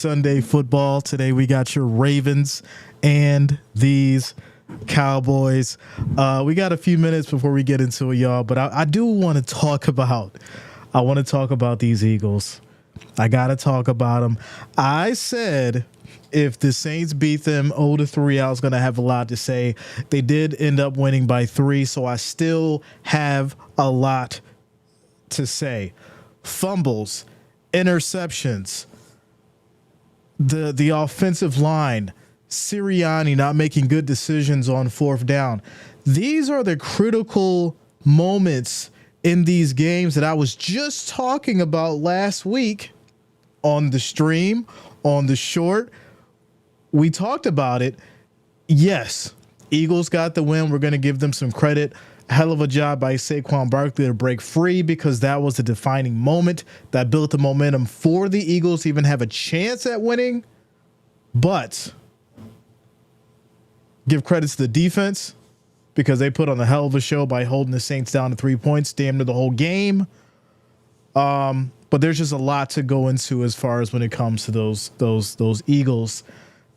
Sunday football. Today we got your Ravens and these Cowboys. We got a few minutes before we get into it, y'all, but I do want to talk about these Eagles. I got to talk about them. I said if the Saints beat them 0-3, I was going to have a lot to say. They did end up winning by 3, so I still have a lot to say. Fumbles, interceptions, the offensive line, Sirianni not making good decisions on fourth down. These are the critical moments in these games that I was just talking about last week on the stream, on the short. We talked about it. Yes, Eagles got the win. We're going to give them some credit. Hell of a job by Saquon Barkley to break free, because that was the defining moment that built the momentum for the Eagles to even have a chance at winning. But give credit to the defense, because they put on a hell of a show by holding the Saints down to 3 points, damn near the whole game. But there's just a lot to go into as far as when it comes to those Eagles.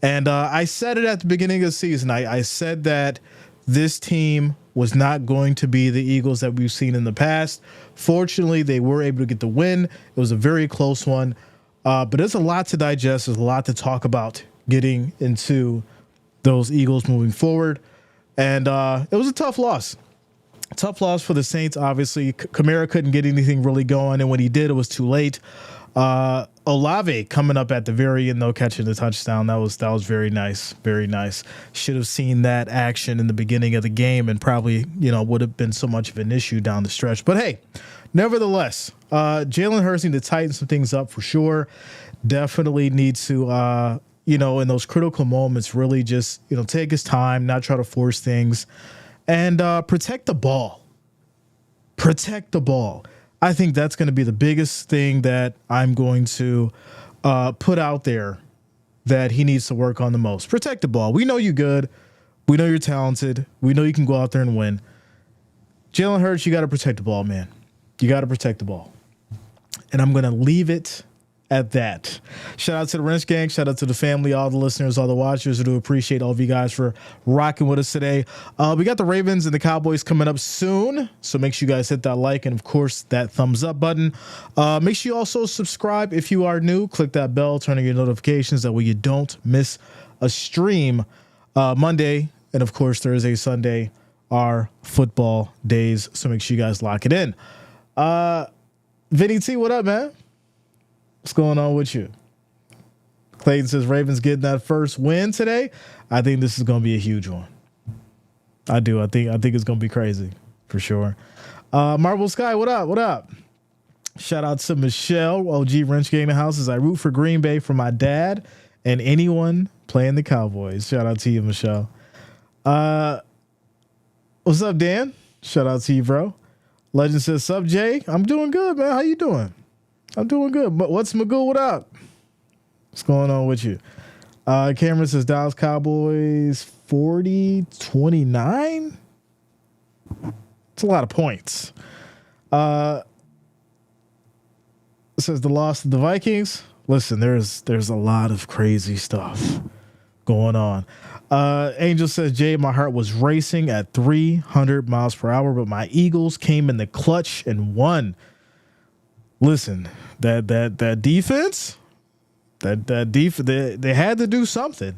And I said it at the beginning of the season. I said that this team was not going to be the Eagles that we've seen in the past. Fortunately, they were able to get the win. It was a very close one. But there's a lot to digest. There's a lot to talk about getting into those Eagles moving forward. And it was a tough loss. Tough loss for the Saints, obviously. Kamara couldn't get anything really going, and when he did, it was too late. Olave coming up at the very end, though, catching the touchdown. That was very nice. Very nice. Should have seen that action in the beginning of the game, and probably, would have been so much of an issue down the stretch. But hey, nevertheless, Jalen Hurts need to tighten some things up for sure. Definitely need to, in those critical moments, really just, take his time, not try to force things, and protect the ball. Protect the ball. I think that's going to be the biggest thing that I'm going to put out there that he needs to work on the most. Protect the ball. We know you're good. We know you're talented. We know you can go out there and win. Jalen Hurts, you got to protect the ball, man. You got to protect the ball. And I'm going to leave it at that. Shout out to the Wrench Gang. Shout out to the family, all the listeners, all the watchers. I do appreciate all of you guys for rocking with us today. We got the Ravens and the Cowboys coming up soon, so make sure you guys hit that like and, of course, that thumbs up button. Make sure you also subscribe if you are new. Click that bell, turn on your notifications. That way you don't miss a stream. Monday and, of course, Thursday, Sunday are football days, so make sure you guys lock it in. Vinny T, what up, man? What's going on with you? Clayton says Ravens getting that first win today. I think this is going to be a huge one. I do. I think it's going to be crazy for sure. Marvel Sky, what up? What up? Shout out to Michelle, OG Wrench Gang in the house. As I root for Green Bay for my dad and anyone playing the Cowboys. Shout out to you, Michelle. What's up, Dan? Shout out to you, bro. Legend says, sup, Jay? I'm doing good, man. How you doing? I'm doing good. But what's Magoo? What up? What's going on with you? Cameron says Dallas Cowboys 40-29. It's a lot of points. It says the loss to the Vikings. Listen, there's a lot of crazy stuff going on. Angel says, Jay, my heart was racing at 300 miles per hour, but my Eagles came in the clutch and won. Listen, that defense, they had to do something.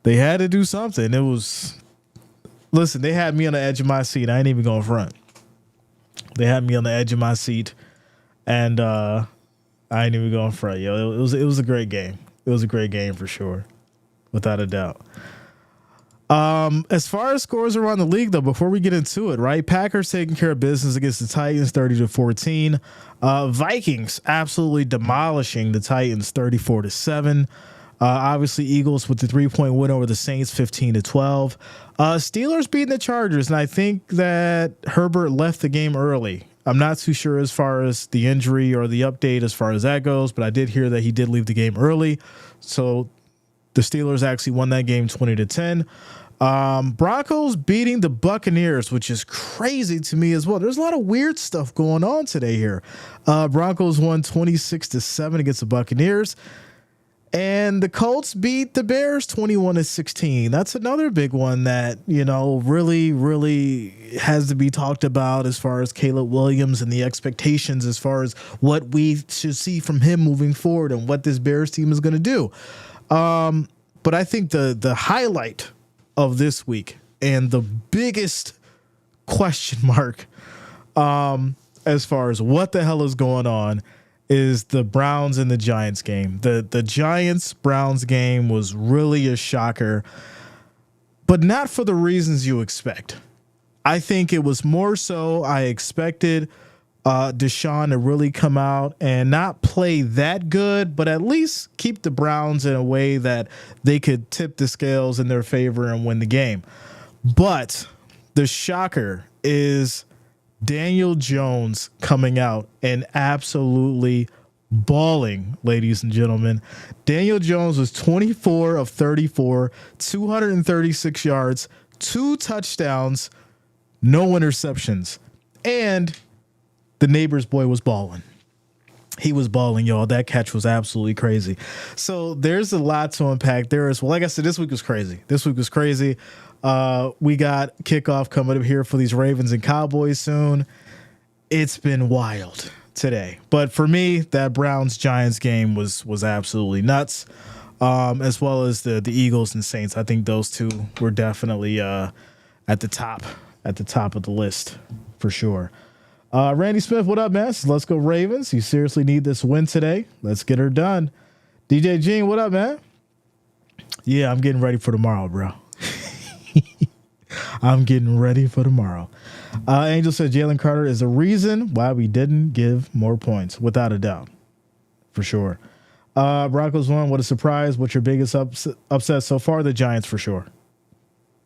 They had to do something. It was, listen, they had me on the edge of my seat. I ain't even going front. They had me on the edge of my seat, and I ain't even going front. Yo, it was a great game. It was a great game for sure, without a doubt. As far as scores around the league, though, before we get into it, right? Packers taking care of business against the Titans, 30-14. Vikings absolutely demolishing the Titans, 34-7. Obviously, Eagles with the 3-point win over the Saints, 15-12. Steelers beating the Chargers, and I think that Herbert left the game early. I'm not too sure as far as the injury or the update as far as that goes, but I did hear that he did leave the game early. So the Steelers actually won that game 20-10. Broncos beating the Buccaneers, which is crazy to me as well. There's a lot of weird stuff going on today here. Broncos won 26-7 against the Buccaneers. And the Colts beat the Bears 21-16. That's another big one that, really, really has to be talked about as far as Caleb Williams and the expectations as far as what we should see from him moving forward and what this Bears team is going to do. But I think the highlight of this week and the biggest question mark as far as what the hell is going on is the Browns and the Giants game. The Giants-Browns game was really a shocker, but not for the reasons you expect. I think it was more so I expected Deshaun to really come out and not play that good, but at least keep the Browns in a way that they could tip the scales in their favor and win the game. But the shocker is Daniel Jones coming out and absolutely balling, ladies and gentlemen. Daniel Jones was 24 of 34, 236 yards, 2 touchdowns, no interceptions. And the neighbor's boy was balling. He was balling, y'all. That catch was absolutely crazy. So there's a lot to unpack there as well. Like I said, this week was crazy. We got kickoff coming up here for these Ravens and Cowboys soon. It's been wild today. But for me, that Browns-Giants game was absolutely nuts, as well as the Eagles and Saints. I think those two were definitely at the top of the list for sure. Randy Smith, what up, man? Let's go Ravens. You seriously need this win today. Let's get her done. DJ Gene, what up, man? Yeah, I'm getting ready for tomorrow, bro. I'm getting ready for tomorrow. Angel said Jalen Carter is the reason why we didn't give more points, without a doubt, for sure. Broncos won. What a surprise. What's your biggest upset so far? The Giants, for sure,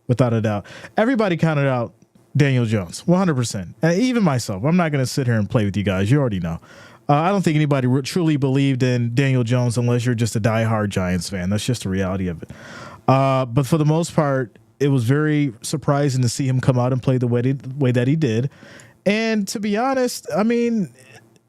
without a doubt. Everybody counted out Daniel Jones, 100%. And even myself. I'm not going to sit here and play with you guys. You already know. I don't think anybody truly believed in Daniel Jones unless you're just a diehard Giants fan. That's just the reality of it. But for the most part, it was very surprising to see him come out and play the way that he did. And to be honest, I mean,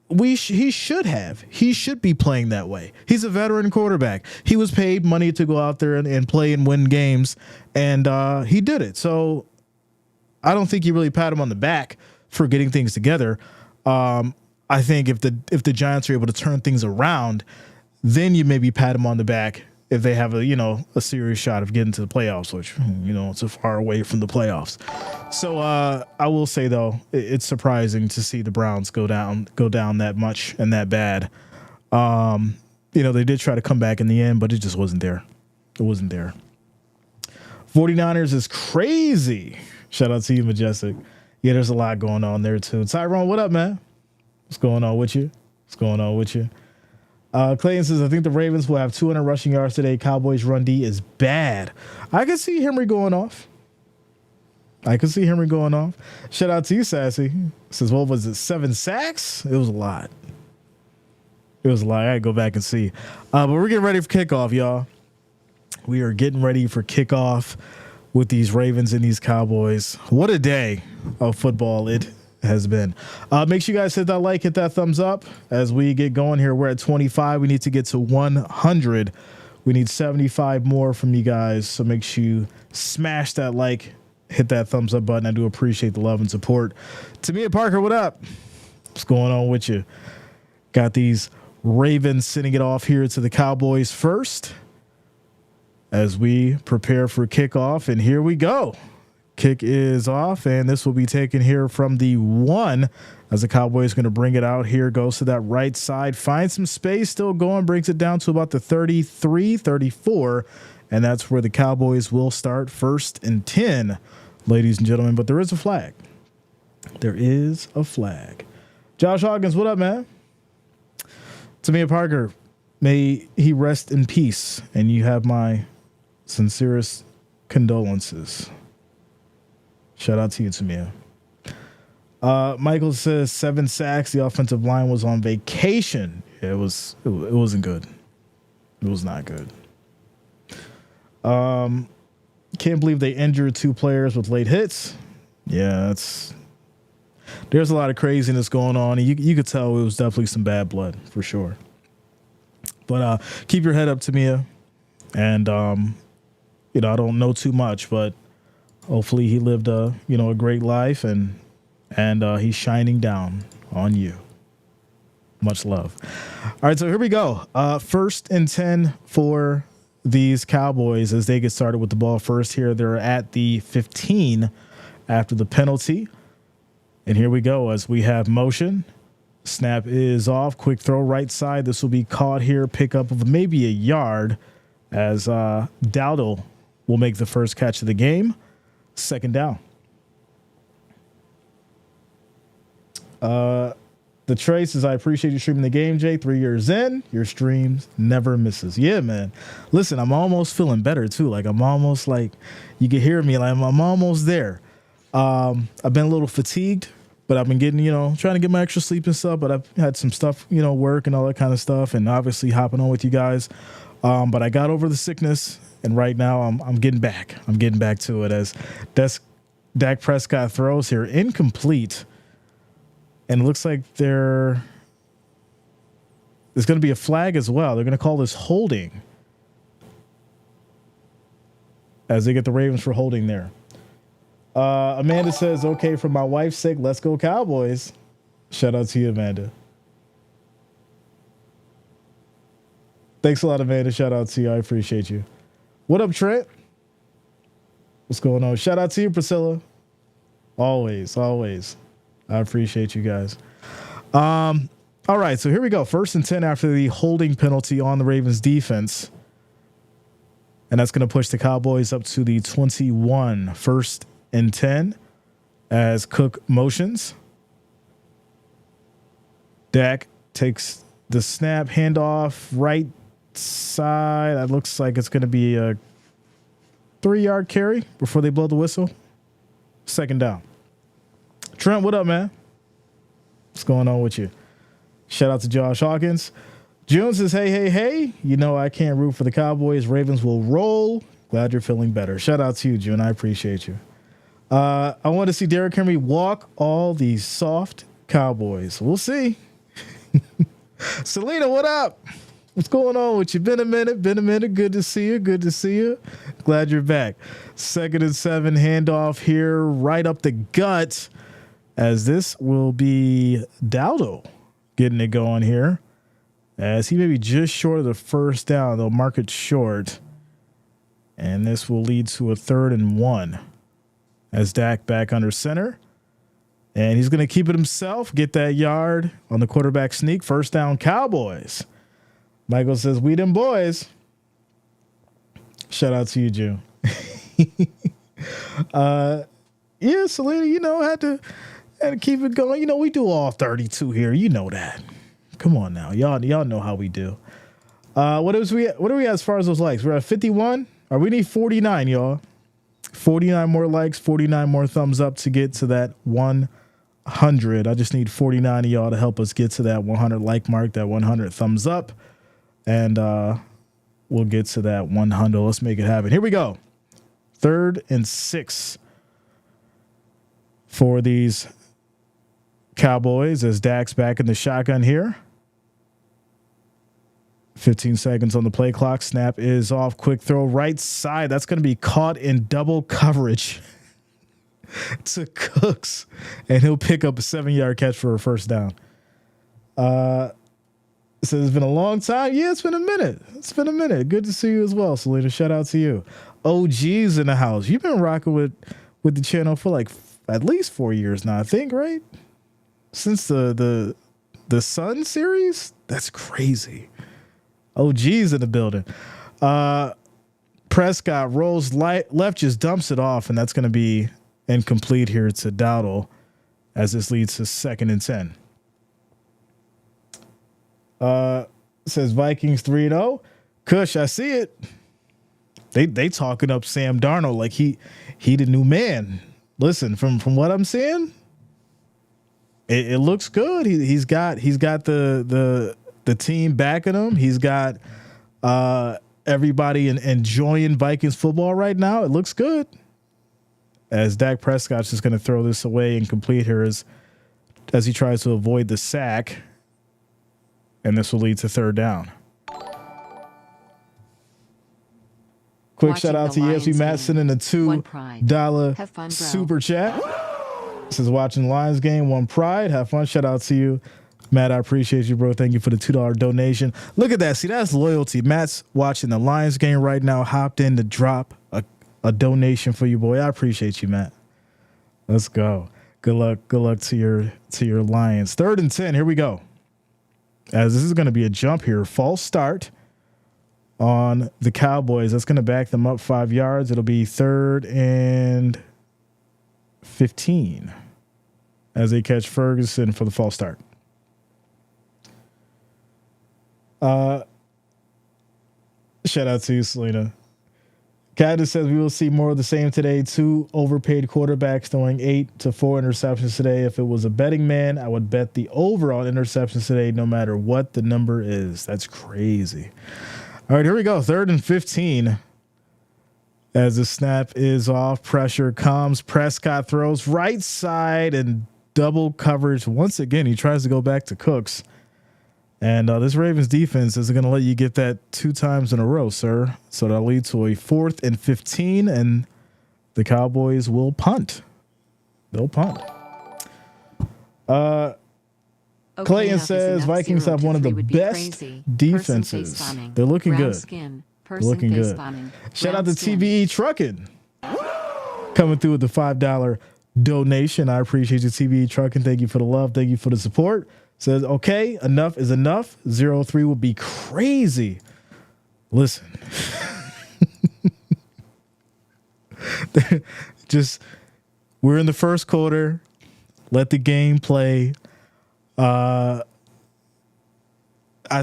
he should be playing that way. He's a veteran quarterback. He was paid money to go out there and play and win games, and he did it. So I don't think you really pat him on the back for getting things together. I think if the Giants are able to turn things around, then you maybe pat him on the back if they have a serious shot of getting to the playoffs, which, it's so far away from the playoffs. So I will say, though, it's surprising to see the Browns go down that much and that bad. They did try to come back in the end, but it just wasn't there. It wasn't there. 49ers is crazy. Shout out to you, Majestic. Yeah, there's a lot going on there, too. Tyrone, what up, man? What's going on with you? Clayton says, I think the Ravens will have 200 rushing yards today. Cowboys' run D is bad. I can see Henry going off. Shout out to you, Sassy. Says, what was it, 7 sacks? It was a lot. I got to go back and see. But we're getting ready for kickoff, y'all. We are getting ready for kickoff with these Ravens and these Cowboys. What a day of football it has been. Make sure you guys hit that like, hit that thumbs up as we get going here. We're at 25. We need to get to 100. We need 75 more from you guys. So make sure you smash that like, hit that thumbs up button. I do appreciate the love and support. Tamia Parker, what up? What's going on with you? Got these Ravens sending it off here to the Cowboys first as we prepare for kickoff. And here we go. Kick is off, and this will be taken here from the 1 as the Cowboys going to bring it out here. Goes to that right side, finds some space, still going, brings it down to about the 33, 34, and that's where the Cowboys will start 1st and 10, ladies and gentlemen. But there is a flag. Josh Hawkins, what up, man? Tamia Parker, may he rest in peace, and you have my sincerest condolences. Shout out to you, Tamia. Michael says 7 sacks. The offensive line was on vacation. Yeah, it wasn't good. It was not good. Can't believe they injured 2 players with late hits. Yeah, there's a lot of craziness going on. And you could tell it was definitely some bad blood for sure. But keep your head up, Tamia. And, I don't know too much, but hopefully he lived a great life and he's shining down on you. Much love. All right, so here we go. 1st and 10 for these Cowboys as they get started with the ball first here. They're at the 15 after the penalty. And here we go as we have motion. Snap is off. Quick throw right side. This will be caught here. Pickup of maybe a yard as Dowdle will make the first catch of the game. 2nd down. The Trace says, I appreciate you streaming the game, Jay. 3 years in, your streams never misses. Yeah, man. Listen, I'm almost feeling better, too. Like, I'm almost like, you can hear me. Like, I'm almost there. I've been a little fatigued, but I've been getting, trying to get my extra sleep and stuff. But I've had some stuff, work and all that kind of stuff. And obviously hopping on with you guys. But I got over the sickness. And right now I'm getting back. I'm getting back to it as Dak Prescott throws here. Incomplete. And it looks like there's going to be a flag as well. They're going to call this holding as they get the Ravens for holding there. Amanda says, okay, for my wife's sake, let's go Cowboys. Shout out to you, Amanda. Thanks a lot, Amanda. Shout out to you. I appreciate you. What up, Trent? What's going on? Shout out to you, Priscilla. Always. I appreciate you guys. All right, so here we go. 1st and 10 after the holding penalty on the Ravens defense. And that's going to push the Cowboys up to the 21. 1st and 10 as Cook motions. Dak takes the snap, handoff, right side. That looks like it's going to be a 3-yard carry before they blow the whistle. 2nd down. Trent, what up, man? What's going on with you? Shout out to Josh Hawkins. June says, hey. I can't root for the Cowboys. Ravens will roll. Glad you're feeling better. Shout out to you, June. I appreciate you. I want to see Derrick Henry walk all these soft Cowboys. We'll see. Selena, what up? What's going on with you? Been a minute. Good to see you. Glad you're back. 2nd and 7 handoff here right up the gut. As this will be Dowdle getting it going here. As he may be just short of the 1st down. They'll mark it short. And this will lead to a 3rd and 1. As Dak back under center. And he's going to keep it himself. Get that yard on the quarterback sneak. 1st down Cowboys. Michael says, we them boys. Shout out to you, June. Yeah, Selena, had to keep it going. We do all 32 here. You know that. Come on now. Y'all know how we do. What are we at as far as those likes? We're at 51. Or we need 49, y'all. 49 more likes, 49 more thumbs up to get to that 100. I just need 49 of y'all to help us get to that 100 like mark, that 100 thumbs up. And we'll get to that 100. Let's make it happen. Here we go. 3rd and 6 for these Cowboys as Dak's back in the shotgun here. 15 seconds on the play clock. Snap is off. Quick throw right side. That's going to be caught in double coverage to Cooks. And he'll pick up a 7-yard catch for a 1st down. So it's been a long time. Yeah, it's been a minute. Good to see you as well, Selena. Shout out to you. OG's in the house. You've been rocking with the channel for like at least 4 years now, I think, right? Since the Sun series? That's crazy. OG's in the building. Prescott rolls left, just dumps it off, and that's going to be incomplete here to Dowdle as this leads to 2nd and 10. Says Vikings 3-0. Kush, I see it. They talking up Sam Darnold like he the new man. Listen, from what I'm seeing, it looks good. He's got the team backing him. He's got everybody enjoying Vikings football right now. It looks good. As Dak Prescott's just going to throw this away and complete here as he tries to avoid the sack. And this will lead to 3rd down. Quick shout out to ESP Matt sending a $2 super chat. This is watching the Lions game. One pride. Have fun. Shout out to you, Matt. I appreciate you, bro. Thank you for the $2 donation. Look at that. See, that's loyalty. Matt's watching the Lions game right now. Hopped in to drop a donation for you, boy. I appreciate you, Matt. Let's go. Good luck. Good luck to your Lions. 3rd and 10. Here we go. As this is going to be a jump here. False start on the Cowboys. That's going to back them up 5 yards. It'll be 3rd and 15 as they catch Ferguson for the false start. Shout out to you, Selena. Cadus says we will see more of the same today. 2 overpaid quarterbacks throwing 8 to 4 interceptions today. If it was a betting man, I would bet the over on interceptions today, no matter what the number is. That's crazy. All right, here we go. 3rd and 15. As the snap is off, pressure comes. Prescott throws right side and double coverage. Once again, he tries to go back to Cooks. And this Ravens defense is going to let you get that 2 times in a row, sir. So that'll lead to a 4th and 15, and the Cowboys will punt. They'll punt. Clayton says Vikings have one of the best defenses. They're looking good. They're looking good. Shout out to TVE Trucking coming through with the $5 donation. I appreciate you, TVE Trucking. Thank you for the love. Thank you for the support. Says, okay, enough is enough. 0-3 would be crazy. Listen. Just, we're in the first quarter. Let the game play. I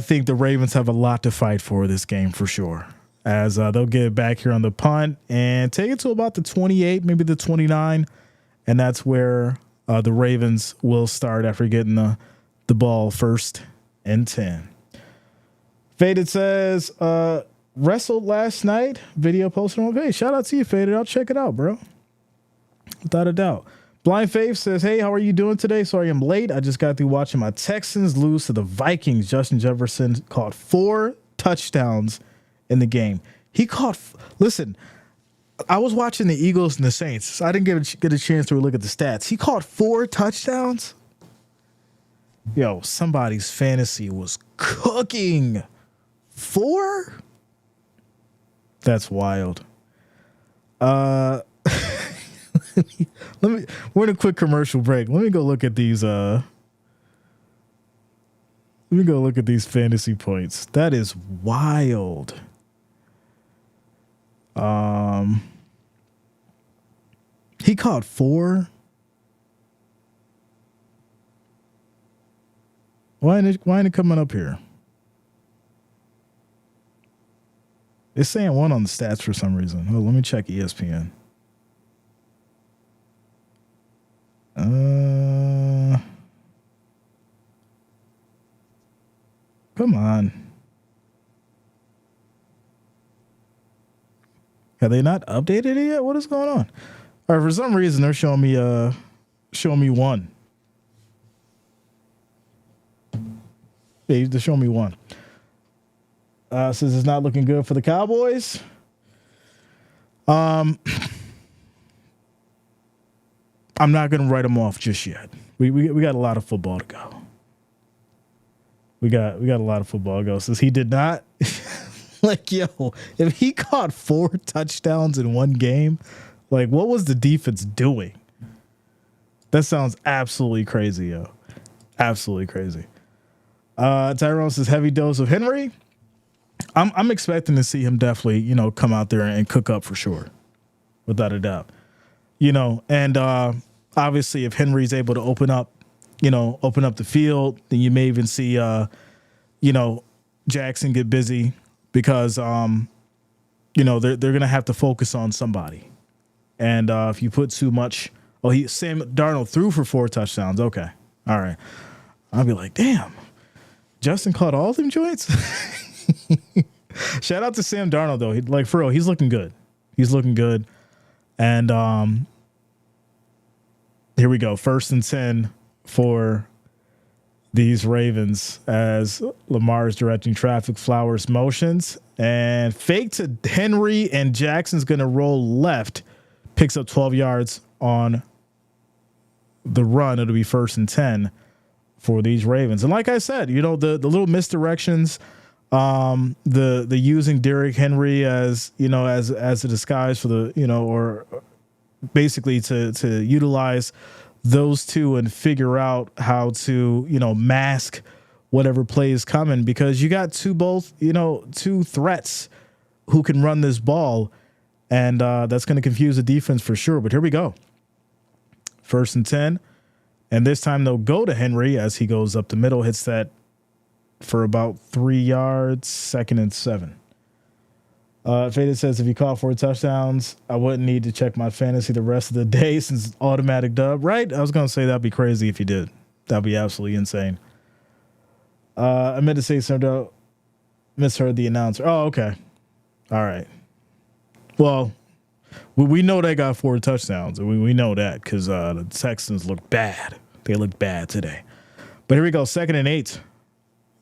think the Ravens have a lot to fight for this game for sure. As they'll get it back here on the punt and take it to about the 28, maybe the 29. And that's where the Ravens will start after getting the ball 1st and 10. Faded says, wrestled last night. Video posted on my page. Shout out to you, Faded. I'll check it out, bro. Without a doubt. Blind Faith says, hey, how are you doing today? Sorry I'm late. I just got through watching my Texans lose to the Vikings. Justin Jefferson caught 4 touchdowns in the game. He caught, listen, I was watching the Eagles and the Saints, so I didn't get a chance to look at the stats. He caught 4 touchdowns. Yo, somebody's fantasy was cooking. 4? That's wild. Let me. We're in a quick commercial break. Let me go look at these. Let me go look at these fantasy points. That is wild. He caught 4. Why ain't it coming up here? It's saying 1 on the stats for some reason. Oh, let me check ESPN. Come on. Have they not updated it yet? What is going on? All right, for some reason they're showing me 1. Yeah, they're showing me 1. Says it's not looking good for the Cowboys. I'm not going to write them off just yet. We got a lot of football to go. We got a lot of football to go. Since he did not, like, yo, if he caught 4 touchdowns in one game, like, what was the defense doing? That sounds absolutely crazy, yo. Absolutely crazy. Tyrone says heavy dose of Henry. I'm expecting to see him definitely, come out there and cook up for sure, without a doubt. And obviously if Henry's able to open up the field, then you may even see, Jackson get busy because, they're going to have to focus on somebody. And if you put too much, Sam Darnold threw for 4 touchdowns. Okay. All right. I'll be like, damn, Justin caught all them joints. Shout out to Sam Darnold though. For real, he's looking good. He's looking good. And here we go. 1st and 10 for these Ravens as Lamar's directing traffic, Flowers motions, and fake to Henry, and Jackson's going to roll left, picks up 12 yards on the run. It'll be 1st and 10 for these Ravens. And like I said, the little misdirections, the using Derrick Henry as a disguise for the, or basically to utilize those two and figure out how to, mask whatever play is coming, because you got two threats who can run this ball, and that's going to confuse the defense for sure. But here we go. 1st and 10. And this time they'll go to Henry as he goes up the middle, hits that for about 3 yards, 2nd and 7. Faded says, if you caught 4 touchdowns, I wouldn't need to check my fantasy the rest of the day since it's automatic dub. Right? I was going to say that'd be crazy if you did. That'd be absolutely insane. I meant to say something. Misheard the announcer. Oh, okay. All right. Well, we know they got 4 touchdowns. We know that because the Texans look bad. They look bad today. But here we go. 2nd and 8.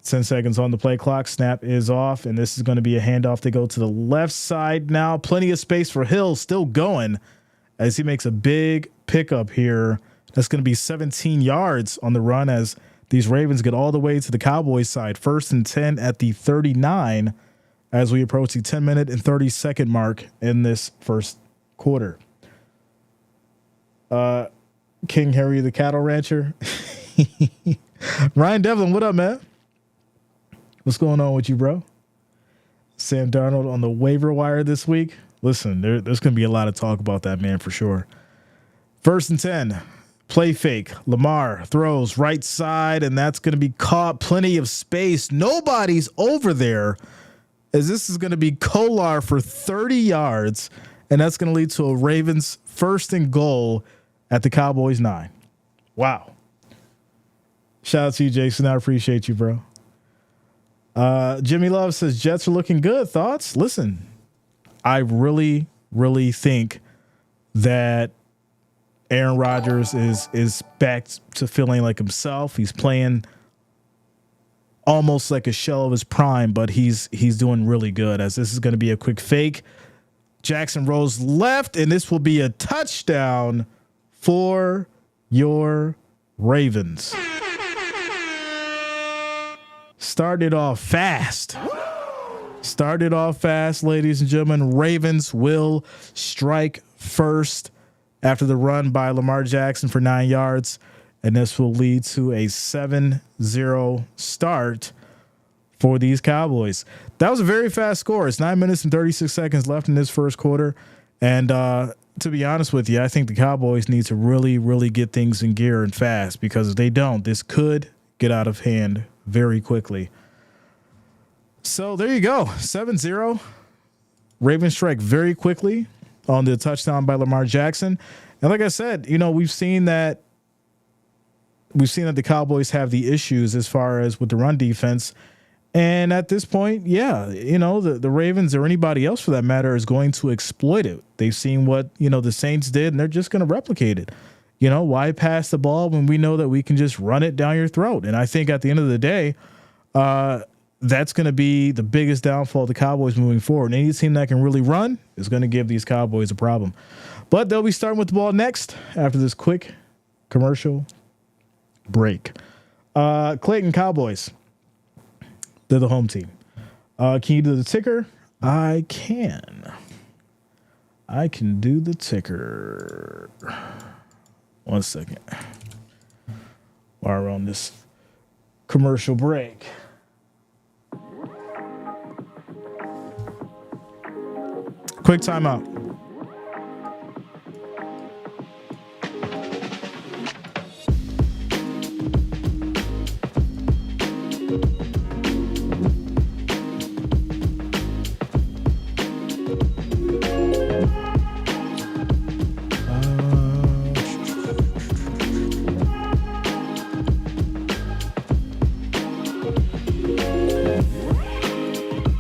10 seconds on the play clock. Snap is off, and this is going to be a handoff. They go to the left side now. Plenty of space for Hill, still going as he makes a big pickup here. That's going to be 17 yards on the run as these Ravens get all the way to the Cowboys side. 1st and 10 at the 39 as we approach the 10-minute and 30-second mark in this first quarter. King Harry the cattle rancher. Ryan Devlin, what up, man? What's going on with you, bro? Sam Darnold on the waiver wire this week. Listen, there's going to be a lot of talk about that man for sure. 1st and 10. Play fake. Lamar throws right side, and that's going to be caught. Plenty of space. Nobody's over there, as this is going to be Kolar for 30 yards, and that's going to lead to a Ravens 1st and goal at the Cowboys 9. Wow. Shout out to you, Jason. I appreciate you, bro. Jimmy Love says Jets are looking good. Thoughts? Listen, I really, really think that Aaron Rodgers is back to feeling like himself. He's playing almost like a shell of his prime, but he's doing really good, as this is going to be a quick fake. Jackson rolls left, and this will be a touchdown for your Ravens. Started off fast. Ladies and gentlemen. Ravens will strike first after the run by Lamar Jackson for 9 yards, and this will lead to a 7-0 start for these Cowboys. That was a very fast score. It's 9 minutes and 36 seconds left in this first quarter, and to be honest with you, I think the Cowboys need to really, really get things in gear and fast, because if they don't, this could get out of hand very quickly. So there you go. 7-0. Ravens strike very quickly on the touchdown by Lamar Jackson. And like I said, we've seen that the Cowboys have the issues as far as with the run defense. And at this point, the Ravens or anybody else for that matter is going to exploit it. They've seen what, the Saints did, and they're just going to replicate it. Why pass the ball when we know that we can just run it down your throat? And I think at the end of the day, that's going to be the biggest downfall of the Cowboys moving forward. Any team that can really run is going to give these Cowboys a problem. But they'll be starting with the ball next after this quick commercial break. Clayton Cowboys. They're the home team. Can you do the ticker? I can. I can do the ticker. 1 second. While we're on this commercial break. Quick timeout.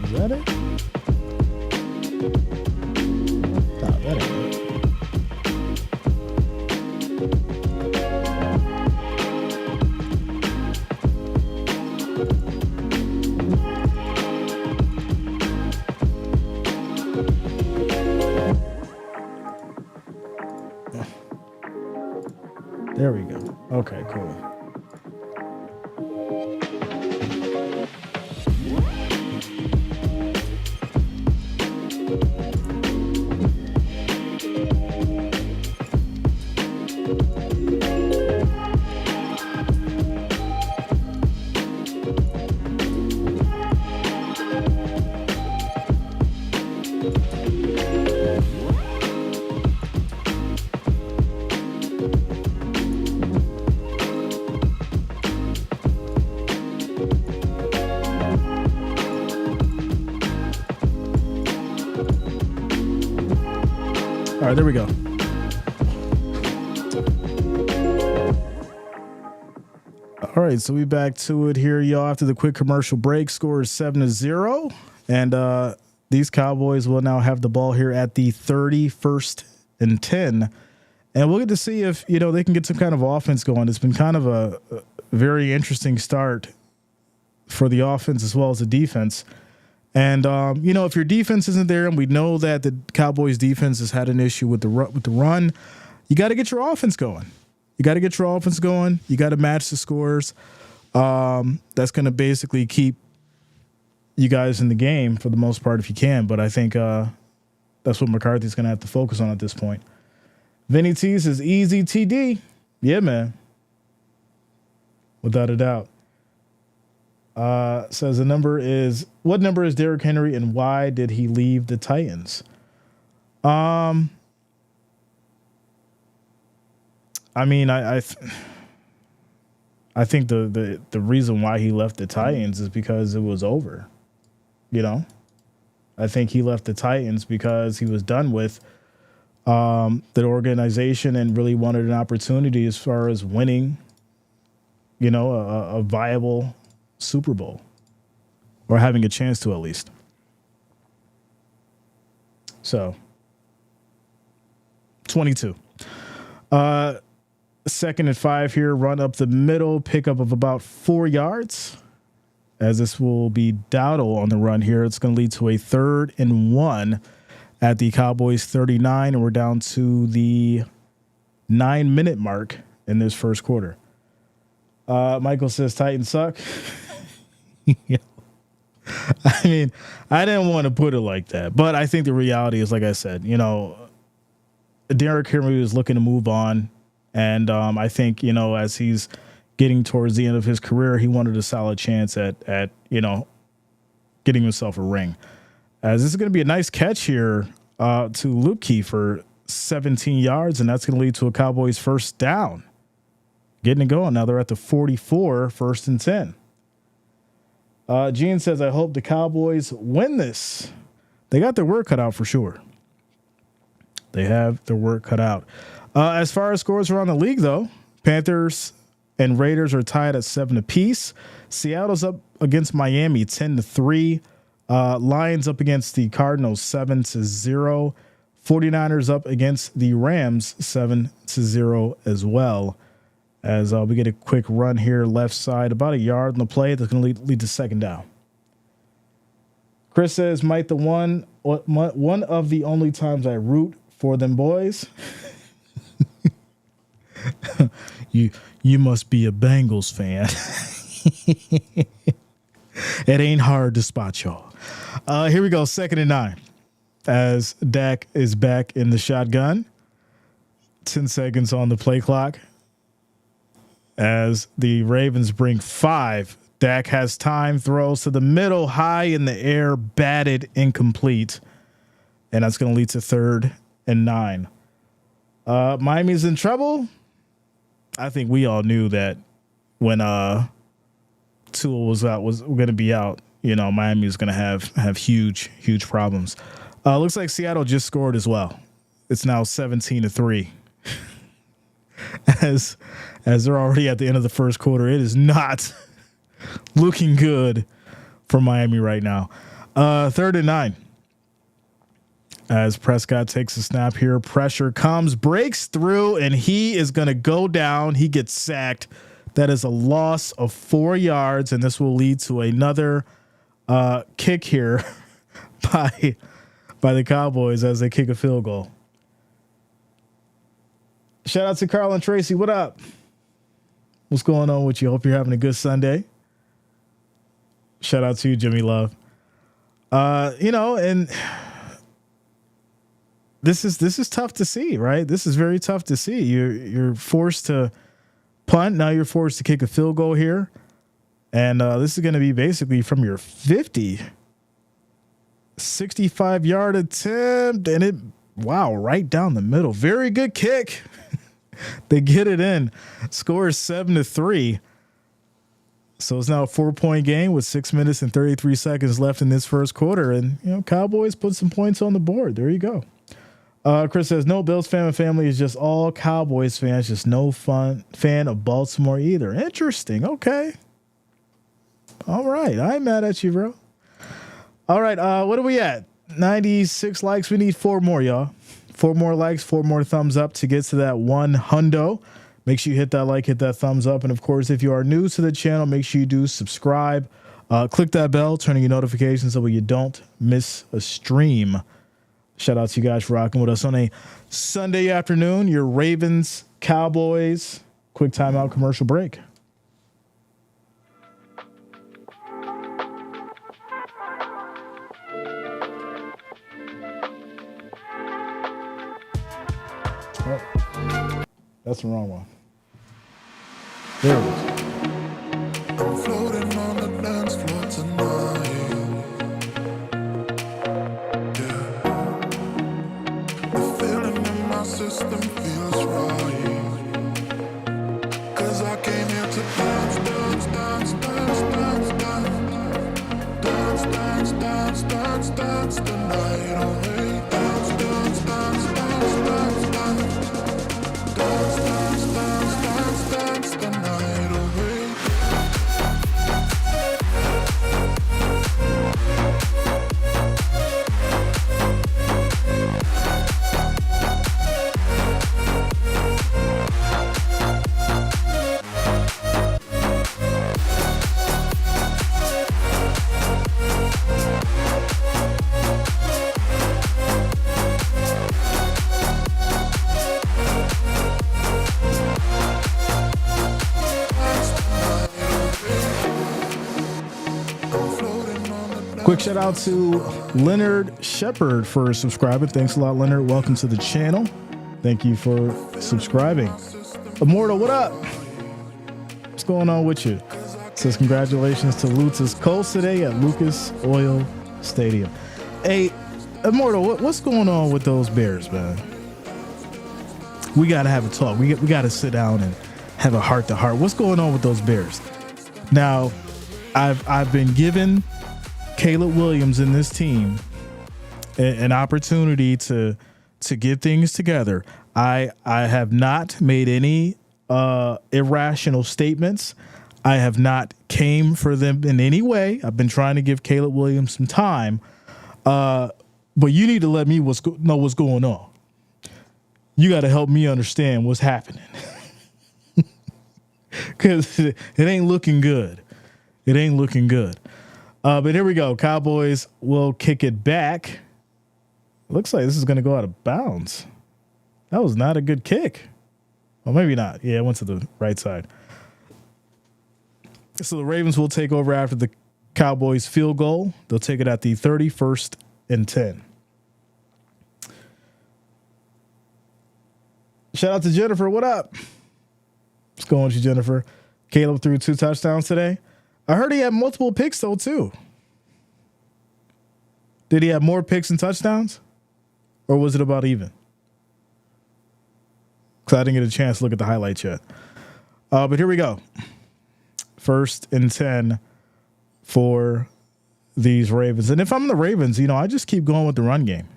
Is that it? There we go. Okay, cool. All right, there we go. All right, so we back to it here, y'all. After the quick commercial break, score is 7-0, and these Cowboys will now have the ball here at the 31st and 10, and we'll get to see if they can get some kind of offense going. It's been kind of a very interesting start for the offense as well as the defense. And, if your defense isn't there, and we know that the Cowboys defense has had an issue with the run, you got to get your offense going. You got to match the scores. That's going to basically keep you guys in the game for the most part if you can. But I think that's what McCarthy's going to have to focus on at this point. Vinny T says, easy TD. Yeah, man. Without a doubt. Says what number is Derrick Henry and why did he leave the Titans? I mean, I think the reason why he left the Titans is because it was over. I think he left the Titans because he was done with the organization and really wanted an opportunity as far as winning, a viable Super Bowl, or having a chance to at least. So 22. 2nd and 5 here, run up the middle, pickup of about 4 yards, as this will be Dowdle on the run here. It's going to lead to a 3rd and 1 at the Cowboys 39, and we're down to the 9-minute mark in this first quarter. Michael says Titans suck. Yeah. I mean, I didn't want to put it like that, but I think the reality is, like I said, Derrick Henry was looking to move on, and I think as he's getting towards the end of his career, he wanted a solid chance at getting himself a ring. As this is going to be a nice catch here to Lupke for 17 yards, and that's going to lead to a Cowboys first down. Getting it going. Now they're at the 44, 1st and 10. Gene says, I hope the Cowboys win this. They got their work cut out for sure. They have their work cut out. As far as scores around the league, though, Panthers and Raiders are tied at 7 apiece. Seattle's up against Miami 10-3. Lions up against the Cardinals 7-0. 49ers up against the Rams 7-0 as well. As we get a quick run here, left side, about a yard on the play that's going to lead to 2nd down. Chris says, Mike, one of the only times I root for them boys. You must be a Bengals fan. It ain't hard to spot y'all. Here we go, 2nd and 9. As Dak is back in the shotgun. 10 seconds on the play clock. As the Ravens bring 5, Dak has time, throws to the middle, high in the air, batted, incomplete. And that's going to lead to 3rd and 9. Miami's in trouble. I think we all knew that when Tua was going to be out, Miami was going to have huge problems. Looks like Seattle just scored as well. It's now 17-3. As they're already at the end of the first quarter, it is not looking good for Miami right now. 3rd and 9. As Prescott takes a snap here, pressure comes, breaks through, and he is going to go down. He gets sacked. That is a loss of 4 yards, and this will lead to another kick here by the Cowboys as they kick a field goal. Shout out to Carl and Tracy. What up? What's going on with you? Hope you're having a good Sunday. Shout out to you, Jimmy Love. And this is tough to see, right? This is very tough to see. You're forced to punt. Now you're forced to kick a field goal here. And this is going to be basically from your 50, 65-yard attempt. And right down the middle. Very good kick. They get it in. Score is 7-3. So it's now a 4-point game with 6 minutes and 33 seconds left in this first quarter. And, Cowboys put some points on the board. There you go. Chris says, no Bills fan and family is just all Cowboys fans. Just no fan of Baltimore either. Interesting. Okay. All right. I ain't mad at you, bro. All right. What are we at? 96 likes. We need 4 more, y'all. 4 more likes, 4 more thumbs up to get to that 100. Make sure you hit that like, hit that thumbs up. And, of course, if you are new to the channel, make sure you do subscribe. Click that bell, turning your notifications so you don't miss a stream. Shout out to you guys for rocking with us on a Sunday afternoon. Your Ravens, Cowboys. Quick timeout commercial break. Oh, that's the wrong one. There it is. I'm floating on the dance floor tonight. Yeah. The feeling in my system feels right. 'Cause I came here to dance, dance, dance, dance, dance, dance, dance, dance, dance, dance the night away. Dance, dance, dance, dance, dance, dance, dance, dance, dance, dance the night away. Quick shout out to Leonard Shepard for subscribing. Thanks a lot, Leonard. Welcome to the channel. Thank you for subscribing. Immortal, what up? What's going on with you? Says congratulations to Lutz's Colts today at Lucas Oil Stadium. Hey, Immortal, what's going on with those Bears, man? We got to have a talk. We got to sit down and have a heart-to-heart. What's going on with those Bears? Now, I've been given Caleb Williams and this team an opportunity to get things together. I have not made any irrational statements. I have not came for them in any way. I've been trying to give Caleb Williams some time. But you need to let me know what's going on. You got to help me understand what's happening. Because it ain't looking good. It ain't looking good. But here we go. Cowboys will kick it back. Looks like this is going to go out of bounds. That was not a good kick. Well, maybe not. Yeah, it went to the right side. So the Ravens will take over after the Cowboys field goal. They'll take it at the 31st and 10. Shout out to Jennifer. What up? What's going on with you, Jennifer? Caleb threw 2 touchdowns today. I heard he had multiple picks, though, too. Did he have more picks and touchdowns? Or was it about even? Because I didn't get a chance to look at the highlights yet. But here we go. 1st and 10 for these Ravens. And if I'm the Ravens, I just keep going with the run game.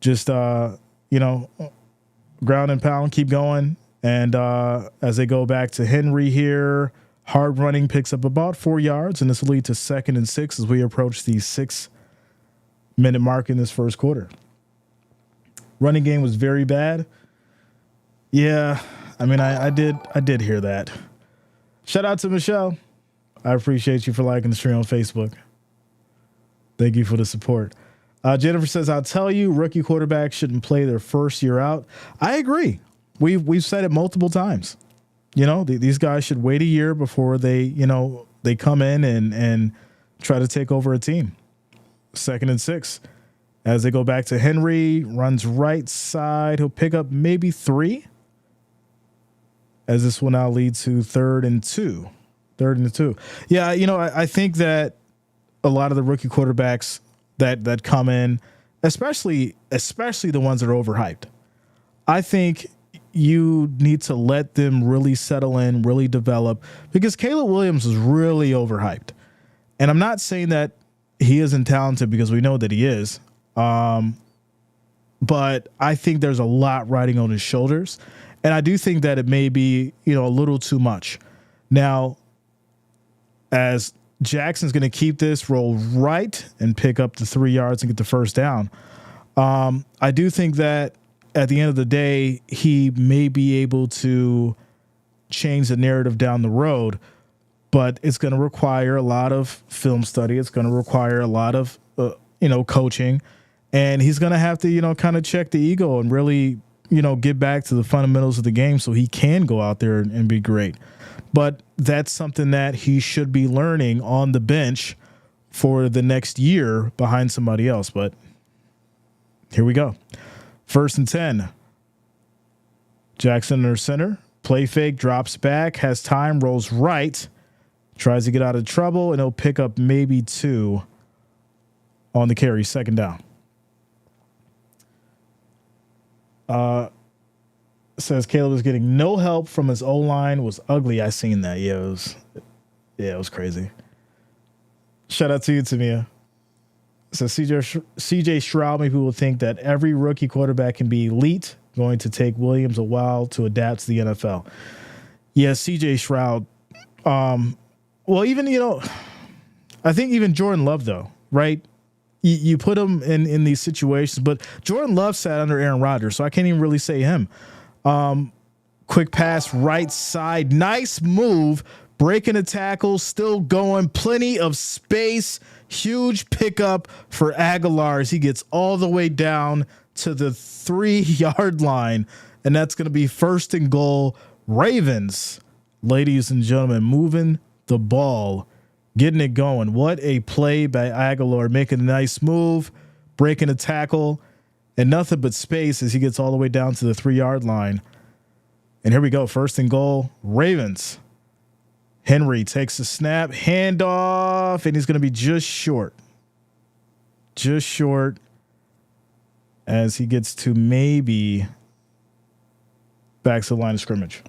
Just, ground and pound, keep going. And as they go back to Henry here, hard running picks up about 4 yards, and this will lead to 2nd and 6 as we approach the 6-minute mark in this first quarter. Running game was very bad. Yeah, I did hear that. Shout out to Michelle. I appreciate you for liking the stream on Facebook. Thank you for the support. Jennifer says, I'll tell you, rookie quarterbacks shouldn't play their first year out. I agree. we've said it multiple times. These guys should wait a year before they come in and try to take over a team. 2nd and 6. As they go back to Henry, runs right side. He'll pick up maybe 3. As this will now lead to 3rd and 2. 3rd and 2. Yeah, I think that a lot of the rookie quarterbacks that come in, especially the ones that are overhyped, I think you need to let them really settle in, really develop, because Caleb Williams was really overhyped. And I'm not saying that he isn't talented, because we know that he is. But I think there's a lot riding on his shoulders. And I do think that it may be, a little too much. Now, as Jackson's going to keep this, roll right and pick up the 3 yards and get the first down, I do think that at the end of the day, he may be able to change the narrative down the road, but it's going to require a lot of film study. It's going to require a lot of, coaching, and he's going to have to, kind of check the ego and really, get back to the fundamentals of the game so he can go out there and be great. But that's something that he should be learning on the bench for the next year behind somebody else. But here we go. 1st and 10. Jackson under center. Play fake, drops back, has time, rolls right, tries to get out of trouble, and he'll pick up maybe 2 on the carry, 2nd down. Says Caleb is getting no help from his O-line. Was ugly. I seen that. Yeah, it was crazy. Shout out to you, Tamia. Says CJ Stroud. Many people think that every rookie quarterback can be elite. Going to take Williams a while to adapt to the NFL. Yeah, CJ Stroud. Well, even, I think even Jordan Love, though, right? You put him in these situations, but Jordan Love sat under Aaron Rodgers, so I can't even really say him. Quick pass, right side, nice move, breaking a tackle, still going, plenty of space, huge pickup for Aguilar as he gets all the way down to the 3-yard line, and that's going to be 1st and goal. Ravens, ladies and gentlemen, moving the ball, getting it going. What a play by Aguilar, making a nice move, breaking a tackle, and nothing but space as he gets all the way down to the 3-yard line. And here we go, 1st and goal, Ravens. Henry takes the snap, handoff, and he's going to be just short. Just short as he gets to maybe back to the line of scrimmage.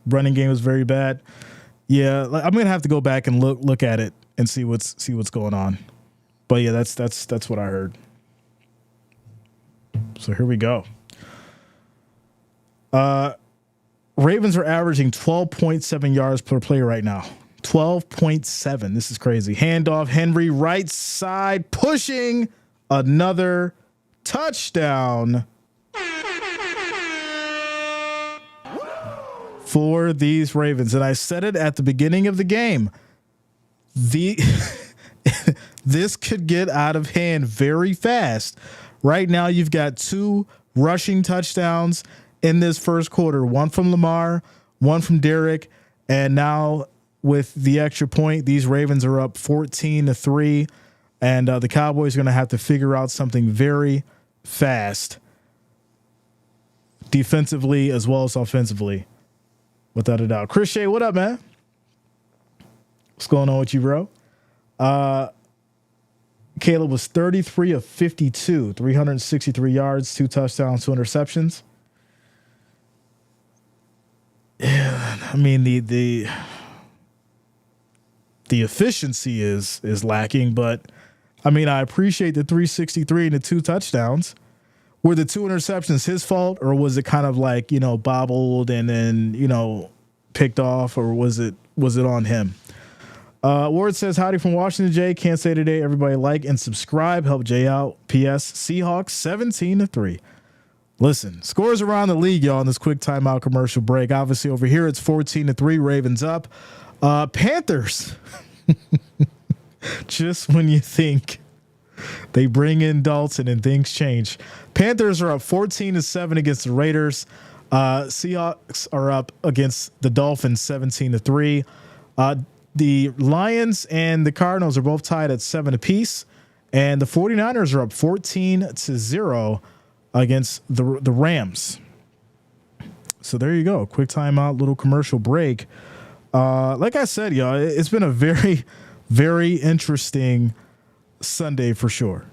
Running game was very bad. Yeah, I'm going to have to go back and look at it and see what's going on. But yeah, that's what I heard. So here we go. Ravens are averaging 12.7 yards per play right now. 12.7. This is crazy. Handoff, Henry, right side, pushing, another touchdown for these Ravens. And I said it at the beginning of the game. This could get out of hand very fast. Right now, you've got 2 rushing touchdowns in this first quarter. One from Lamar, one from Derrick, and now with the extra point, these Ravens are up 14-3, and the Cowboys are going to have to figure out something very fast, defensively as well as offensively, without a doubt. Chris Shea, what up, man? What's going on with you, bro? Caleb was 33 of 52, 363 yards, 2 touchdowns, 2 interceptions. Yeah, I mean the efficiency is lacking, but I mean I appreciate the 363 and the 2 touchdowns. Were the 2 interceptions his fault, or was it kind of like, bobbled and then, picked off, or was it on him? Ward says, howdy from Washington, Jay. Can't say today. Everybody like and subscribe. Help Jay out. P.S. Seahawks 17-3. Listen, scores around the league, y'all, in this quick timeout commercial break. Obviously, over here, it's 14-3. Ravens up. Panthers. Just when you think They bring in Dalton and things change. Panthers are up 14-7 against the Raiders. Seahawks are up against the Dolphins 17-3. The Lions and the Cardinals are both tied at 7 apiece. And the 49ers are up 14-0 against the Rams. So there you go. Quick timeout, little commercial break. Like I said, y'all, it's been a very, very interesting Sunday for sure.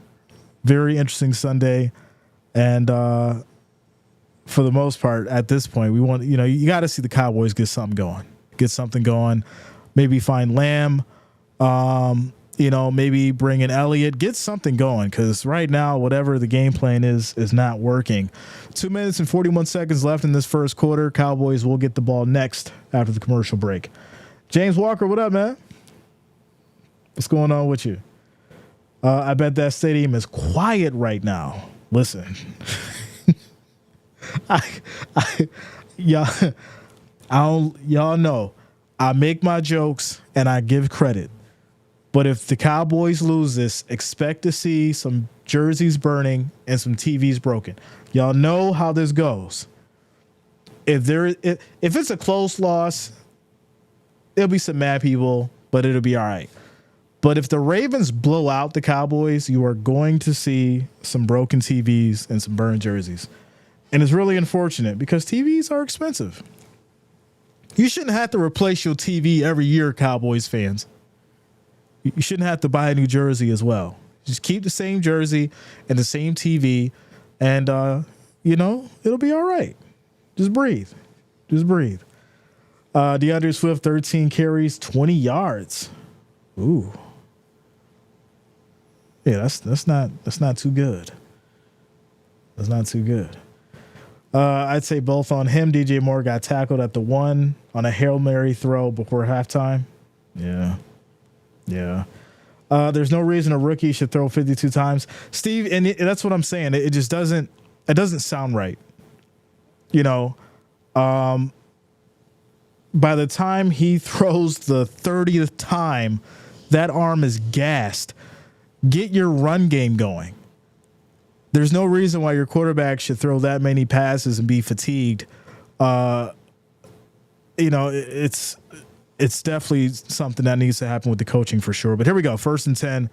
Very interesting Sunday. And for the most part, at this point, we want, you got to see the Cowboys get something going. Maybe find Lamb, maybe bring in Elliott, get something going. Because right now, whatever the game plan is not working. 2 minutes and 41 seconds left in this first quarter. Cowboys will get the ball next after the commercial break. James Walker, what up, man? What's going on with you? I bet that stadium is quiet right now. Listen, y'all know I make my jokes and I give credit. But if the Cowboys lose this, expect to see some jerseys burning and some TVs broken. Y'all know how this goes. If it's a close loss, there'll be some mad people, but it'll be all right. But if the Ravens blow out the Cowboys, you are going to see some broken TVs and some burned jerseys. And it's really unfortunate because TVs are expensive. You shouldn't have to replace your TV every year, Cowboys fans. You shouldn't have to buy a new jersey as well. Just keep the same jersey and the same TV, and, it'll be all right. Just breathe. DeAndre Swift, 13 carries, 20 yards. Ooh. Yeah, that's not too good. That's not too good. I'd say both on him. DJ Moore got tackled at the 1 on a Hail Mary throw before halftime. Yeah. There's no reason a rookie should throw 52 times. Steve, and that's what I'm saying. It just doesn't sound right. By the time he throws the 30th time, that arm is gassed. Get your run game going. There's no reason why your quarterback should throw that many passes and be fatigued. It's definitely something that needs to happen with the coaching for sure. But here we go. 1st and 10,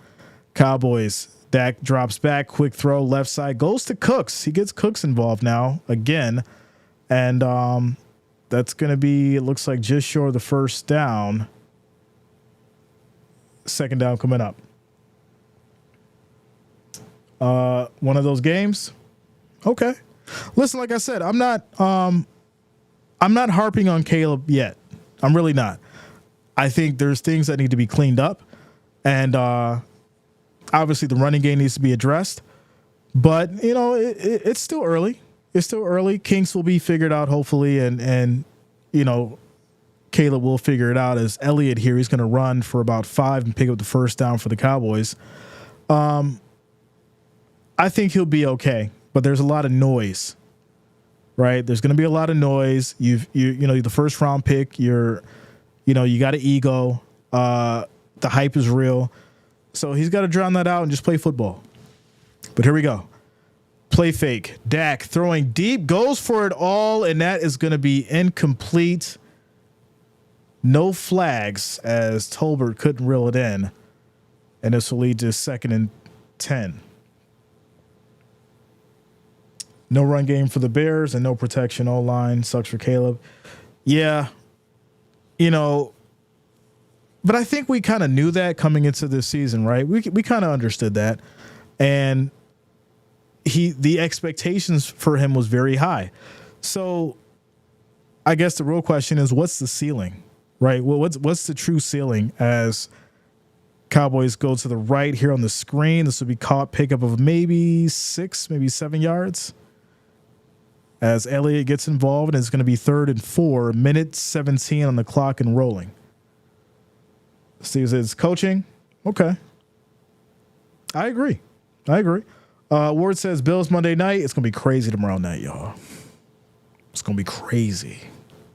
Cowboys. Dak drops back, quick throw, left side, goes to Cooks. He gets Cooks involved now again. And that's going to be, it looks like, just short of the first down. 2nd down coming up. One of those games. Okay. Listen, like I said, I'm not harping on Caleb yet. I'm really not. I think there's things that need to be cleaned up, and obviously the running game needs to be addressed. But it's still early. Kinks will be figured out hopefully, and Caleb will figure it out. As Elliott here, he's going to run for about 5 and pick up the first down for the Cowboys. I think he'll be okay, but there's a lot of noise, right? There's going to be a lot of noise. You're the first round pick. You got an ego. The hype is real. So he's got to drown that out and just play football. But here we go. Play fake. Dak throwing deep, goes for it all, and that is going to be incomplete. No flags as Tolbert couldn't reel it in. And this will lead to 2nd and 10. No run game for the Bears and no protection O-line. Sucks for Caleb. Yeah. But I think we kind of knew that coming into this season, right? We kind of understood that. And the expectations for him was very high. So I guess the real question is, what's the ceiling, right? Well, what's the true ceiling as Cowboys go to the right here on the screen? This will be caught pickup of maybe 6, maybe 7 yards. As Elliott gets involved, and it's going to be 3rd and 4, minute 17 on the clock and rolling. Steve says coaching. Okay. I agree. Ward says Bills Monday night. It's going to be crazy tomorrow night, y'all. It's going to be crazy.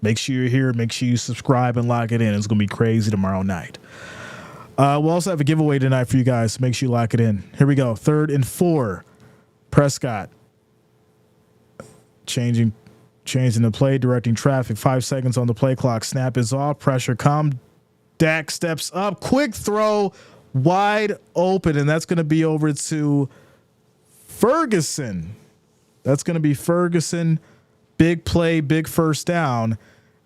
Make sure you're here. Make sure you subscribe and lock it in. It's going to be crazy tomorrow night. We'll also have a giveaway tonight for you guys, so make sure you lock it in. Here we go. 3rd and 4. Prescott changing the play, directing traffic. 5 seconds on the play clock. Snap is off. Pressure come. Dak steps up. Quick throw. Wide open. And that's going to be over to Ferguson. That's going to be Ferguson. Big play, big first down.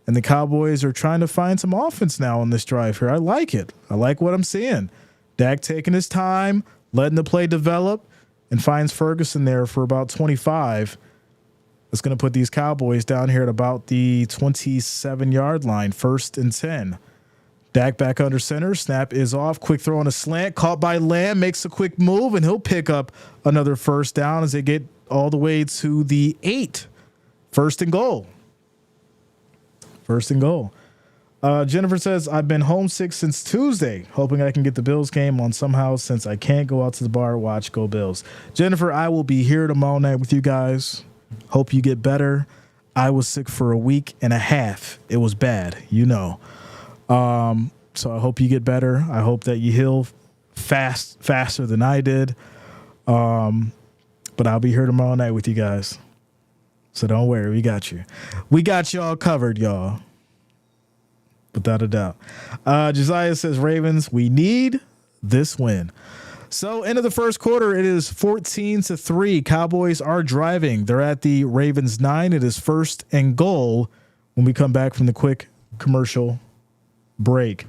And the Cowboys are trying to find some offense now on this drive here. I like it. I like what I'm seeing. Dak taking his time, letting the play develop, and finds Ferguson there for about 25. That's going to put these Cowboys down here at about the 27-yard line, 1st and 10. Dak back under center. Snap is off. Quick throw on a slant. Caught by Lamb. Makes a quick move, and he'll pick up another first down as they get all the way to the 8. 1st and goal. 1st and goal. Jennifer says, I've been homesick since Tuesday, hoping I can get the Bills game on somehow since I can't go out to the bar, watch Go Bills. Jennifer, I will be here tomorrow night with you guys. Hope you get better. I was sick for a week and a half. It was bad, you know. So I hope you get better. I hope that you heal faster than I did. But I'll be here tomorrow night with you guys. So don't worry, we got you. We got y'all covered, y'all. Without a doubt. Josiah says, Ravens, we need this win. So end of the first quarter, it is 14-3. Cowboys are driving. They're at the Ravens 9. It is 1st and goal when we come back from the quick commercial break.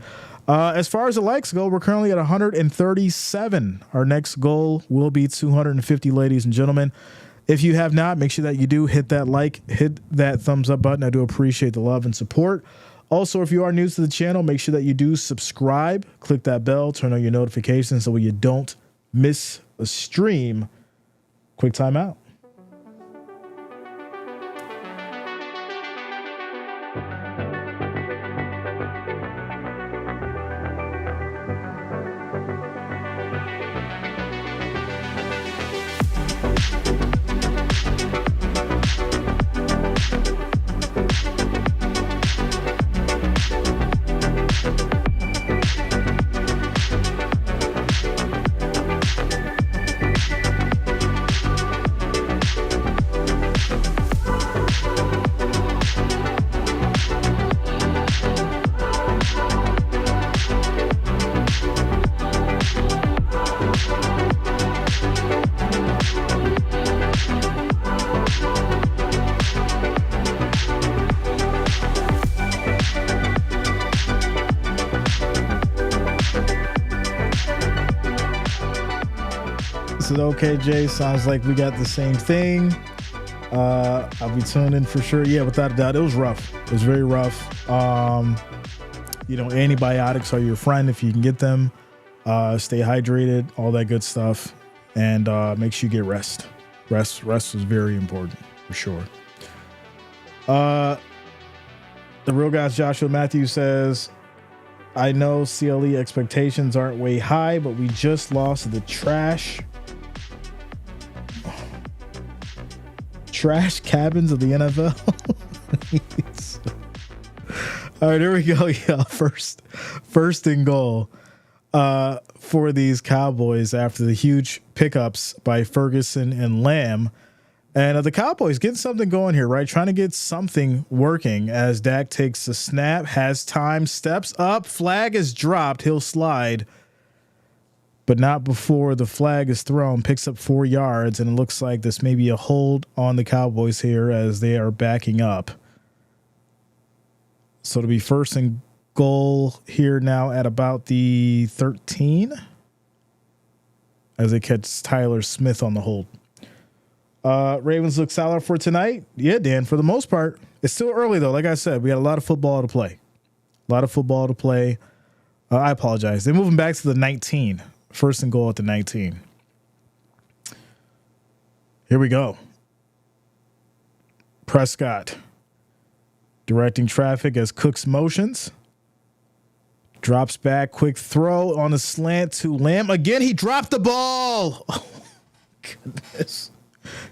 As far as the likes go, we're currently at 137. Our next goal will be 250, ladies and gentlemen. If you have not, make sure that you do hit that like, hit that thumbs up button. I do appreciate the love and support. Also, if you are new to the channel, make sure that you do subscribe, click that bell, turn on your notifications so you don't miss a stream. Quick timeout. Okay, Jay, sounds like we got the same thing. I'll be tuned in for sure. Yeah, without a doubt, it was rough. It was very rough. Antibiotics are your friend if you can get them. Stay hydrated, all that good stuff, and make sure you get rest. Rest was very important for sure. The real guy's Joshua Matthews says, I know CLE expectations aren't way high, but we just lost to the trash cabins of the NFL. All right, here we go. Yeah, first and goal for these Cowboys after the huge pickups by Ferguson and Lamb. And the Cowboys getting something going here, right? Trying to get something working as Dak takes the snap, has time, steps up, flag is dropped. He'll slide, but not before the flag is thrown, picks up 4 yards, and it looks like this may be a hold on the Cowboys here as they are backing up. So it'll be 1st and goal here now at about the 13 as they catch Tyler Smith on the hold. Ravens look solid for tonight. Yeah, Dan, for the most part. It's still early, though. Like I said, we got a lot of football to play. I apologize. They're moving back to the 19. 1st and goal at the 19. Here we go. Prescott directing traffic as Cooks motions. Drops back, quick throw on a slant to Lamb. Again, he dropped the ball. Oh, goodness.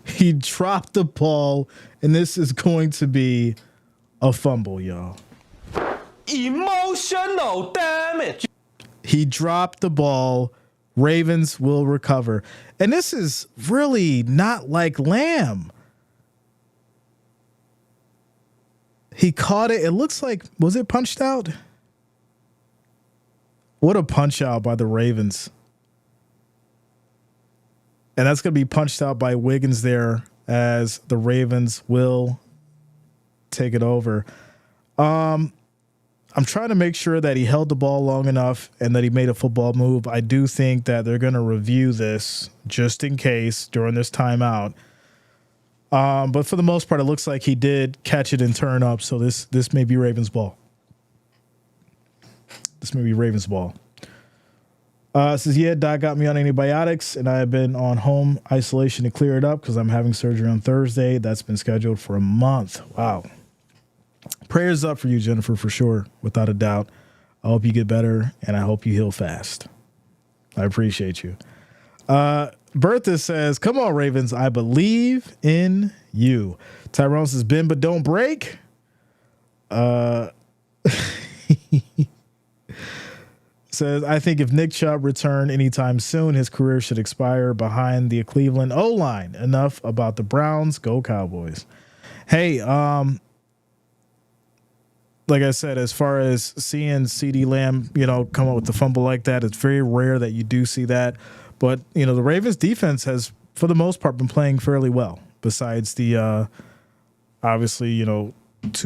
He dropped the ball, and this is going to be a fumble, y'all. Emotional damage. He dropped the ball. Ravens will recover. And this is really not like Lamb. He caught it. It looks like, was it punched out? What a punch out by the Ravens. And that's going to be punched out by Wiggins there as the Ravens will take it over. I'm trying to make sure that he held the ball long enough and that he made a football move. I do think that they're going to review this just in case during this timeout. But for the most part, it looks like he did catch it and turn up. So this may be Ravens ball. This may be Ravens ball. Says, yeah, Doc got me on antibiotics, and I have been on home isolation to clear it up because I'm having surgery on Thursday. That's been scheduled for a month. Wow. Prayers up for you, Jennifer, for sure, without a doubt. I hope you get better, and I hope you heal fast. I appreciate you. Bertha says, come on, Ravens. I believe in you. Tyrone says, bend but don't break. Says, I think if Nick Chubb returned anytime soon, his career should expire behind the Cleveland O-line. Enough about the Browns. Go Cowboys. Hey, like I said, as far as seeing CeeDee Lamb, come up with the fumble like that, it's very rare that you do see that. But, the Ravens defense has, for the most part, been playing fairly well, besides the, obviously, 2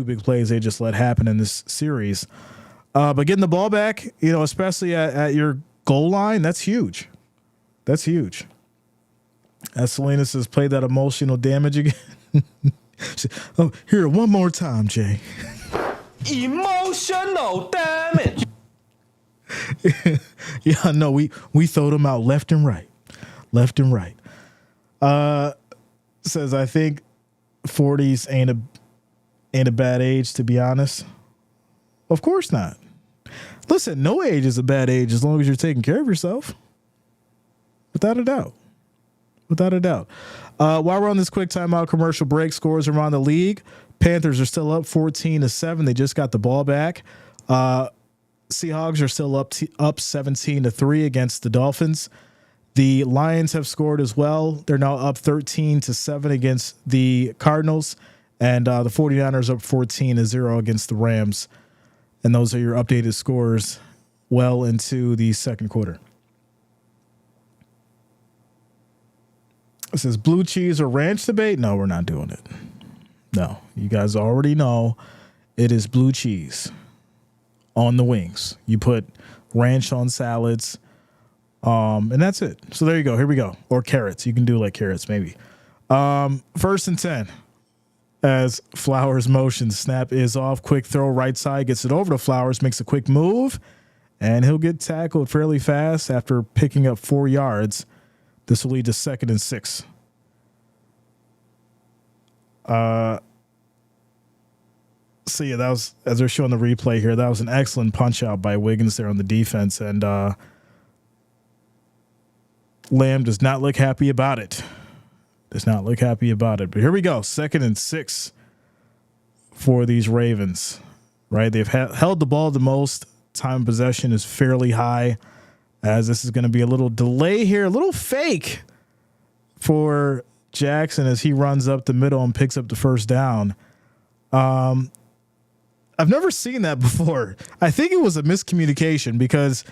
big plays they just let happen in this series. But getting the ball back, especially at your goal line, that's huge. That's huge. As Salinas has played that emotional damage again. Oh, here, one more time, Jay. Emotional damage. Yeah, no, we throw them out left and right. Left and right. Says, I think 40s ain't a bad age, to be honest. Of course not. Listen, no age is a bad age as long as you're taking care of yourself. Without a doubt. Without a doubt. While we're on this quick timeout commercial break, scores around the league. Panthers are still up 14-7. They just got the ball back. Seahawks are still up 17-3 against the Dolphins. The Lions have scored as well. They're now up 13-7 against the Cardinals. And the 49ers up 14-0 against the Rams. And those are your updated scores well into the second quarter. It says blue cheese or ranch debate. No, we're not doing it. No, you guys already know it is blue cheese on the wings. You put ranch on salads, and that's it. So there you go. Here we go. Or carrots. You can do like carrots maybe. 1st and 10. As Flowers motions, snap is off, quick throw right side, gets it over to Flowers, makes a quick move, and he'll get tackled fairly fast after picking up 4 yards. This will lead to 2nd and 6. So yeah, that was, as they're showing the replay here, that was an excellent punch out by Wiggins there on the defense, and Lamb does not look happy about it. Does not look happy about it. But here we go. 2nd and 6 for these Ravens, right? They've held the ball the most. Time of possession is fairly high, as this is going to be a little delay here, a little fake for Jackson as he runs up the middle and picks up the first down. I've never seen that before. I think it was a miscommunication because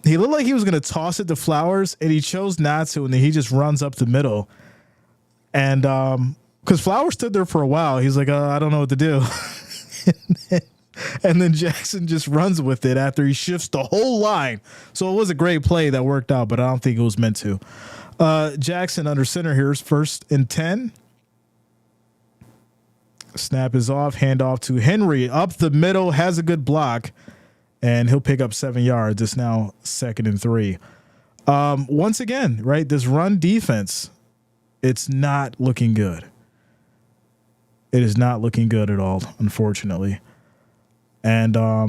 he looked like he was going to toss it to Flowers, and he chose not to, and then he just runs up the middle. And because Flowers stood there for a while, he's like, I don't know what to do. and then Jackson just runs with it after he shifts the whole line. So it was a great play that worked out, but I don't think it was meant to. Jackson under center here is 1st and 10. Snap is off, handoff to Henry up the middle, has a good block, and he'll pick up 7 yards. It's now 2nd and 3. Once again, right, this run defense, it's not looking good. It is not looking good at all, unfortunately. And I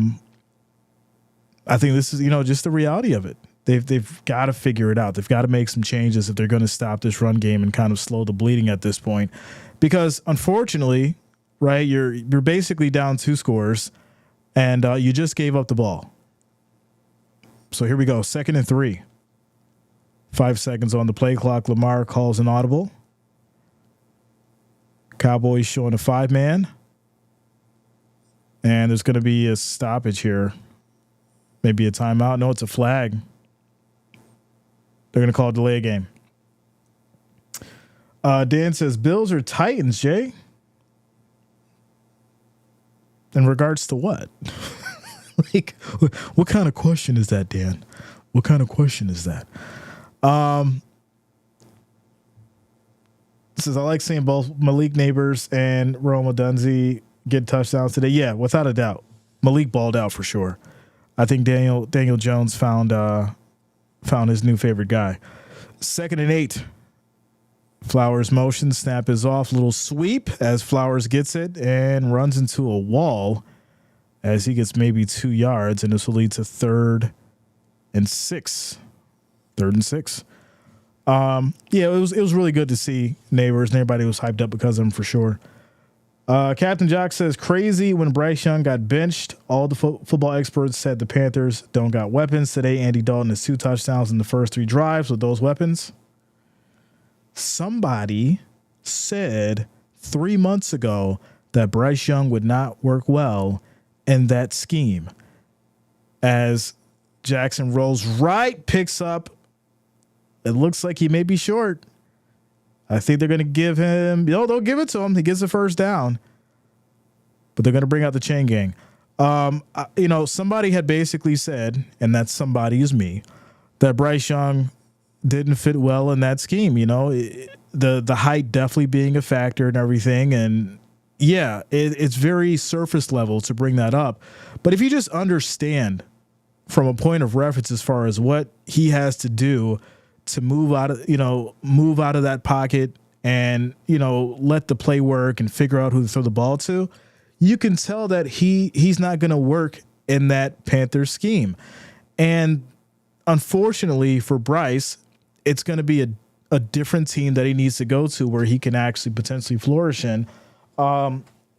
think this is, just the reality of it. They've got to figure it out. They've got to make some changes if they're going to stop this run game and kind of slow the bleeding at this point. Because unfortunately, right, you're basically down 2 scores, and you just gave up the ball. So here we go. 2nd and 3. 5 seconds on the play clock. Lamar calls an audible. Cowboys showing a 5-man. And there's going to be a stoppage here. Maybe a timeout. No, it's a flag. They're going to call a delay game. Dan says, Bills or Titans, Jay? In regards to what? Like, what kind of question is that, Dan? What kind of question is that? Says, I like seeing both Malik Neighbors and Rome Odunze get touchdowns today. Yeah, without a doubt. Malik balled out for sure. I think Daniel Jones found his new favorite guy. 2nd and 8. Flowers motion, snap is off. Little sweep as Flowers gets it and runs into a wall as he gets maybe 2 yards, and this will lead to 3rd and 6. 3rd and 6. Yeah, it was really good to see Neighbors, and everybody was hyped up because of him for sure. Captain Jock says, crazy when Bryce Young got benched. All the football experts said the Panthers don't got weapons. Today, Andy Dalton has 2 touchdowns in the first 3 drives with those weapons. Somebody said 3 months ago that Bryce Young would not work well in that scheme. As Jackson rolls right, picks up. It looks like he may be short. I think they're going to give him, they'll give it to him. He gets the first down, but they're going to bring out the chain gang. Somebody had basically said, and that somebody is me, that Bryce Young didn't fit well in that scheme. The height definitely being a factor and everything. And yeah, it's very surface level to bring that up. But if you just understand from a point of reference as far as what he has to do to move out of that pocket and, let the play work and figure out who to throw the ball to, you can tell that he's not going to work in that Panthers scheme. And unfortunately for Bryce, it's going to be a different team that he needs to go to where he can actually potentially flourish in,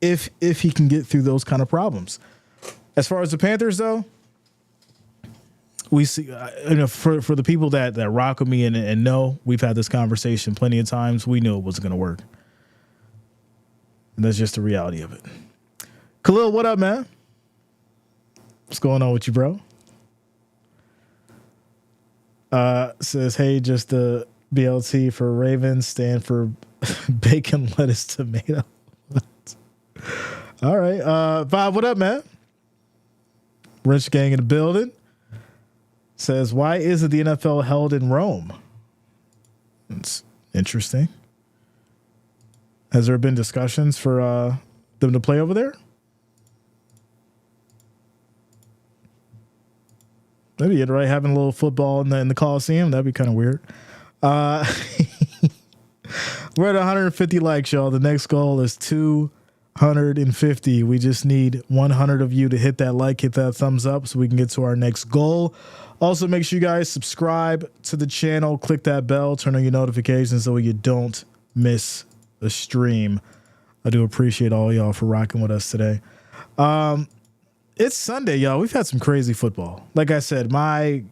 if he can get through those kind of problems. As far as the Panthers, though, we see, for the people that rock with me and know, we've had this conversation plenty of times. We knew it wasn't going to work. And that's just the reality of it. Khalil, what up, man? What's going on with you, bro? Says, hey, just the BLT for Ravens, stand for bacon, lettuce, tomato. All right. Bob, what up, man? Rich gang in the building. Says, why isn't the NFL held in Rome? It's interesting. Has there been discussions for them to play over there? Maybe you'd right having a little football in the Coliseum. That'd be kind of weird. We're at 150 likes, y'all. The next goal is 250. We just need 100 of you to hit that like, hit that thumbs up so we can get to our next goal. Also, make sure you guys subscribe to the channel, click that bell, turn on your notifications so you don't miss a stream. I do appreciate all y'all for rocking with us today. It's Sunday, y'all. We've had some crazy football. Like I said, the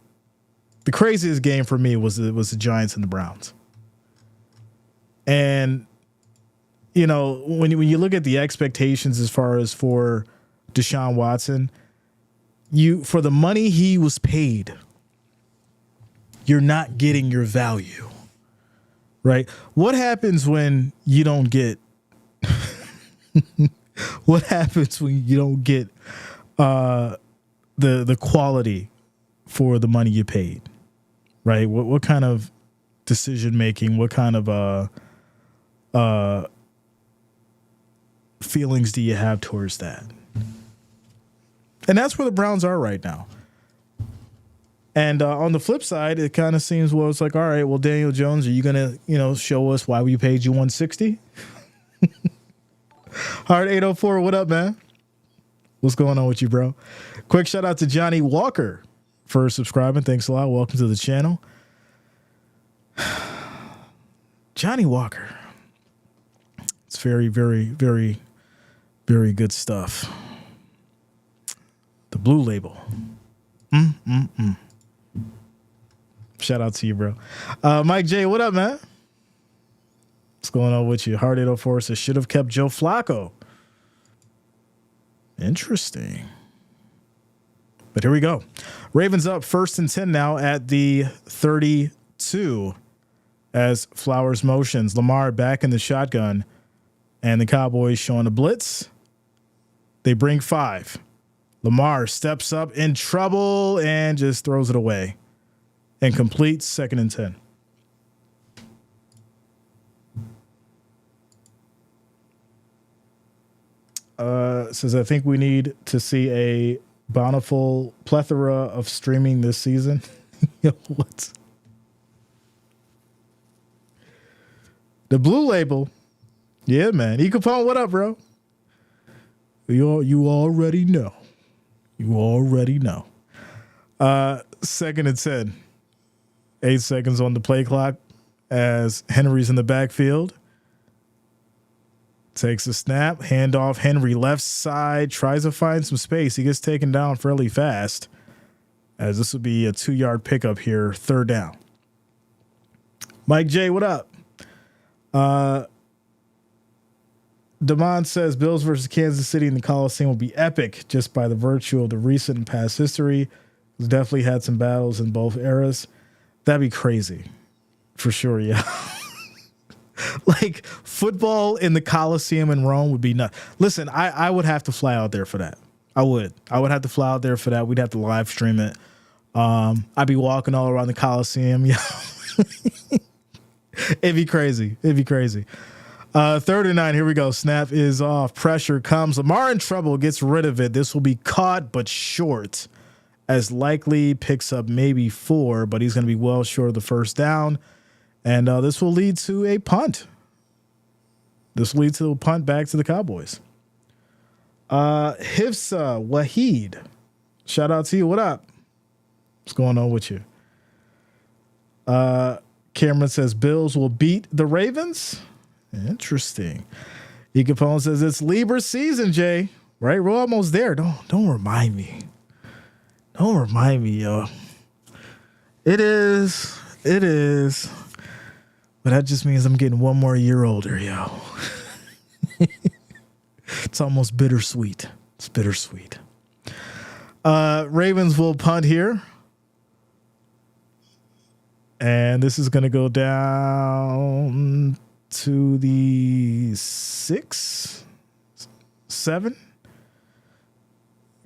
craziest game for me was the Giants and the Browns. And when you look at the expectations as far as for Deshaun Watson, for the money he was paid, you're not getting your value, right? What happens when you don't get? What happens when you don't get the quality for the money you paid, right? What kind of decision making? What kind of feelings do you have towards that? And that's where the Browns are right now. And on the flip side, it kind of seems, well, it's like, all right, well, Daniel Jones, are you going to, show us why we paid you $160? All right, 804, what up, man? What's going on with you, bro? Quick shout out to Johnny Walker for subscribing. Thanks a lot. Welcome to the channel. Johnny Walker. It's very, very, very, very good stuff. The Blue Label. Shout out to you, bro. Mike J, what up, man? What's going on with you? Hard 804 says should have kept Joe Flacco. Interesting. But here we go. Ravens up 1st and 10 now at the 32 as Flowers motions. Lamar back in the shotgun and the Cowboys showing a blitz. They bring 5. Lamar steps up in trouble and just throws it away. Incomplete, 2nd and 10. Says, I think we need to see a bountiful plethora of streaming this season. What? The Blue Label. Yeah, man. E Capone, what up, bro? You already know. You already know. 2nd and 10. 8 seconds on the play clock as Henry's in the backfield. Takes a snap, handoff. Henry left side, tries to find some space. He gets taken down fairly fast as this will be a 2-yard pickup here, 3rd down. Mike J, what up? Damon says Bills versus Kansas City in the Coliseum will be epic just by the virtue of the recent and past history. It's definitely had some battles in both eras. That'd be crazy. For sure, yeah. Like football in the Coliseum in Rome would be nuts. Listen, I would have to fly out there for that. I would have to fly out there for that. We'd have to live stream it. I'd be walking all around the Coliseum. Yeah. It'd be crazy. 3rd and 9. Here we go. Snap is off. Pressure comes. Lamar in trouble. Gets rid of it. This will be caught but short. As likely picks up maybe 4, but he's going to be well short of the 1st down. And this will lead to a punt. This will lead to a punt back to the Cowboys. Hifsa Wahid. Shout out to you. What up? What's going on with you? Cameron says Bills will beat the Ravens. Interesting. E Capone says it's Libra season, Jay. Right? We're almost there. Don't remind me. Don't remind me, yo. It is. But that just means I'm getting 1 more year older, yo. It's almost bittersweet. It's bittersweet. Ravens will punt here. And this is going to go down to the 6, 7.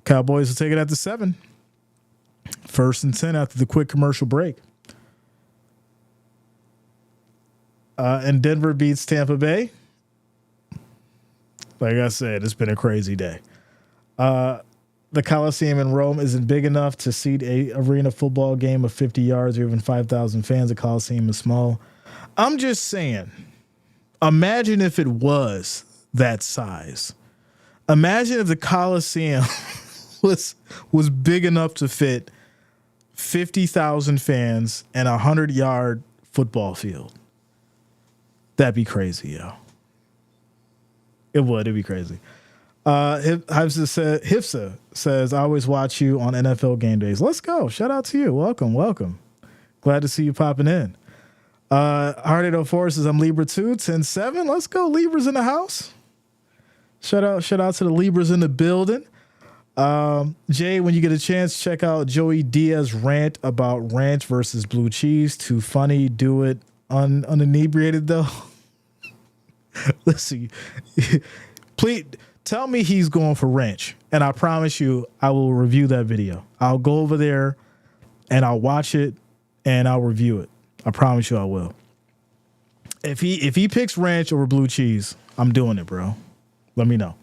Cowboys will take it at the 7. 1st and 10 after the quick commercial break. And Denver beats Tampa Bay. Like I said, it's been a crazy day. The Coliseum in Rome isn't big enough to seat a arena football game of 50 yards or even 5,000 fans. The Coliseum is small. I'm just saying, imagine if it was that size. Imagine if the Coliseum was big enough to fit 50,000 fans and a 100-yard football field. That'd be crazy, yo. It would. It'd be crazy. Hifsa says, I always watch you on NFL game days. Let's go. Shout out to you. Welcome. Glad to see you popping in. Hard 804 says, I'm Libra 2, 10-7. Let's go. Libras in the house. Shout out to the Libras in the building. Jay, when you get a chance, check out Joey Diaz's rant about ranch versus blue cheese. Too funny. Do it uninebriated, though. Listen, please tell me he's going for ranch, and I promise you I will review that video. I'll go over there and I'll watch it and I'll review it. I promise you I will. If he picks ranch over blue cheese, I'm doing it, bro. Let me know.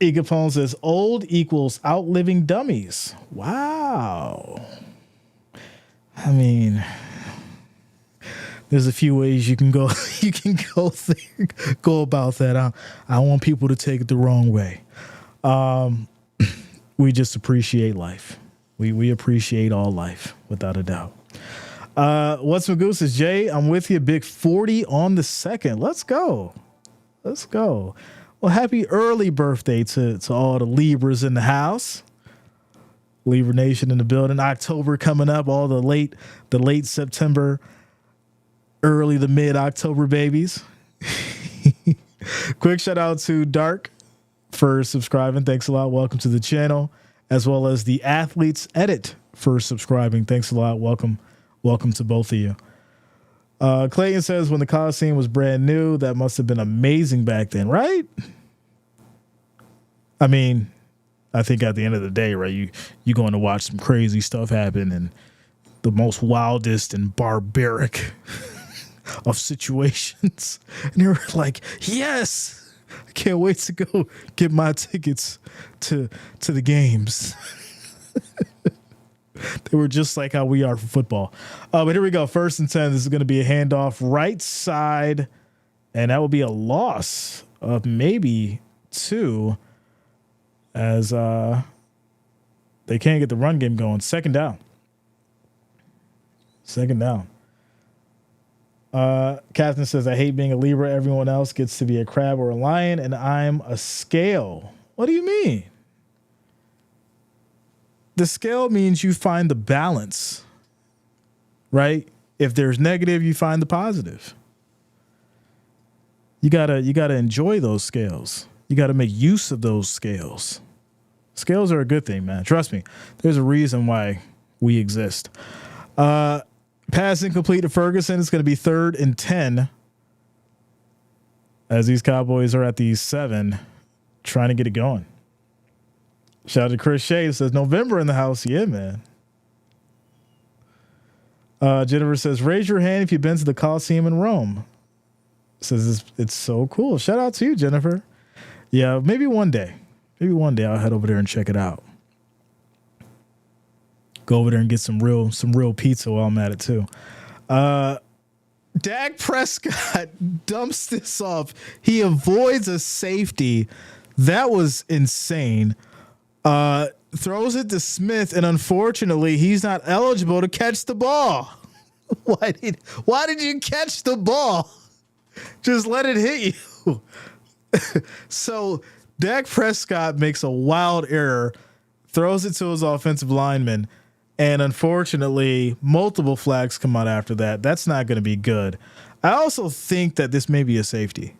Egapone says old equals outliving dummies. Wow. I mean, there's a few ways you can go. You can go about that. I don't want people to take it the wrong way. We just appreciate life. We appreciate all life without a doubt. What's Magoo says, Jay, I'm with you. Big 40 on the 2nd. Let's go. Well, happy early birthday to all the Libras in the house. Lever Nation in the building. October coming up. All the late September, early to mid October babies. Quick shout out to Dark for subscribing. Thanks a lot. Welcome to the channel, as well as the Athletes Edit for subscribing. Thanks a lot. Welcome to both of you. Clayton says, when the Coliseum was brand new, that must have been amazing back then, right? I mean, I think at the end of the day, right, you're going to watch some crazy stuff happen and the most wildest and barbaric of situations. And you're like, yes, I can't wait to go get my tickets to the games. They were just like how we are for football. But here we go. 1st and 10. This is going to be a handoff right side, and that will be a loss of maybe 2 as they can't get the run game going. Second down. Captain says, I hate being a Libra. Everyone else gets to be a crab or a lion, and I'm a scale. What do you mean? The scale means you find the balance, right? If there's negative, you find the positive. You gotta enjoy those scales. You gotta make use of those scales. Scales are a good thing, man. Trust me. There's a reason why we exist. Pass incomplete to Ferguson. It's going to be 3rd and 10 as these Cowboys are at the 7 trying to get it going. Shout out to Chris Shea. Says November in the house. Yeah, man. Jennifer says, raise your hand if you've been to the Coliseum in Rome. Says it's so cool. Shout out to you, Jennifer. Yeah, maybe one day. Maybe one day I'll head over there and check it out. Go over there and get some real pizza while I'm at it too. Dak Prescott dumps this off. He avoids a safety. That was insane. Throws it to Smith, and unfortunately, he's not eligible to catch the ball. Why did you catch the ball? Just let it hit you. So Dak Prescott makes a wild error, throws it to his offensive lineman, and unfortunately, multiple flags come out after that. That's not going to be good. I also think that this may be a safety.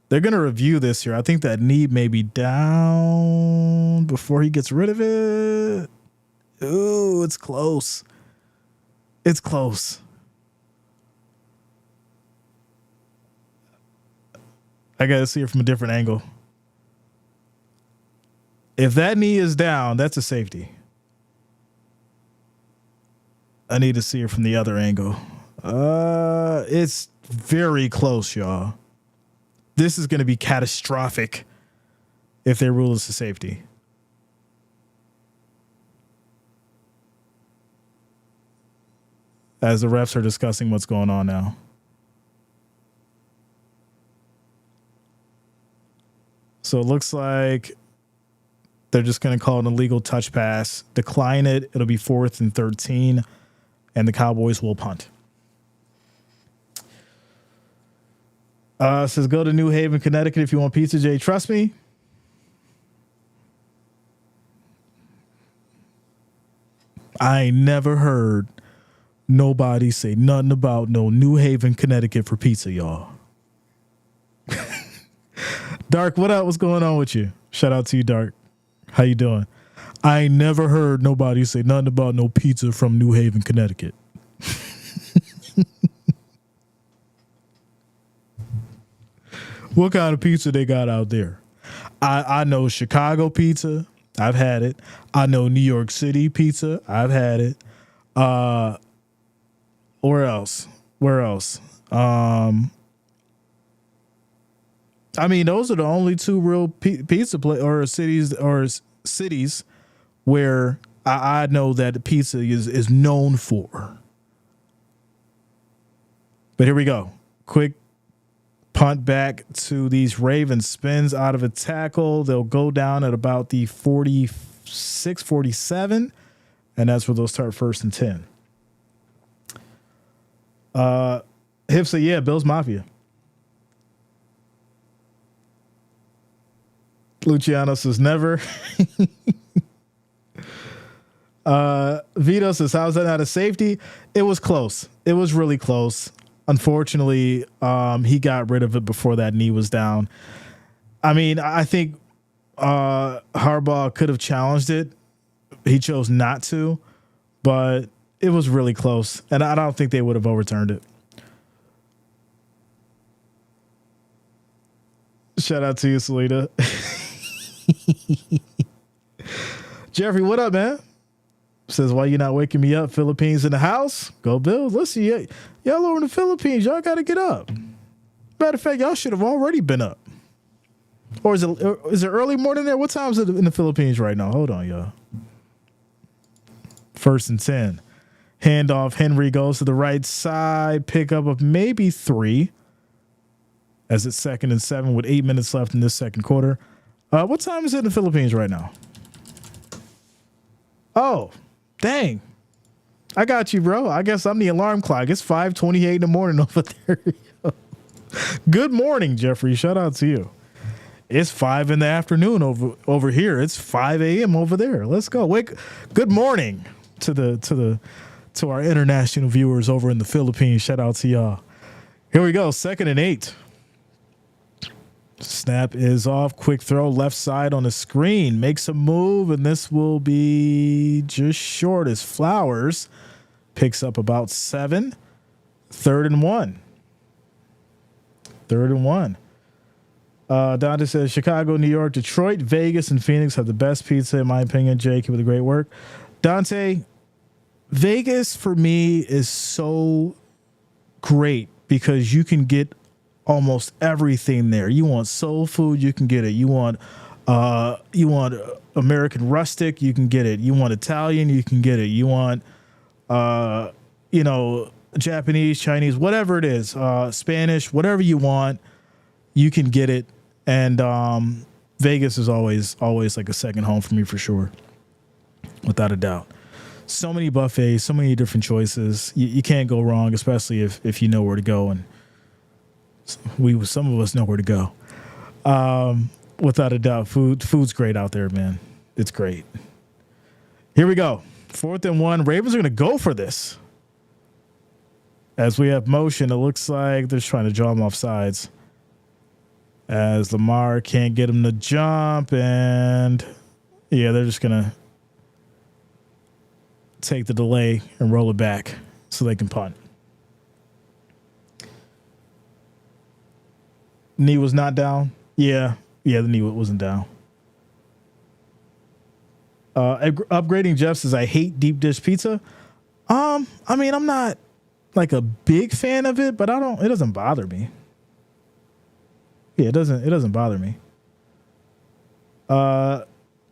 They're going to review this here. I think that knee may be down before he gets rid of it. Ooh, it's close. It's close. I got to see it from a different angle. If that knee is down, that's a safety. I need to see it from the other angle. It's very close, y'all. This is going to be catastrophic if they rule this a safety. As the refs are discussing what's going on now. So it looks like they're just going to call it an illegal touch pass, decline it. It'll be 4th and 13, and the Cowboys will punt. Says go to New Haven, Connecticut if you want pizza, Jay. Trust me. I ain't never heard nobody say nothing about no New Haven, Connecticut for pizza, y'all. Dark, what up? What's going on with you? Shout out to you, Dark. How you doing? I ain't never heard nobody say nothing about no pizza from New Haven, Connecticut. What kind of pizza they got out there? I know Chicago pizza. I've had it. I know New York City pizza. I've had it. Where else? I mean, those are the only two real pizza cities where I know that pizza is known for. But here we go. Quick punt back to these Ravens. Spins out of a tackle. They'll go down at about the 46, 47. And that's where they'll start 1st and 10. Hip said, yeah, Bills Mafia. Luciano says never. Vito says, how's that not a safety? It was close. It was really close. Unfortunately, he got rid of it before that knee was down. I mean, I think Harbaugh could have challenged it. He chose not to, but it was really close, and I don't think they would have overturned it. Shout out to you, Selena. Jeffrey, what up, man? Says, why you not waking me up? Philippines in the house? Go Bills. Listen, y'all over in the Philippines. Y'all got to get up. Matter of fact, y'all should have already been up. Or is it early morning there? What time is it in the Philippines right now? Hold on, y'all. 1st and 10. Handoff. Henry goes to the right side. Pickup of maybe 3. As it's 2nd and 7 with 8 minutes left in this second quarter. What time is it in the Philippines right now? Oh, dang. I got you, bro. I guess I'm the alarm clock. It's 5:28 in the morning over there. Good morning, Jeffrey. Shout out to you. It's 5 in the afternoon over here. It's 5 a.m. over there. Let's go. Good morning to our international viewers over in the Philippines. Shout out to y'all. Here we go. 2nd and 8. Snap is off. Quick throw left side on the screen. Makes a move, and this will be just short as Flowers picks up about 7. 3rd and 1. 3rd and 1. Dante says Chicago, New York, Detroit, Vegas, and Phoenix have the best pizza, in my opinion. Jake, with the great work. Dante, Vegas for me is so great because you can get almost everything there. You want soul food, you can get it. You want American rustic, you can get it. You want Italian, you can get it. You want Japanese, Chinese, whatever it is, Spanish, whatever you want, you can get it. And Vegas is always like a second home for me for sure, without a doubt. So many buffets, so many different choices. You can't go wrong, especially if you know where to go, and some of us know where to go. Without a doubt, food's great out there, man. It's great. Here we go. 4th and 1. Ravens are going to go for this. As we have motion, it looks like they're trying to draw him off sides. As Lamar can't get him to jump, and yeah, they're just going to take the delay and roll it back so they can punt. Knee was not down. Yeah, the knee wasn't down. Upgrading Jeff says, I hate deep dish pizza. I mean, I'm not like a big fan of it, but it doesn't bother me. Yeah, it doesn't bother me. Dung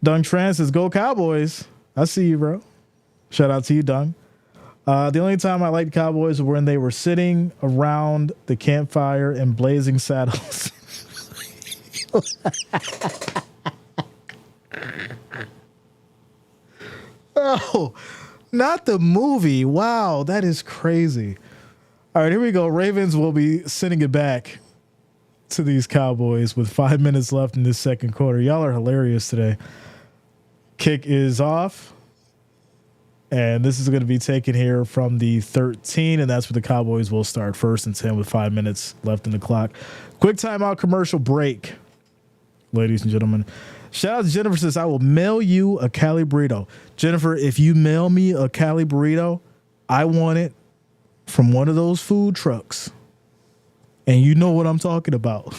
Tran says, go Cowboys. I see you, bro. Shout out to you, Dung. The only time I liked Cowboys was when they were sitting around the campfire in blazing saddles. Oh, not the movie. Wow, that is crazy. All right, here we go. Ravens will be sending it back to these Cowboys with 5 minutes left in this second quarter. Y'all are hilarious today. Kick is off. And this is going to be taken here from the 13, and that's where the Cowboys will start 1st and 10 with 5 minutes left in the clock. Quick timeout commercial break, ladies and gentlemen. Shout out to Jennifer says, I will mail you a Cali burrito. Jennifer, if you mail me a Cali burrito, I want it from one of those food trucks. And you know what I'm talking about.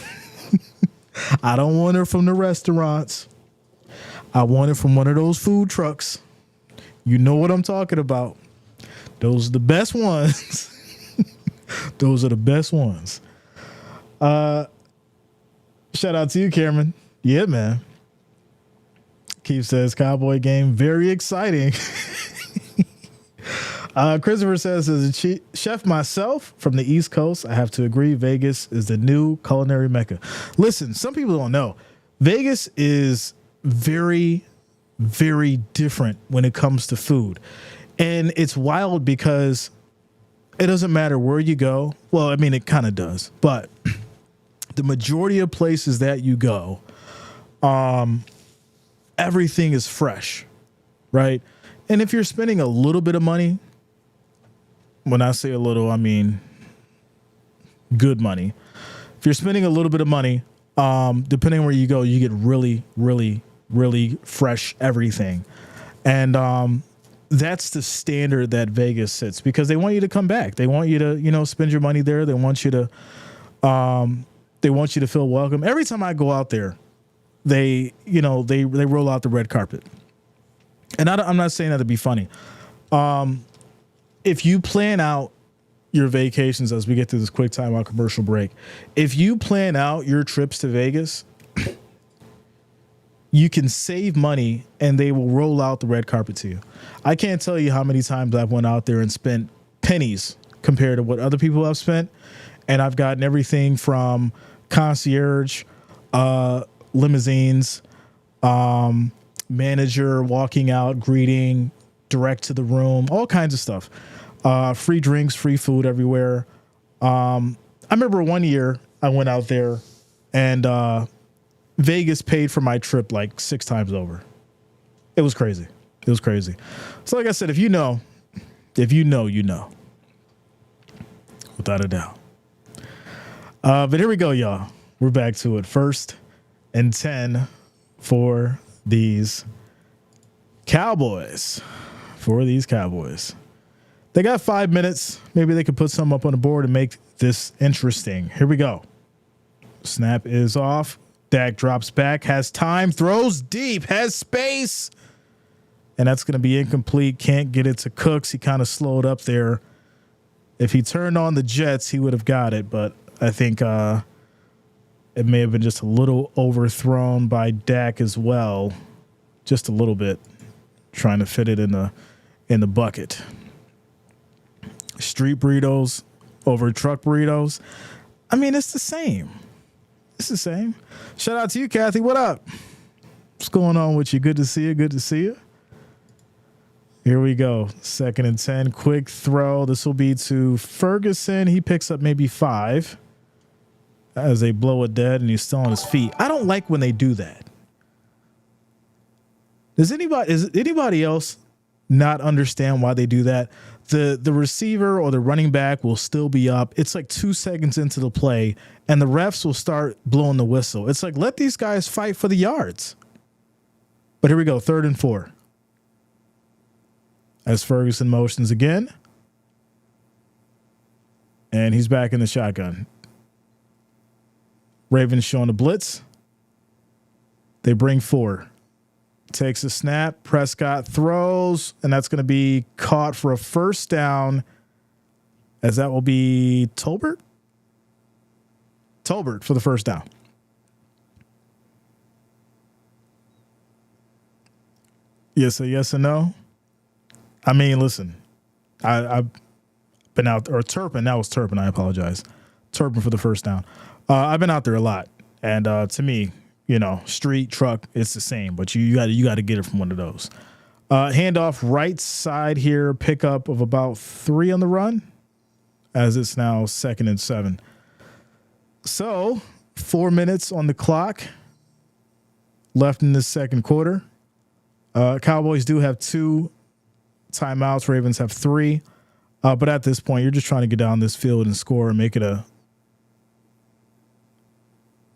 I don't want it from the restaurants. I want it from one of those food trucks. You know what I'm talking about. Those are the best ones. Those are the best ones. Shout out to you, Cameron. Yeah, man. Keith says, Cowboy game, very exciting. Christopher says, as a chef myself from the East Coast, I have to agree, Vegas is the new culinary mecca. Listen, some people don't know. Vegas is very, very different when it comes to food. And it's wild because it doesn't matter where you go. Well, I mean, it kind of does. But the majority of places that you go, everything is fresh, right? And if you're spending a little bit of money, when I say a little, I mean good money. If you're spending a little bit of money, depending on where you go, you get really, really, really fresh everything. And that's the standard that Vegas sets because they want you to come back. They want you to, spend your money there. They want you to feel welcome. Every time I go out there, they roll out the red carpet. And I'm not saying that to be funny. If you plan out your vacations as we get to this quick timeout commercial break, if you plan out your trips to Vegas, you can save money and they will roll out the red carpet to you. I can't tell you how many times I've went out there and spent pennies compared to what other people have spent. And I've gotten everything from concierge, limousines, manager walking out, greeting, direct to the room, all kinds of stuff. Free drinks, free food everywhere. I remember one year I went out there and Vegas paid for my trip like 6 times over. It was crazy. It was crazy. So like I said, if you know, you know. Without a doubt. But here we go, y'all. We're back to it. 1st and 10 for these Cowboys. They got 5 minutes. Maybe they could put some up on the board and make this interesting. Here we go. Snap is off. Dak drops back, has time, throws deep, has space. And that's going to be incomplete. Can't get it to Cooks. He kind of slowed up there. If he turned on the Jets, he would have got it. But I think it may have been just a little overthrown by Dak as well. Just a little bit. Trying to fit it in the bucket. Street burritos over truck burritos. I mean, it's the same. It's the same. Shout out to you, Kathy. What up? What's going on with you? Good to see you. Good to see you. Here we go. 2nd and 10. Quick throw. This will be to Ferguson. He picks up maybe 5 as they blow it dead and he's still on his feet. I don't like when they do that. Is anybody else not understand why they do that? The receiver or the running back will still be up. It's like 2 seconds into the play and the refs will start blowing the whistle. It's like, let these guys fight for the yards. But here we go. 3rd and 4. As Ferguson motions again. And he's back in the shotgun. Ravens showing the blitz. They bring 4. Takes a snap. Prescott throws. And that's going to be caught for a 1st down. As that will be Tolbert. Tolbert for the 1st down. Yes, a yes or no? I mean, listen, I've been out, or Turpin, that was Turpin, I apologize. Turpin for the 1st down. I've been out there a lot. And to me, street, truck, it's the same, but you got to get it from one of those. Handoff right side here, pickup of about 3 on the run, as it's now 2nd and 7. So 4 minutes on the clock left in this 2nd quarter. Cowboys do have 2 timeouts. Ravens have 3. But at this point, you're just trying to get down this field and score and make it a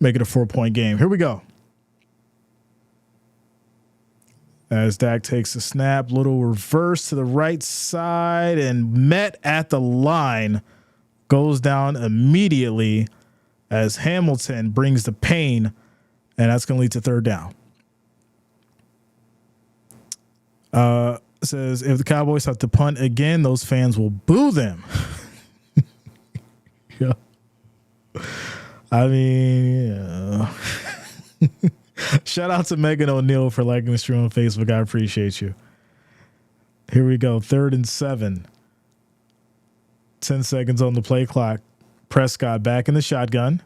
4-point game. Here we go. As Dak takes a snap, little reverse to the right side and met at the line, goes down immediately as Hamilton brings the pain, and that's going to lead to 3rd down. Says if the Cowboys have to punt again, those fans will boo them. Yeah. I mean, yeah. Shout out to Megan O'Neill for liking the stream on Facebook. I appreciate you. Here we go. 3rd and 7. 10 seconds on the play clock. Prescott back in the shotgun.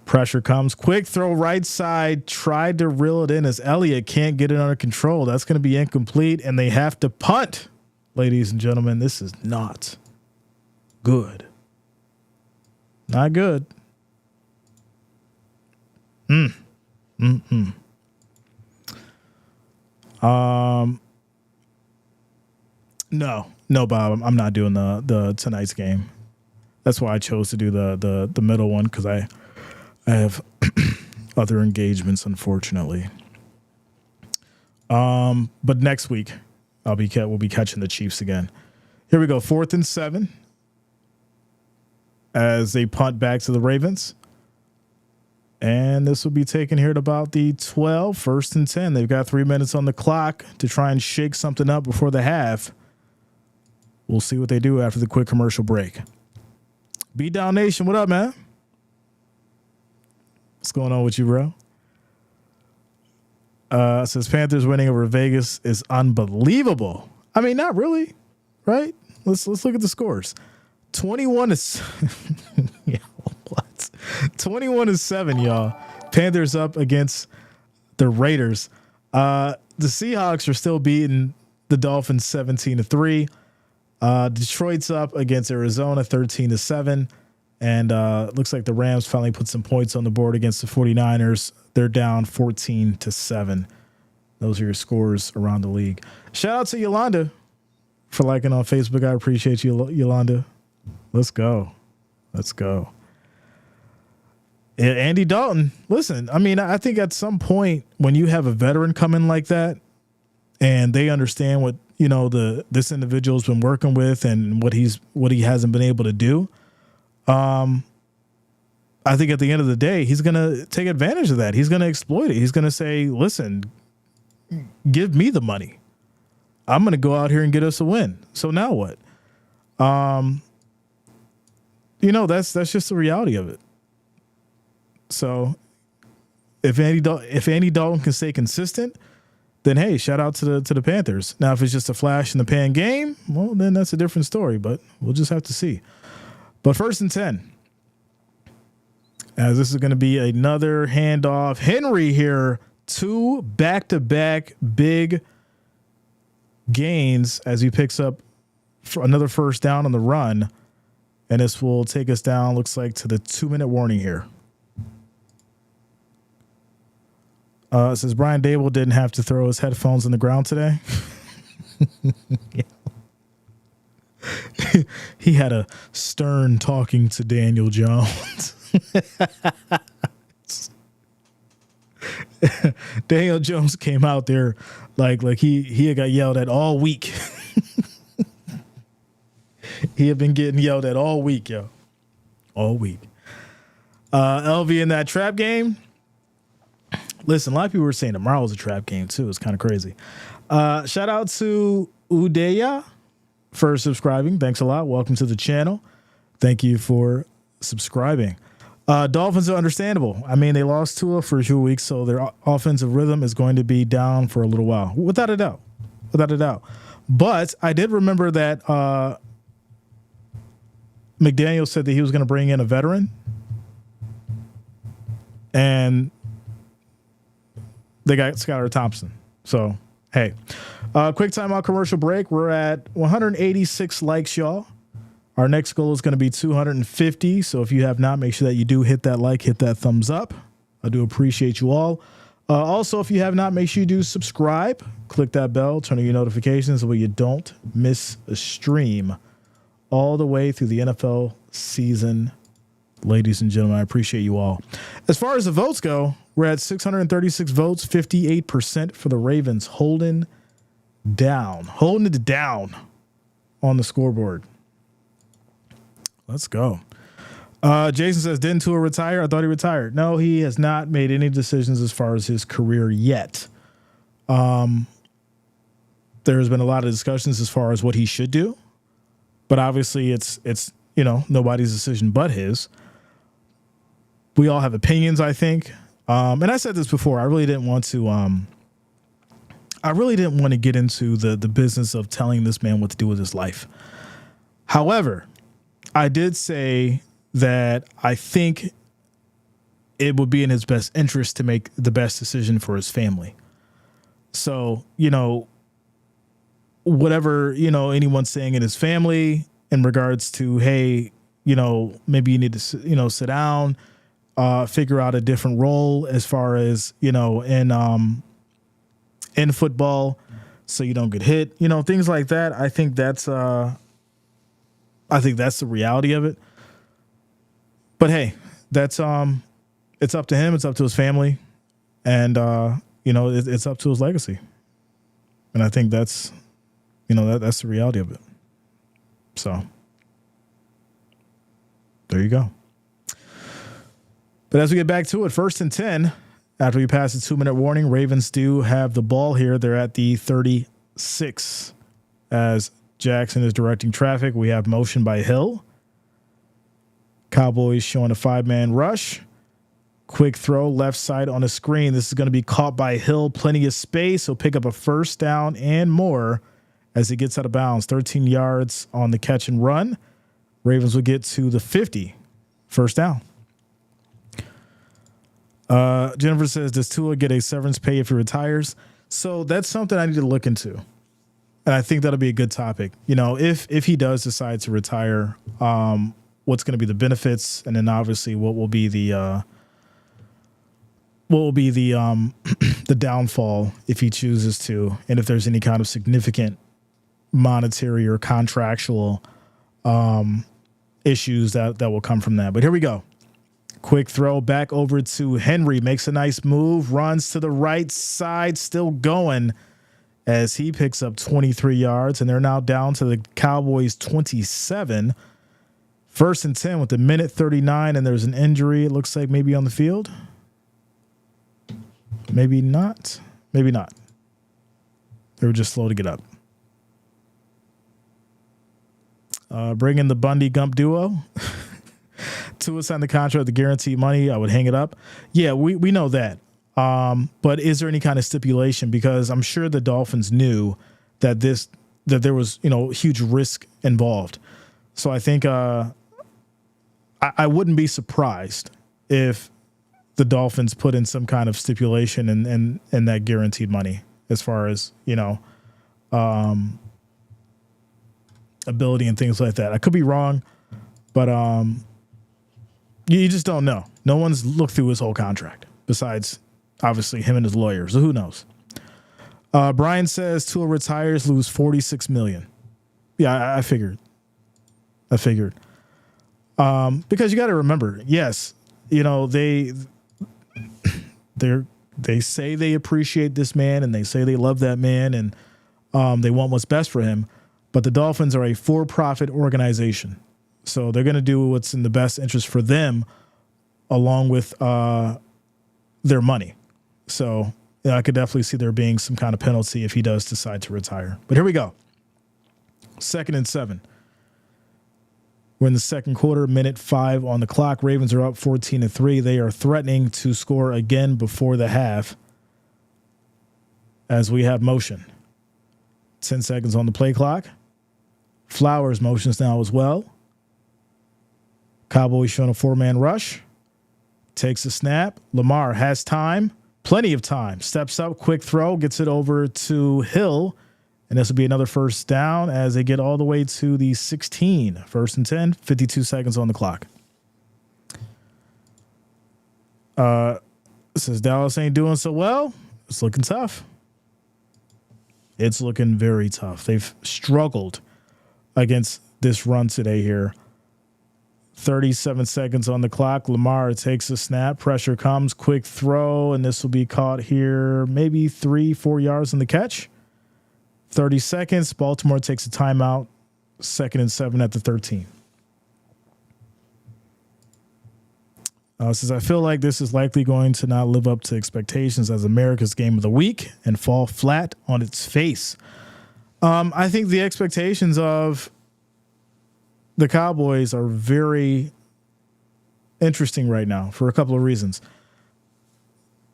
Pressure comes. Quick throw right side. Tried to reel it in as Elliott can't get it under control. That's going to be incomplete, and they have to punt. Ladies and gentlemen, this is not good. Not good. No, Bob. I'm not doing the tonight's game. That's why I chose to do the middle one, because I have other engagements, unfortunately. But next week we'll be catching the Chiefs again. Here we go, 4th and 7 as they punt back to the Ravens. And this will be taken here at about the 12, 1st and 10. They've got 3 minutes on the clock to try and shake something up before the half. We'll see what they do after the quick commercial break. Beat Down Nation, what up, man? What's going on with you, bro? Says Panthers winning over Vegas is unbelievable. I mean, not really, right? Let's look at the scores. 21 is yeah, what? 21-7, y'all. Panthers up against the Raiders. The Seahawks are still beating the Dolphins 17-3. Detroit's up against Arizona 13-7. And looks like the Rams finally put some points on the board against the 49ers. They're down 14-7. Those are your scores around the league. Shout out to Yolanda for liking on Facebook. I appreciate you, Yolanda. Let's go. Andy Dalton, listen, I mean, I think at some point when you have a veteran come in like that and they understand what, this individual's been working with and what he hasn't been able to do, I think at the end of the day, he's going to take advantage of that. He's going to exploit it. He's going to say, listen, give me the money. I'm going to go out here and get us a win. So now what? That's just the reality of it. So if Andy Dalton can stay consistent, then hey, shout out to the Panthers. Now, if it's just a flash in the pan game, well, then that's a different story, but we'll just have to see. But 1st and 10, as this is going to be another handoff. Henry here, 2 back-to-back big gains as he picks up another first down on the run. And this will take us down, looks like, to the 2-minute warning here. It says Brian Dable didn't have to throw his headphones on the ground today. He had a stern talking to Daniel Jones. Daniel Jones came out there like he had got yelled at all week. He had been getting yelled at all week, yo. All week. LV in that trap game. Listen, a lot of people were saying tomorrow was a trap game, too. It's kind of crazy. Shout out to Udeya for subscribing. Thanks a lot. Welcome to the channel. Thank you for subscribing. Dolphins are understandable. I mean, they lost Tua for a few weeks, so their offensive rhythm is going to be down for a little while. Without a doubt. But I did remember that McDaniel said that he was going to bring in a veteran. And they got Skylar Thompson. So, hey. Quick timeout commercial break. We're at 186 likes, y'all. Our next goal is going to be 250. So if you have not, make sure that you do hit that like, hit that thumbs up. I do appreciate you all. Also, if you have not, make sure you do subscribe. Click that bell, turn on your notifications so you don't miss a stream all the way through the NFL season. Ladies and gentlemen, I appreciate you all. As far as the votes go, we're at 636 votes, 58% for the Ravens, holding it down on the scoreboard. Let's go. Jason says, didn't Tua retire? I thought he retired. No, he has not made any decisions as far as his career yet. There has been a lot of discussions as far as what he should do, but obviously it's nobody's decision but his. We all have opinions, I think. And I said this before. I really didn't want to get into the business of telling this man what to do with his life. However, I did say that I think it would be in his best interest to make the best decision for his family. So, whatever, anyone's saying in his family in regards to, hey, maybe you need to, sit down, figure out a different role as far as, in football, so you don't get hit. Things like that. I think that's the reality of it. But hey, that's it's up to him. It's up to his family, and it's up to his legacy. And I think that's that's the reality of it. So there you go. But as we get back to it, 1st and 10, after we pass the 2-minute warning, Ravens do have the ball here. They're at the 36 as Jackson is directing traffic. We have motion by Hill. Cowboys showing a 5-man rush. Quick throw left side on the screen. This is going to be caught by Hill. Plenty of space. He'll pick up a first down and more as he gets out of bounds. 13 yards on the catch and run. Ravens will get to the 50. First down. Jennifer says, does Tua get a severance pay if he retires? So that's something I need to look into. And I think that'll be a good topic. If he does decide to retire, what's going to be the benefits, and then obviously what will be the the downfall if he chooses to, and if there's any kind of significant monetary or contractual issues that will come from that. But here we go. Quick throw back over to Henry, makes a nice move, runs to the right side, still going as he picks up 23 yards, and they're now down to the Cowboys 27. 1st and 10 with the 1:39, and there's an injury. It looks like maybe on the field. Maybe not. Maybe not. They were just slow to get up. Bring in the Bundy Gump duo. Tua signed the contract, the guaranteed money. I would hang it up. Yeah, we know that. But is there any kind of stipulation? Because I'm sure the Dolphins knew that there was huge risk involved. So I think I wouldn't be surprised if the Dolphins put in some kind of stipulation and that guaranteed money as far as ability and things like that. I could be wrong, but you just don't know. No one's looked through his whole contract besides obviously him and his lawyers. So who knows? Brian says Tua retires, lose $46 million. Yeah, I figured. Because you got to remember, yes, they say they appreciate this man and they say they love that man and they want what's best for him. But the Dolphins are a for-profit organization. So they're going to do what's in the best interest for them along with their money. So I could definitely see there being some kind of penalty if he does decide to retire. But here we go. 2nd and 7. We're in the second quarter, 1:05 on the clock. Ravens are up 14-3. They are threatening to score again before the half as we have motion. 10 seconds on the play clock. Flowers motions now as well. Cowboys showing a 4-man rush. Takes a snap. Lamar has time. Plenty of time. Steps up, quick throw, gets it over to Hill. And this will be another first down as they get all the way to the 16. 1st and 10, 52 seconds on the clock. Since Dallas ain't doing so well, it's looking tough. It's looking very tough. They've struggled against this run today here. 37 seconds on the clock. Lamar takes a snap. Pressure comes. Quick throw, and this will be caught here maybe 3-4 yards on the catch. 30 seconds. Baltimore takes a timeout. 2nd and 7 at the 13. Says, I feel like this is likely going to not live up to expectations as America's game of the week and fall flat on its face. I think the expectations of the Cowboys are very interesting right now for a couple of reasons.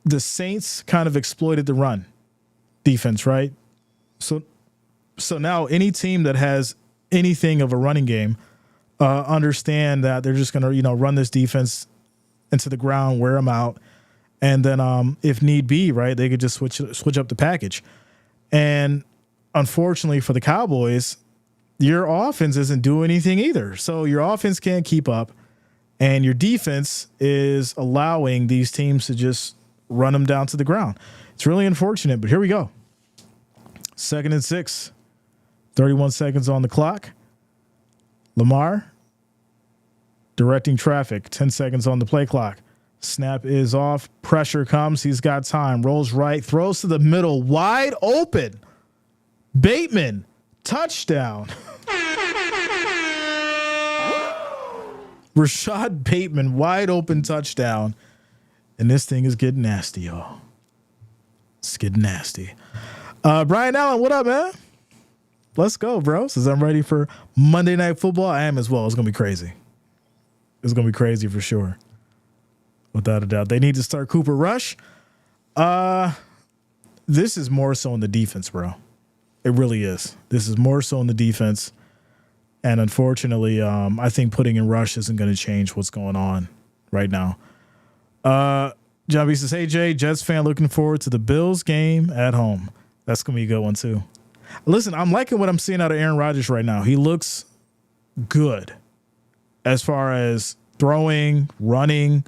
The Saints kind of exploited the run defense, right? So now any team that has anything of a running game understand that they're just going to run this defense into the ground, wear them out, and then if need be, right, they could just switch up the package. And unfortunately for the Cowboys, your offense isn't doing anything either. So your offense can't keep up, and your defense is allowing these teams to just run them down to the ground. It's really unfortunate, but here we go. 2nd and 6. 31 seconds on the clock. Lamar directing traffic. 10 seconds on the play clock. Snap is off. Pressure comes. He's got time. Rolls right. Throws to the middle. Wide open. Bateman. Touchdown. Rashad Bateman. Wide open touchdown. And this thing is getting nasty, y'all. It's getting nasty. Brian Allen, what up, man? Let's go, bro. Since I'm ready for Monday Night Football, I am as well. It's going to be crazy. It's going to be crazy for sure. Without a doubt. They need to start Cooper Rush. This is more so in the defense, bro. It really is. This is more so in the defense. And unfortunately, I think putting in Rush isn't going to change what's going on right now. John B says, hey, Jay, Jets fan looking forward to the Bills game at home. That's going to be a good one, too. Listen, I'm liking what I'm seeing out of Aaron Rodgers right now. He looks good as far as throwing, running,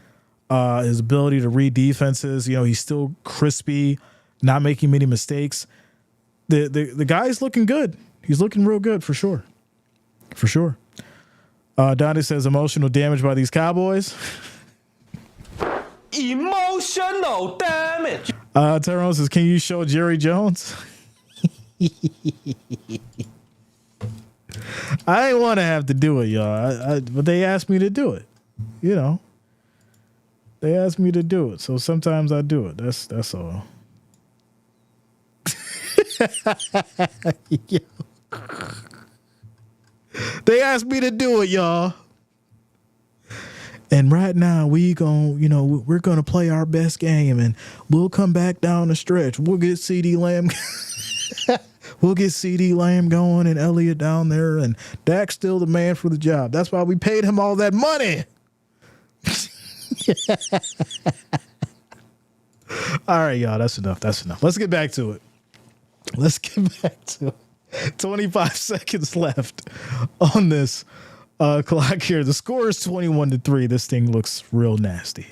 his ability to read defenses. You know, he's still crispy, not making many mistakes. The guy's looking good. He's looking real good for sure. For sure. Donnie says emotional damage by these Cowboys. Emotional damage. Tyrone says, can you show Jerry Jones? I didn't want to have to do it, y'all. But they asked me to do it. You know. They asked me to do it. So sometimes I do it. That's all. They asked me to do it, y'all. And right now we're gonna play our best game, and we'll come back down the stretch. We'll get CD Lamb. We'll get CD Lamb going and Elliott down there, and Dak's still the man for the job. That's why we paid him all that money. All right, y'all. That's enough. Let's get back to it. 25 seconds left on this clock here. The score is 21-3. This thing looks real nasty.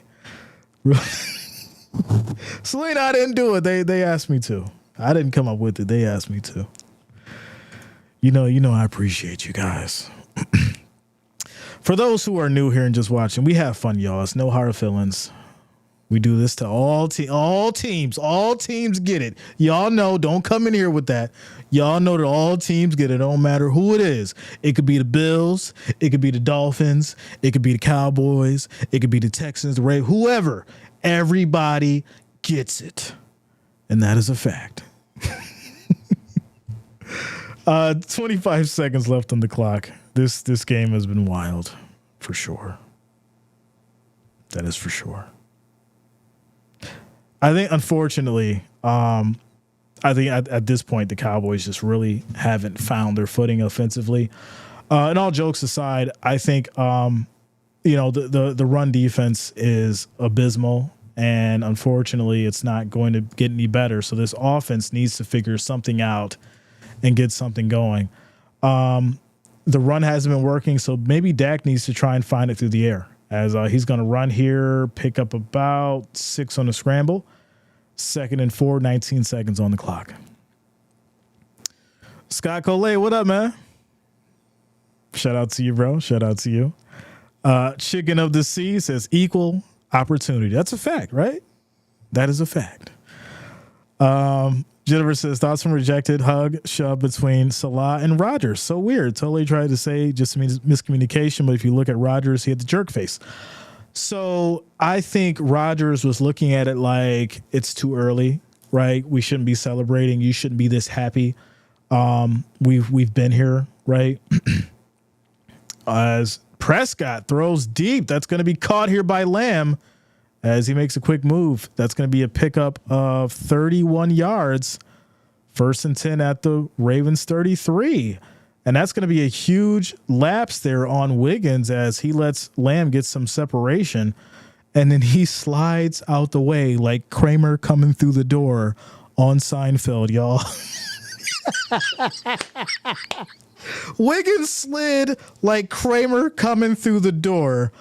Selena, I didn't do it. They asked me to. I didn't come up with it. They asked me to. You know, I appreciate you guys. For those who are new here and just watching, we have fun, y'all. It's no hard feelings. We do this to all teams. All teams get it. Y'all know. Don't come in here with that. Y'all know that all teams get it. Don't matter who it is. It could be the Bills. It could be the Dolphins. It could be the Cowboys. It could be the Texans, the Ravens, whoever. Everybody gets it. And that is a fact. 25 seconds left on the clock. This game has been wild, for sure. That is for sure. I think, unfortunately, I think at this point, the Cowboys just really haven't found their footing offensively. And all jokes aside, I think, the run defense is abysmal. And unfortunately, it's not going to get any better. So this offense needs to figure something out and get something going. The run hasn't been working, so maybe Dak needs to try and find it through the air. As he's going to run here, pick up about 6 on the scramble. 2nd and 4, 19 seconds on the clock. Scott Collet, what up, man? Shout out to you, bro. Shout out to you. Chicken of the Sea says equal opportunity. That's a fact, right? That is a fact. Jennifer says thoughts from rejected hug shove between Salah and Rodgers. So weird. Totally tried to say just miscommunication, but if you look at Rodgers, he had the jerk face. So I think Rodgers was looking at it like it's too early, right? We shouldn't be celebrating. You shouldn't be this happy. We've been here, right? As Prescott throws deep, that's going to be caught here by Lamb as he makes a quick move. That's going to be a pickup of 31 yards. 1st and 10 at the Ravens 33. And that's going to be a huge lapse there on Wiggins as he lets Lamb get some separation. And then he slides out the way like Kramer coming through the door on Seinfeld, y'all. Wiggins slid like Kramer coming through the door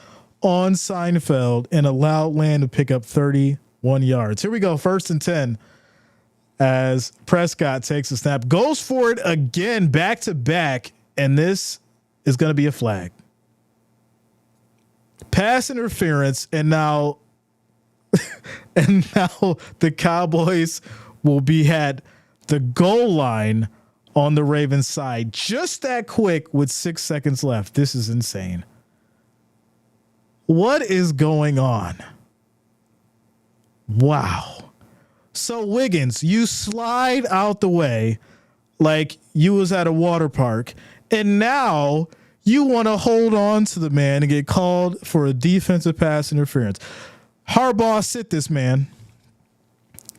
on Seinfeld and allowed Lamb to pick up 31 yards. Here we go. 1st and 10 as Prescott takes a snap, goes for it again, back to back, and this is going to be a flag. Pass interference, and now the Cowboys will be at the goal line on the Ravens side. Just that quick with 6 seconds left. This is insane. What is going on? Wow. So Wiggins, you slide out the way like you was at a water park, and now you want to hold on to the man and get called for a defensive pass interference. Harbaugh, sit this man.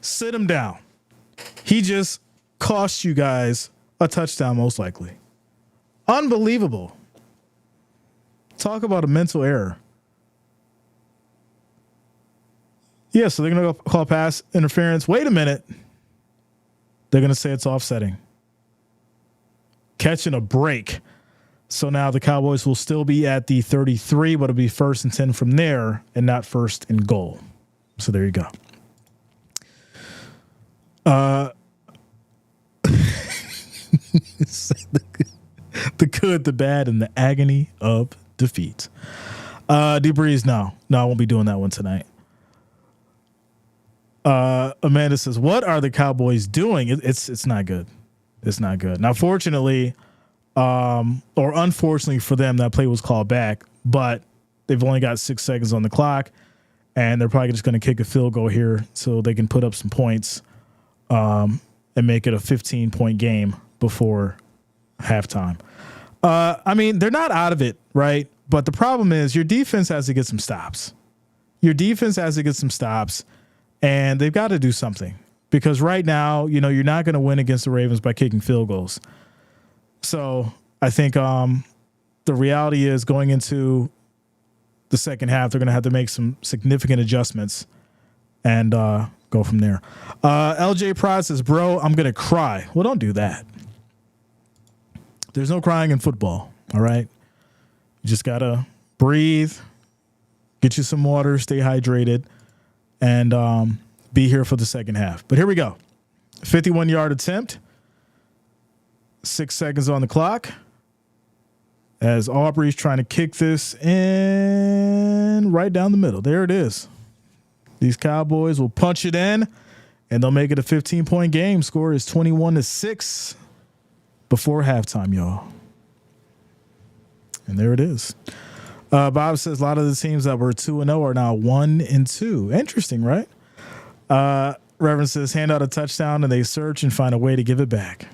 Sit him down. He just cost you guys a touchdown, most likely. Unbelievable. Talk about a mental error. Yeah, so they're going to call pass interference. Wait a minute. They're going to say it's offsetting. Catching a break. So now the Cowboys will still be at the 33, but it'll be 1st and 10 from there and not 1st and goal. So there you go. The good, the bad, and the agony of defeat. Debris, no, I won't be doing that one tonight. Amanda says, "What are the Cowboys doing?" It's not good. It's not good. Now, fortunately, or unfortunately for them, that play was called back, but they've only got 6 seconds on the clock, and they're probably just going to kick a field goal here so they can put up some points and make it a 15-point game before halftime. I mean, they're not out of it, right? But the problem is your defense has to get some stops. And they've got to do something because right now, you're not going to win against the Ravens by kicking field goals. So I think the reality is going into the second half, they're going to have to make some significant adjustments and go from there. LJ Prod says, "Bro, I'm going to cry." Well, don't do that. There's no crying in football. All right. You just got to breathe, get you some water, stay hydrated, and be here for the second half. But here we go. 51-yard attempt. 6 seconds on the clock. As Aubrey's trying to kick this in right down the middle. There it is. These Cowboys will punch it in, and they'll make it a 15-point game. Score is 21-6 before halftime, y'all. And there it is. Bob says a lot of the teams that were 2-0 are now 1-2. Interesting, right? Reverend says hand out a touchdown and they search and find a way to give it back.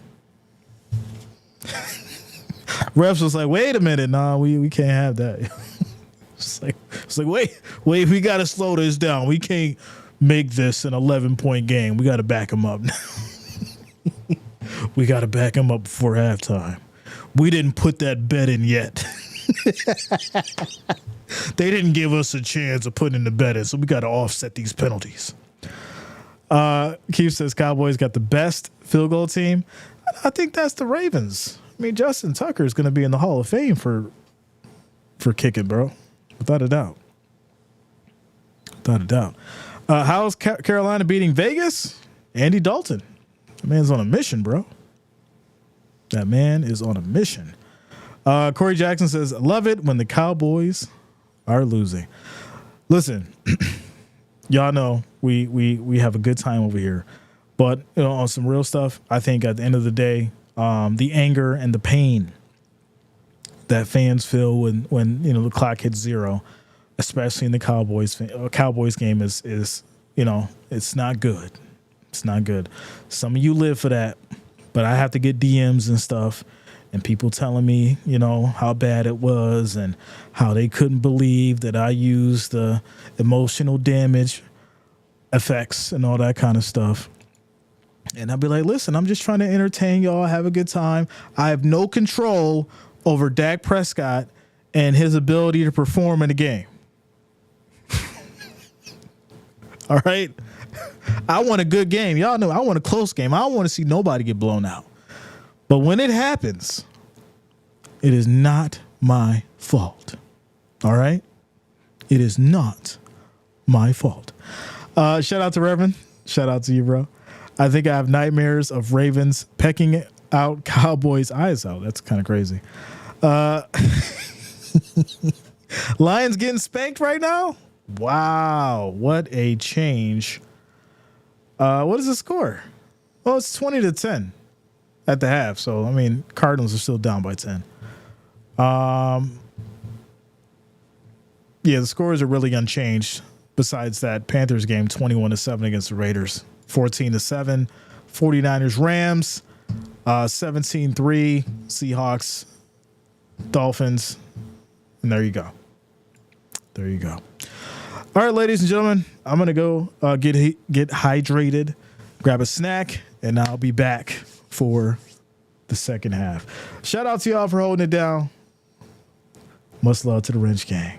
Refs was like, wait a minute, nah, we can't have that. It's like wait, we got to slow this down. We can't make this an 11-point game. We got to back them up now. We got to back them up before halftime. We didn't put that bet in yet. They didn't give us a chance of putting the bet in, so we got to offset these penalties. Keith says Cowboys got the best field goal team. I think that's the Ravens. I mean, Justin Tucker is going to be in the Hall of Fame for kicking, bro. Without a doubt. How's Carolina beating Vegas? Andy Dalton. That man's on a mission, bro. That man is on a mission. Corey Jackson says, love it when the Cowboys are losing. Listen, y'all know we have a good time over here. But on some real stuff, I think at the end of the day, the anger and the pain that fans feel when the clock hits zero, especially in the Cowboys game is it's not good. It's not good. Some of you live for that, but I have to get DMs and stuff and people telling me, how bad it was and how they couldn't believe that I used the emotional damage effects and all that kind of stuff. And I'll be like, listen, I'm just trying to entertain y'all, have a good time. I have no control over Dak Prescott and his ability to perform in the game. All right? I want a good game. Y'all know I want a close game. I don't want to see nobody get blown out. But when it happens, it is not my fault. All right? It is not my fault. Shout out to Reverend. Shout out to you, bro. I think I have nightmares of Ravens pecking out Cowboys' eyes out. That's kind of crazy. Lions getting spanked right now? Wow, what a change. What is the score? Well, it's 20-10 at the half. So, I mean, Cardinals are still down by 10. Yeah, the scores are really unchanged. Besides that Panthers game, 21-7 against the Raiders, 14-7, 49ers, Rams, 17-3, Seahawks, Dolphins, and there you go. There you go. All right, ladies and gentlemen, I'm gonna go get hydrated, grab a snack, and I'll be back for the second half. Shout out to y'all for holding it down. Much love to the Wrench Gang.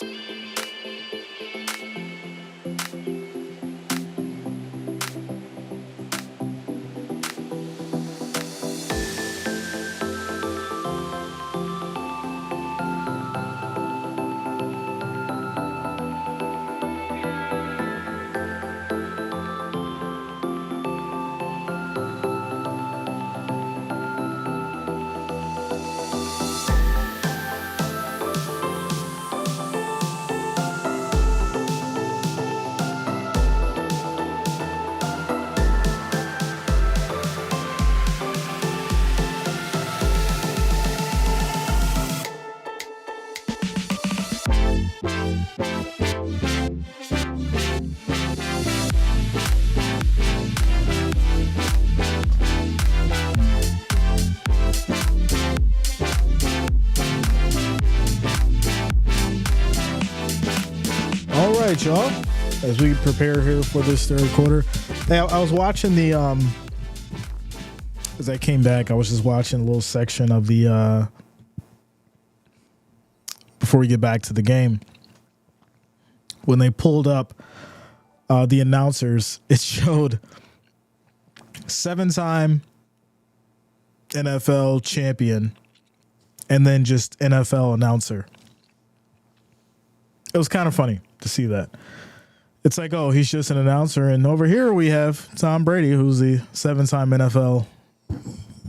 All right, y'all. As we prepare here for this third quarter, hey, I was watching the as I came back, I was just watching a little section of the before we get back to the game. When they pulled up the announcers, it showed 7-time NFL champion and then just NFL announcer. It was kind of funny to see that. It's like, oh, he's just an announcer. And over here we have Tom Brady, who's the 7-time NFL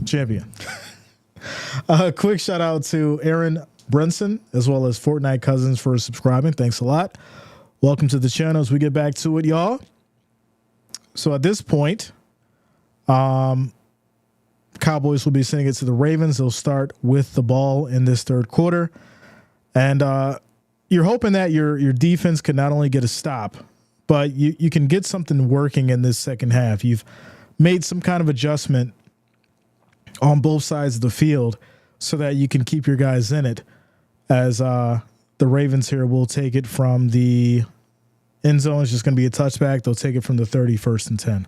champion. Quick shout out to Aaron Brunson, as well as Fortnite Cousins, for subscribing. Thanks a lot. Welcome to the channel as we get back to it, y'all. So at this point, Cowboys will be sending it to the Ravens. They'll start with the ball in this third quarter. And you're hoping that your defense can not only get a stop, but you can get something working in this second half. You've made some kind of adjustment on both sides of the field so that you can keep your guys in it, as the Ravens here will take it from the end zone. It's just going to be a touchback. They'll take it from the 30, 1st and 10.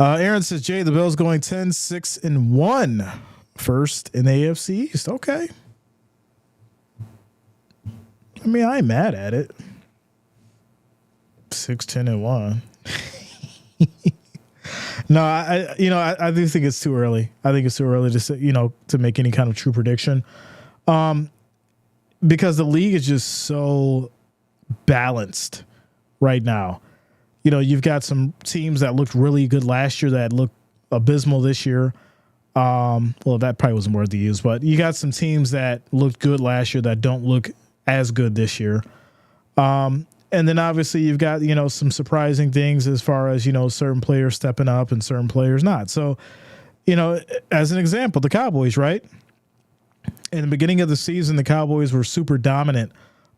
Aaron says, Jay, the Bills going 10-6-1. First in the AFC East. Okay. I mean, I ain't mad at it. 6-10-1. No, I do think it's too early. I think it's too early to say, to make any kind of true prediction. Because the league is just so balanced right now. You've got some teams that looked really good last year that look abysmal this year. Well, that probably wasn't worth the use, but you got some teams that looked good last year that don't look as good this year. And then obviously you've got, some surprising things as far as, certain players stepping up and certain players not. So, as an example, the Cowboys, right? In the beginning of the season, the Cowboys were super dominant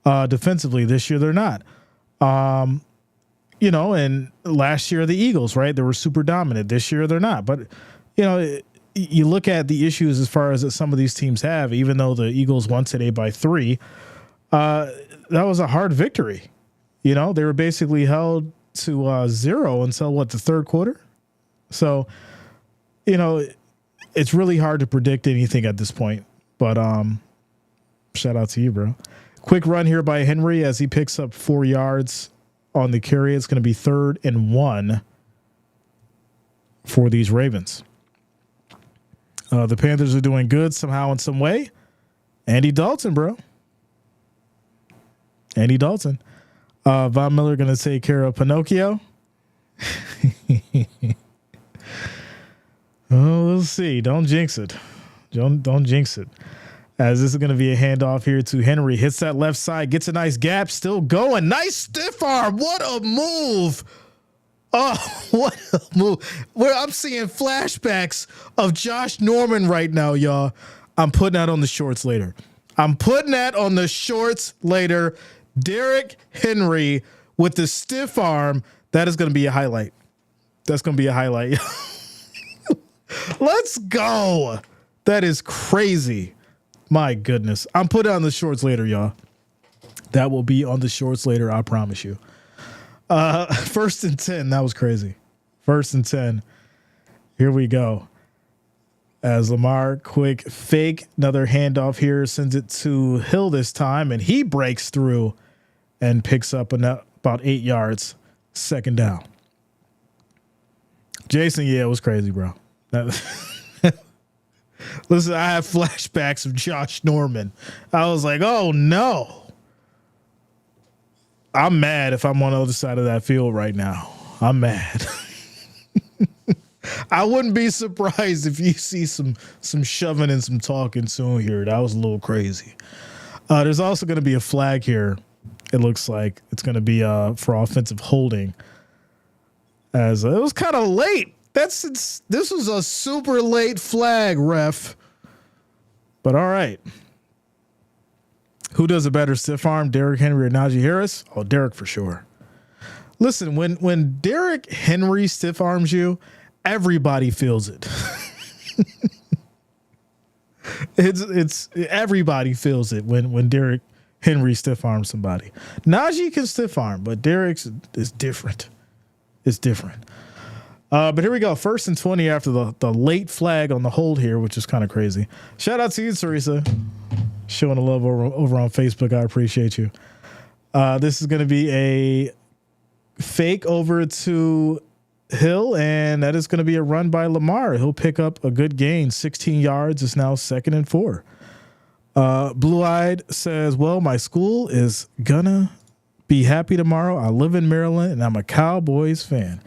defensively. This year, they're not. And last year, the Eagles, right? They were super dominant. This year, they're not. But, you look at the issues as far as that some of these teams have, even though the Eagles won today by 3, that was a hard victory. They were basically held to 0 until the third quarter. So, it's really hard to predict anything at this point. But shout out to you, bro. Quick run here by Henry as he picks up 4 yards on the carry. It's going to be 3rd and 1 for these Ravens. The Panthers are doing good somehow in some way. Andy Dalton, bro. Andy Dalton. Von Miller going to take care of Pinocchio. Oh, we'll see. Don't jinx it. Don't jinx it. As this is going to be a handoff here to Henry. Hits that left side. Gets a nice gap. Still going. Nice stiff arm. What a move. Oh, what a move. I'm seeing flashbacks of Josh Norman right now, y'all. I'm putting that on the shorts later. Derrick Henry with the stiff arm. That is going to be a highlight. That's going to be a highlight. Let's go. That is crazy. My goodness. I'm putting it on the shorts later, y'all. That will be on the shorts later, I promise you. 1st and 10. That was crazy. 1st and 10. Here we go. As Lamar quick fake, another handoff here, sends it to Hill this time, and he breaks through and picks up about 8 yards, second down. Jason, yeah, it was crazy, bro. Listen, I have flashbacks of Josh Norman. I was like, oh no. I'm mad if I'm on the other side of that field right now. I'm mad. I wouldn't be surprised if you see some shoving and some talking soon here. That was a little crazy. There's also going to be a flag here. It looks like it's going to be for offensive holding. As it was kind of late. This was a super late flag, ref. But all right. Who does a better stiff arm, Derrick Henry or Najee Harris? Oh, Derrick for sure. Listen, when Derrick Henry stiff arms you, everybody feels it. it's everybody feels it when Derrick Henry stiff arms somebody. Najee can stiff arm, but Derrick's is different. It's different. But here we go. 1st and 20 after the late flag on the hold here, which is kind of crazy. Shout out to you, Teresa. Showing the love over on Facebook. I appreciate you. This is going to be a fake over to Hill, and that is going to be a run by Lamar. He'll pick up a good gain. 16 yards. It's now 2nd and 4. Blue Eyed says, well, my school is gonna be happy tomorrow. I live in Maryland and I'm a Cowboys fan.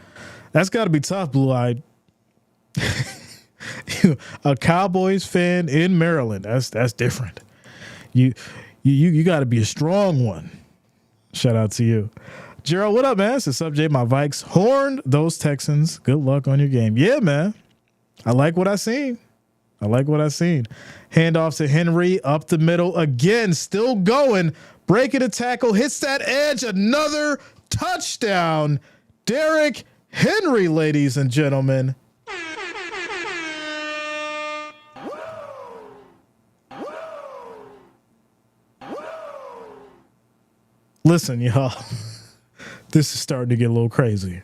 That's got to be tough, Blue Eyed. A Cowboys fan in Maryland. That's different. You got to be a strong one. Shout out to you. Gerald, what up, man? It's up, Jay. My Vikes horned those Texans. Good luck on your game. Yeah, man. I like what I seen. Handoff to Henry up the middle again. Still going. Breaking a tackle. Hits that edge. Another touchdown. Derrick Henry, ladies and gentlemen. Listen, y'all. This is starting to get a little crazy.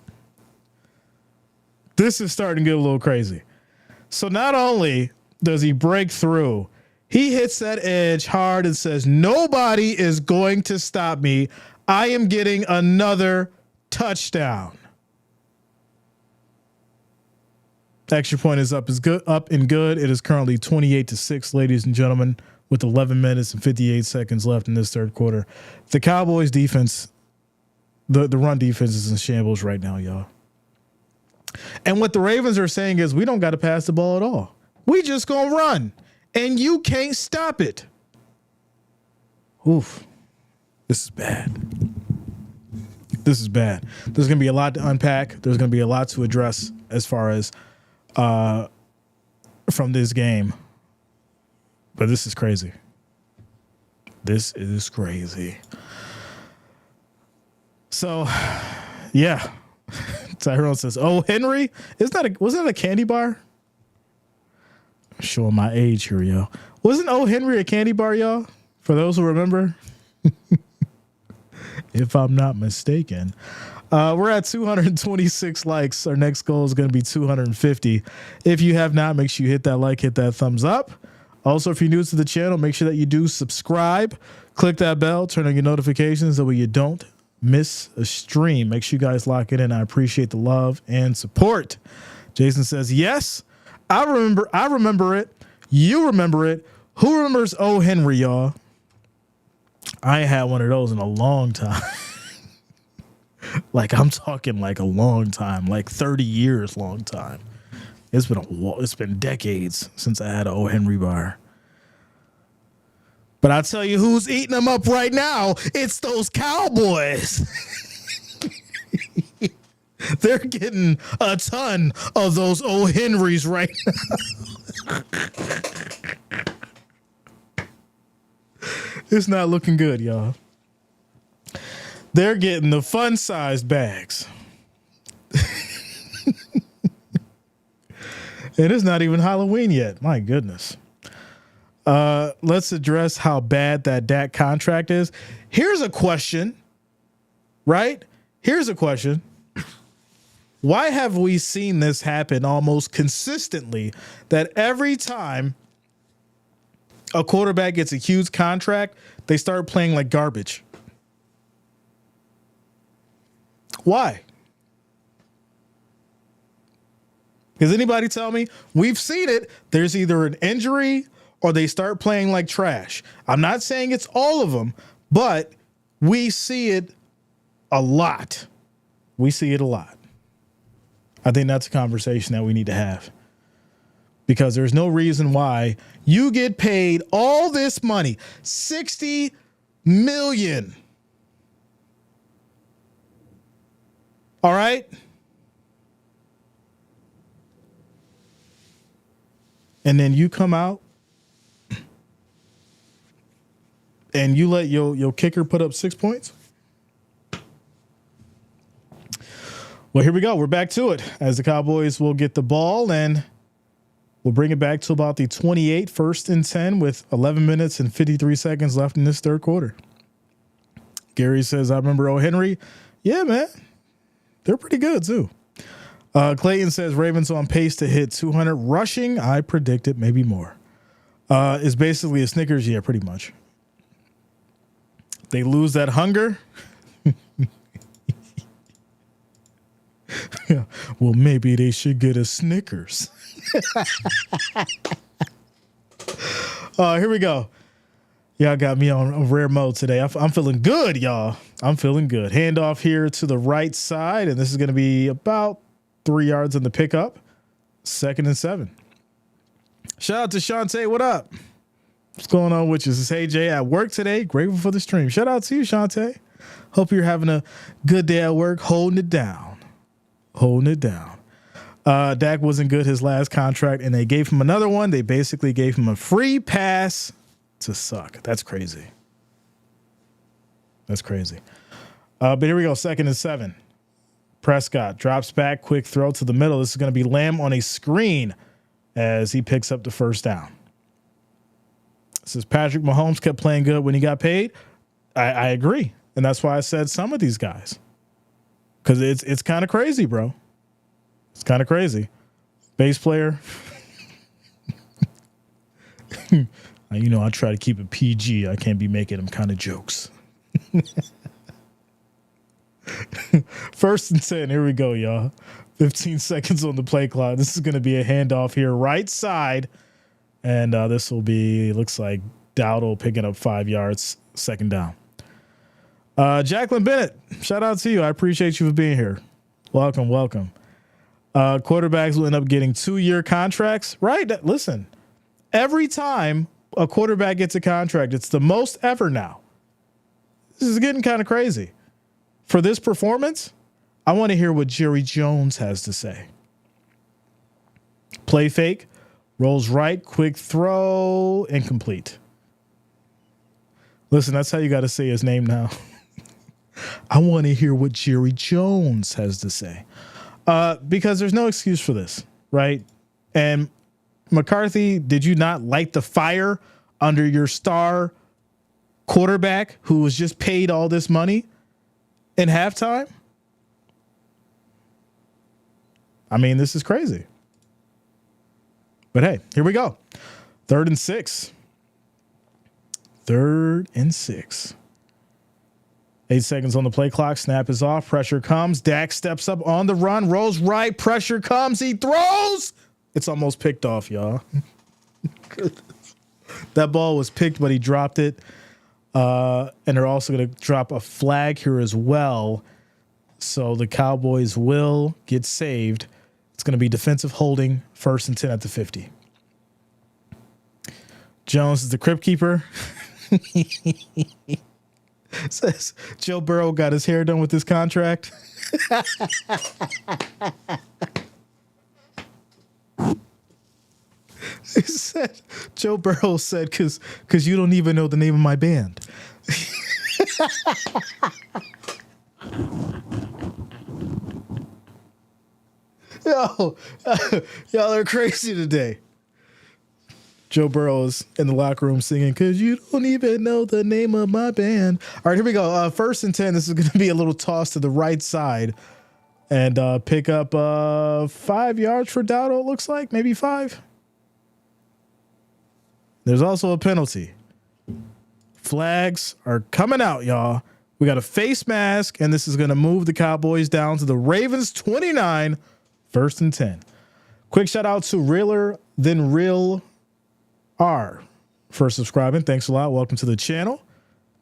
So not only does he break through, he hits that edge hard and says, nobody is going to stop me. I am getting another touchdown. Extra point is up and good. It is currently 28-6, ladies and gentlemen, with 11 minutes and 58 seconds left in this third quarter. The Cowboys defense, the run defense is in shambles right now, y'all. And what the Ravens are saying is we don't got to pass the ball at all. We just going to run, and you can't stop it. Oof. This is bad. There's going to be a lot to unpack. There's going to be a lot to address as far as from this game. But this is crazy. So, yeah. Tyrone says, "Oh, Henry, wasn't it a candy bar?" I'm showing my age here, yo. Wasn't "Oh, Henry" a candy bar, y'all? For those who remember, if I'm not mistaken. We're at 226 likes. Our next goal is going to be 250. If you have not, make sure you hit that like, hit that thumbs up. Also, if you're new to the channel, make sure that you do subscribe. Click that bell, turn on your notifications so you don't miss a stream. Make sure you guys lock it in. I appreciate the love and support. Jason says, yes, I remember it. You remember it. Who remembers "Oh, Henry," y'all? I ain't had one of those in a long time. Like, I'm talking like a long time, like 30 years long time. It's been decades since I had an "Oh, Henry" bar. But I tell you who's eating them up right now. It's those Cowboys. They're getting a ton of those "Oh, Henrys" right now. It's not looking good, y'all. They're getting the fun-sized bags. And it's not even Halloween yet. My goodness. Let's address how bad that Dak contract is. Here's a question, right? Why have we seen this happen almost consistently, that every time a quarterback gets a huge contract, they start playing like garbage? Why? Does anybody tell me? We've seen it. There's either an injury or they start playing like trash. I'm not saying it's all of them, but we see it a lot. We see it a lot. I think that's a conversation that we need to have, because there's no reason why you get paid all this money, $60 million. All right. And then you come out and you let your kicker put up 6 points. Well, here we go. We're back to it as the Cowboys will get the ball, and we'll bring it back to about the 28, 1st and 10 with 11 minutes and 53 seconds left in this third quarter. Gary says, I remember Henry. Yeah, man. They're pretty good, too. Clayton says Ravens on pace to hit 200 rushing. I predicted maybe more. It's basically a Snickers. Yeah, pretty much. They lose that hunger. Yeah. Well, maybe they should get a Snickers. Here we go. Y'all got me on rare mode today. I'm feeling good, y'all. I'm feeling good. Handoff here to the right side, and this is going to be about 3 yards in the pickup. 2nd and 7. Shout out to Shantae. What up? What's going on with you? This is AJ at work today. Grateful for the stream. Shout out to you, Shantae. Hope you're having a good day at work. Holding it down. Dak wasn't good his last contract, and they gave him another one. They basically gave him a free pass to suck. That's crazy. But here we go. 2nd and 7. Prescott drops back, quick throw to the middle. This is going to be Lamb on a screen as he picks up the first down. This is Patrick Mahomes kept playing good when he got paid. I agree. And that's why I said some of these guys. Because it's kind of crazy, bro. It's kind of crazy. Bass player. I try to keep it PG. I can't be making them kind of jokes. 1st and 10. Here we go, y'all. 15 seconds on the play clock. This is going to be a handoff here, right side. And this will be, looks like Dowdle picking up 5 yards, 2nd down. Jacqueline Bennett, shout out to you. I appreciate you for being here. Welcome. Quarterbacks will end up getting 2-year contracts, right? Listen, every time a quarterback gets a contract, it's the most ever now. This is getting kind of crazy. For this performance, I want to hear what Jerry Jones has to say. Play fake, rolls right, quick throw, incomplete. Listen, that's how you got to say his name now. I want to hear what Jerry Jones has to say. Because there's no excuse for this, right? And McCarthy, did you not light the fire under your star quarterback who was just paid all this money in halftime? I mean, this is crazy. But hey, here we go. 3rd and 6. 3rd and 6. 8 seconds on the play clock. Snap is off. Pressure comes. Dak steps up on the run. Rolls right. Pressure comes. He throws. It's almost picked off, y'all. That ball was picked, but he dropped it. And they're also going to drop a flag here as well. So the Cowboys will get saved. It's going to be defensive holding, 1st and 10 at the 50. Jones is the crypt keeper. Says Joe Burrow got his hair done with this contract. He said, Joe Burrow said, because you don't even know the name of my band. Yo, y'all are crazy today. Joe Burrow's in the locker room singing, because you don't even know the name of my band. All right, here we go. 1st and 10. This is going to be a little toss to the right side and pick up 5 yards for Dowdle, it looks like. Maybe 5. There's also a penalty. Flags are coming out, y'all. We got a face mask, and this is going to move the Cowboys down to the Ravens 29, 1st and 10. Quick shout out to Realer Than Real R for subscribing. Thanks a lot. Welcome to the channel.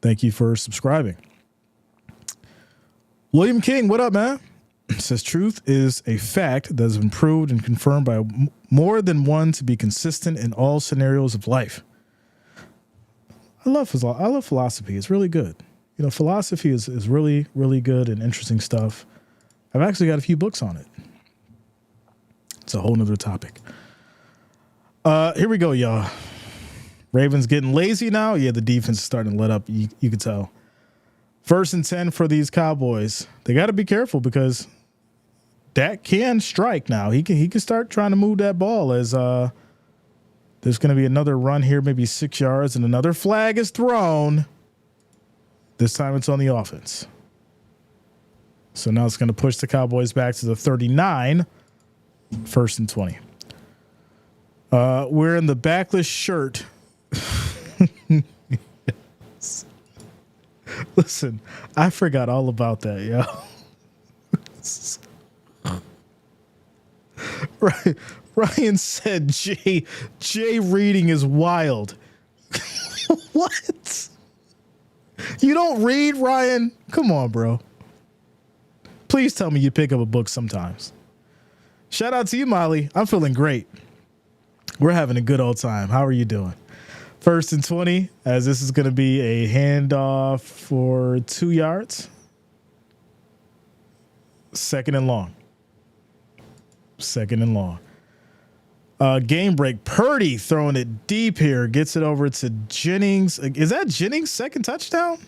Thank you for subscribing. William King, what up, man? Says truth is a fact that has been proved and confirmed by more than one to be consistent in all scenarios of life. I love philosophy. It's really good. You know, philosophy is really, really good and interesting stuff. I've actually got a few books on it. It's a whole nother topic. Here we go, y'all. Ravens getting lazy now. Yeah, the defense is starting to let up. You can tell. 1st and 10 for these Cowboys. They got to be careful because Dak can strike now. He can start trying to move that ball as there's going to be another run here, maybe 6 yards, and another flag is thrown. This time it's on the offense. So now it's going to push the Cowboys back to the 39, 1st and 20. We're in the backless shirt. Yes. Listen, I forgot all about that, yo. Right. Ryan said Jay reading is wild. What? You don't read, Ryan? Come on, bro. Please tell me you pick up a book sometimes. Shout out to you, Molly. I'm feeling great. We're having a good old time. How are you doing? 1st and 20, as this is going to be a handoff for 2 yards. 2nd and long. 2nd and long. Game break. Purdy throwing it deep here. Gets it over to Jennings. Is that Jennings' 2nd touchdown?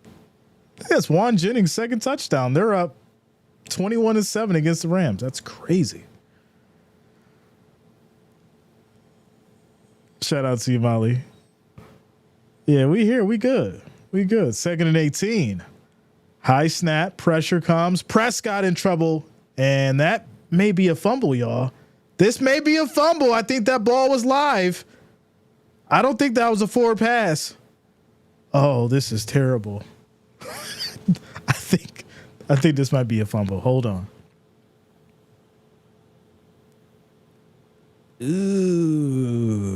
I think that's Juan Jennings' 2nd touchdown. They're up 21-7 against the Rams. That's crazy. Shout out to you, Molly. Yeah, we here. We good. We good. 2nd and 18. High snap. Pressure comes. Prescott in trouble. And that may be a fumble, y'all. This may be a fumble. I think that ball was live. I don't think that was a forward pass. Oh, this is terrible. I think this might be a fumble. Hold on. Ooh.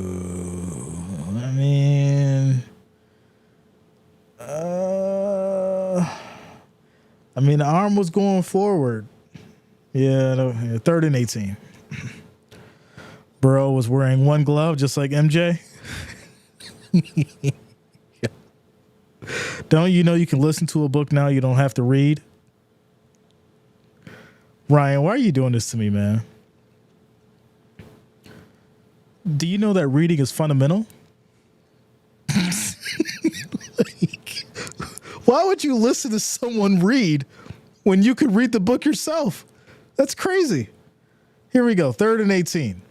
I mean, the arm was going forward. Yeah, 3rd and 18. Burrow was wearing one glove, just like MJ. Don't you know you can listen to a book now? You don't have to read. Ryan, why are you doing this to me, man? Do you know that reading is fundamental? Why would you listen to someone read when you could read the book yourself? That's crazy. Here we go. 3rd and 18.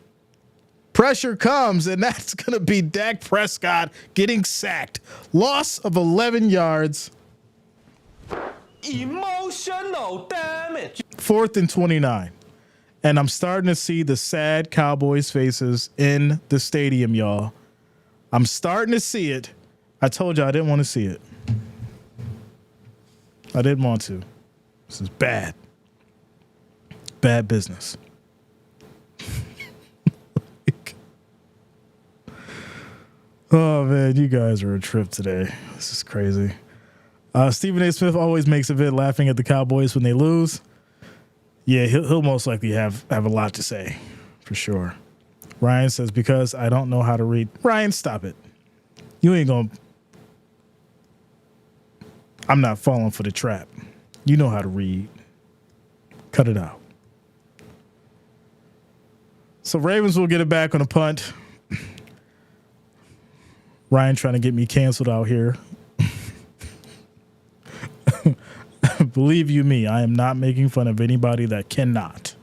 Pressure comes, and that's going to be Dak Prescott getting sacked. Loss of 11 yards. Emotional damage. 4th and 29. And I'm starting to see the sad Cowboys faces in the stadium, y'all. I'm starting to see it. I told you I didn't want to see it. I didn't want to. This is bad. Bad business. Oh, man, you guys are a trip today. This is crazy. Stephen A. Smith always makes a vid laughing at the Cowboys when they lose. Yeah, he'll most likely have a lot to say, for sure. Ryan says, because I don't know how to read. Ryan, stop it. You ain't going to. I'm not falling for the trap. You know how to read. Cut it out. So Ravens will get it back on a punt. Ryan trying to get me canceled out here. Believe you me, I am not making fun of anybody that cannot.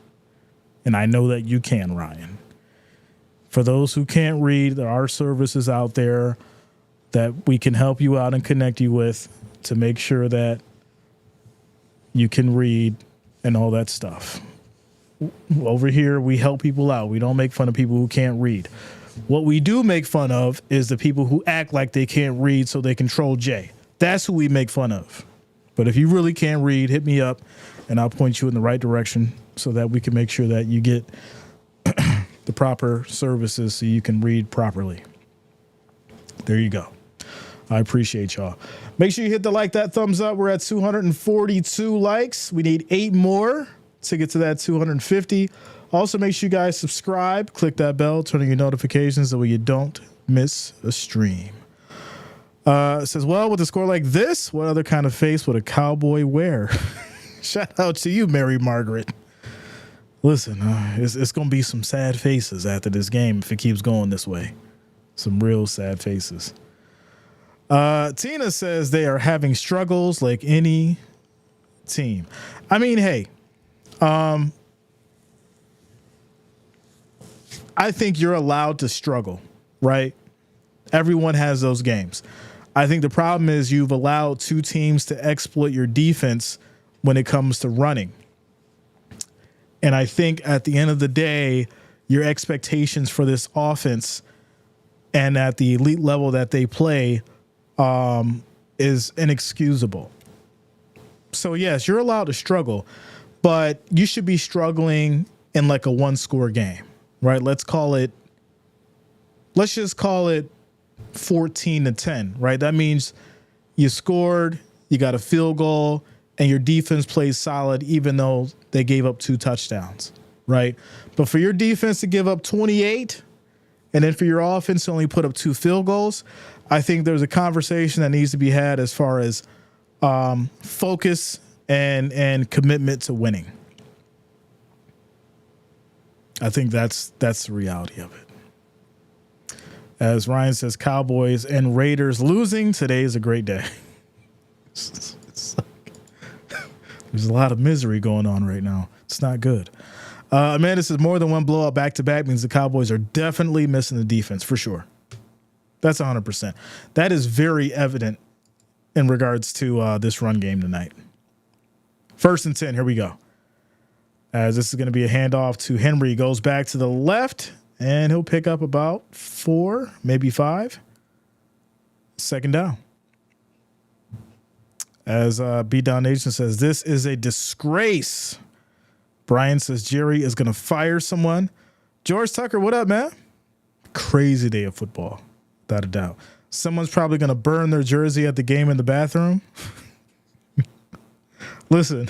And I know that you can, Ryan. For those who can't read, there are services out there that we can help you out and connect you with to make sure that you can read and all that stuff. Over here, we help people out. We don't make fun of people who can't read. What we do make fun of is the people who act like they can't read so they control Jay. That's who we make fun of. But if you really can't read, hit me up and I'll point you in the right direction so that we can make sure that you get the proper services so you can read properly. There you go. I appreciate y'all. Make sure you hit that thumbs up. We're at 242 likes. We need 8 more to get to that 250. Also, make sure you guys subscribe, click that bell, turn on your notifications so you don't miss a stream. It says, well, with a score like this, what other kind of face would a cowboy wear? Shout out to you, Mary Margaret. Listen, it's going to be some sad faces after this game if it keeps going this way. Some real sad faces. Tina says they are having struggles like any team. I mean, hey, I think you're allowed to struggle, right? Everyone has those games. I think the problem is you've allowed 2 teams to exploit your defense when it comes to running. And I think at the end of the day, your expectations for this offense and at the elite level that they play is inexcusable. So, yes, you're allowed to struggle, but you should be struggling in like a 1-score game, right? Let's just call it 14-10, right? That means you scored, you got a field goal, and your defense plays solid even though they gave up 2 touchdowns, right? But for your defense to give up 28 and then for your offense to only put up 2 field goals, I think there's a conversation that needs to be had as far as focus and commitment to winning. I think that's the reality of it. As Ryan says, Cowboys and Raiders losing. Today is a great day. There's a lot of misery going on right now. It's not good. Amanda says more than one blowout back-to-back means the Cowboys are definitely missing the defense for sure. That's 100%. That is very evident in regards to this run game tonight. 1st and 10. Here we go. As this is going to be a handoff to Henry. Goes back to the left. And he'll pick up about 4, maybe 5. 2nd down. As Beatdown Nation says, this is a disgrace. Brian says Jerry is going to fire someone. George Tucker, what up, man? Crazy day of football, without a doubt. Someone's probably going to burn their jersey at the game in the bathroom. Listen,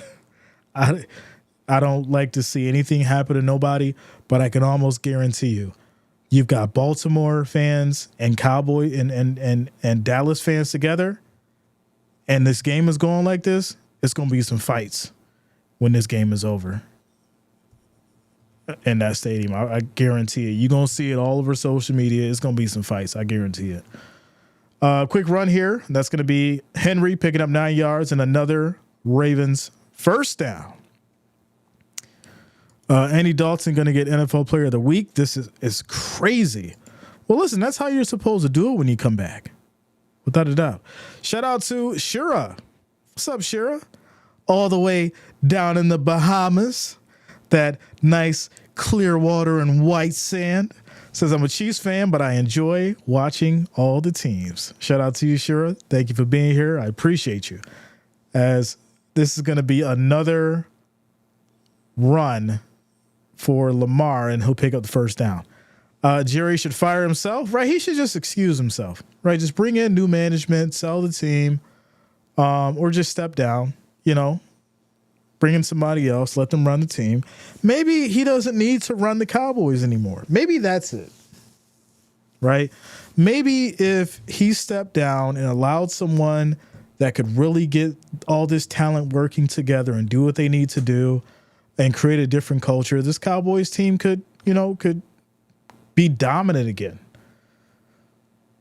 I don't like to see anything happen to nobody, but I can almost guarantee you've got Baltimore fans and Cowboy and Dallas fans together, and this game is going like this, it's going to be some fights when this game is over in that stadium. I guarantee it. You're going to see it all over social media. It's going to be some fights. I guarantee it. Quick run here. That's going to be Henry picking up 9 yards and another Ravens first down. Andy Dalton going to get NFL Player of the Week. This is crazy. Well, listen, that's how you're supposed to do it when you come back, without a doubt. Shout out to Shira. What's up, Shira? All the way down in the Bahamas. That nice clear water and white sand. Says, I'm a Chiefs fan, but I enjoy watching all the teams. Shout out to you, Shira. Thank you for being here. I appreciate you. As this is going to be another run for Lamar, and he'll pick up the first down. Jerry should fire himself, right? He should just excuse himself, right? Just bring in new management, sell the team, or just step down, bring in somebody else, let them run the team. Maybe he doesn't need to run the Cowboys anymore. Maybe that's it, right? Maybe if he stepped down and allowed someone that could really get all this talent working together and do what they need to do and create a different culture, this Cowboys team could be dominant again.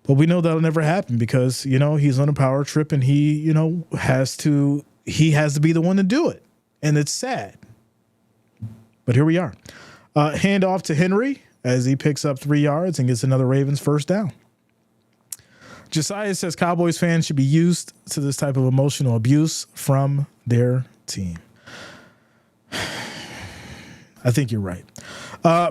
But we know that'll never happen because, he's on a power trip and he has to be the one to do it. And it's sad. But here we are. Hand off to Henry as he picks up 3 yards and gets another Ravens first down. Josiah says Cowboys fans should be used to this type of emotional abuse from their team. I think you're right.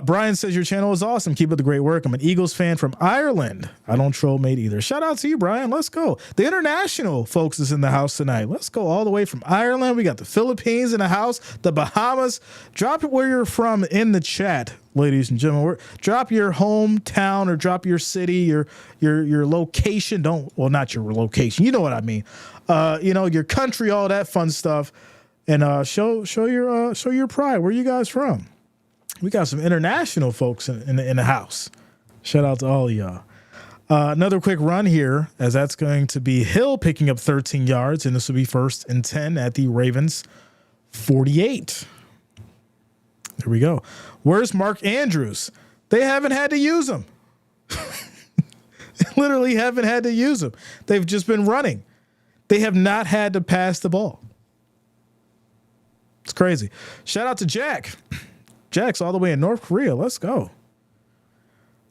Brian says your channel is awesome. Keep up the great work. I'm an Eagles fan from Ireland. I don't troll mate either. Shout out to you, Brian. Let's go. The international folks is in the house tonight. Let's go all the way from Ireland. We got the Philippines in the house, the Bahamas. Drop where you're from in the chat, ladies and gentlemen. Drop your hometown or drop your city, your location. Not your location. You know what I mean. Your country, all that fun stuff. And show your pride. Where you guys from? We got some international folks in the house. Shout out to all of y'all. Another quick run here, as that's going to be Hill picking up 13 yards, and this will be 1st and 10 at the Ravens 48. There we go. Where's Mark Andrews? They haven't had to use him. Literally haven't had to use him. They've just been running. They have not had to pass the ball. It's crazy. Shout out to Jack. Jack's all the way in North Korea. Let's go.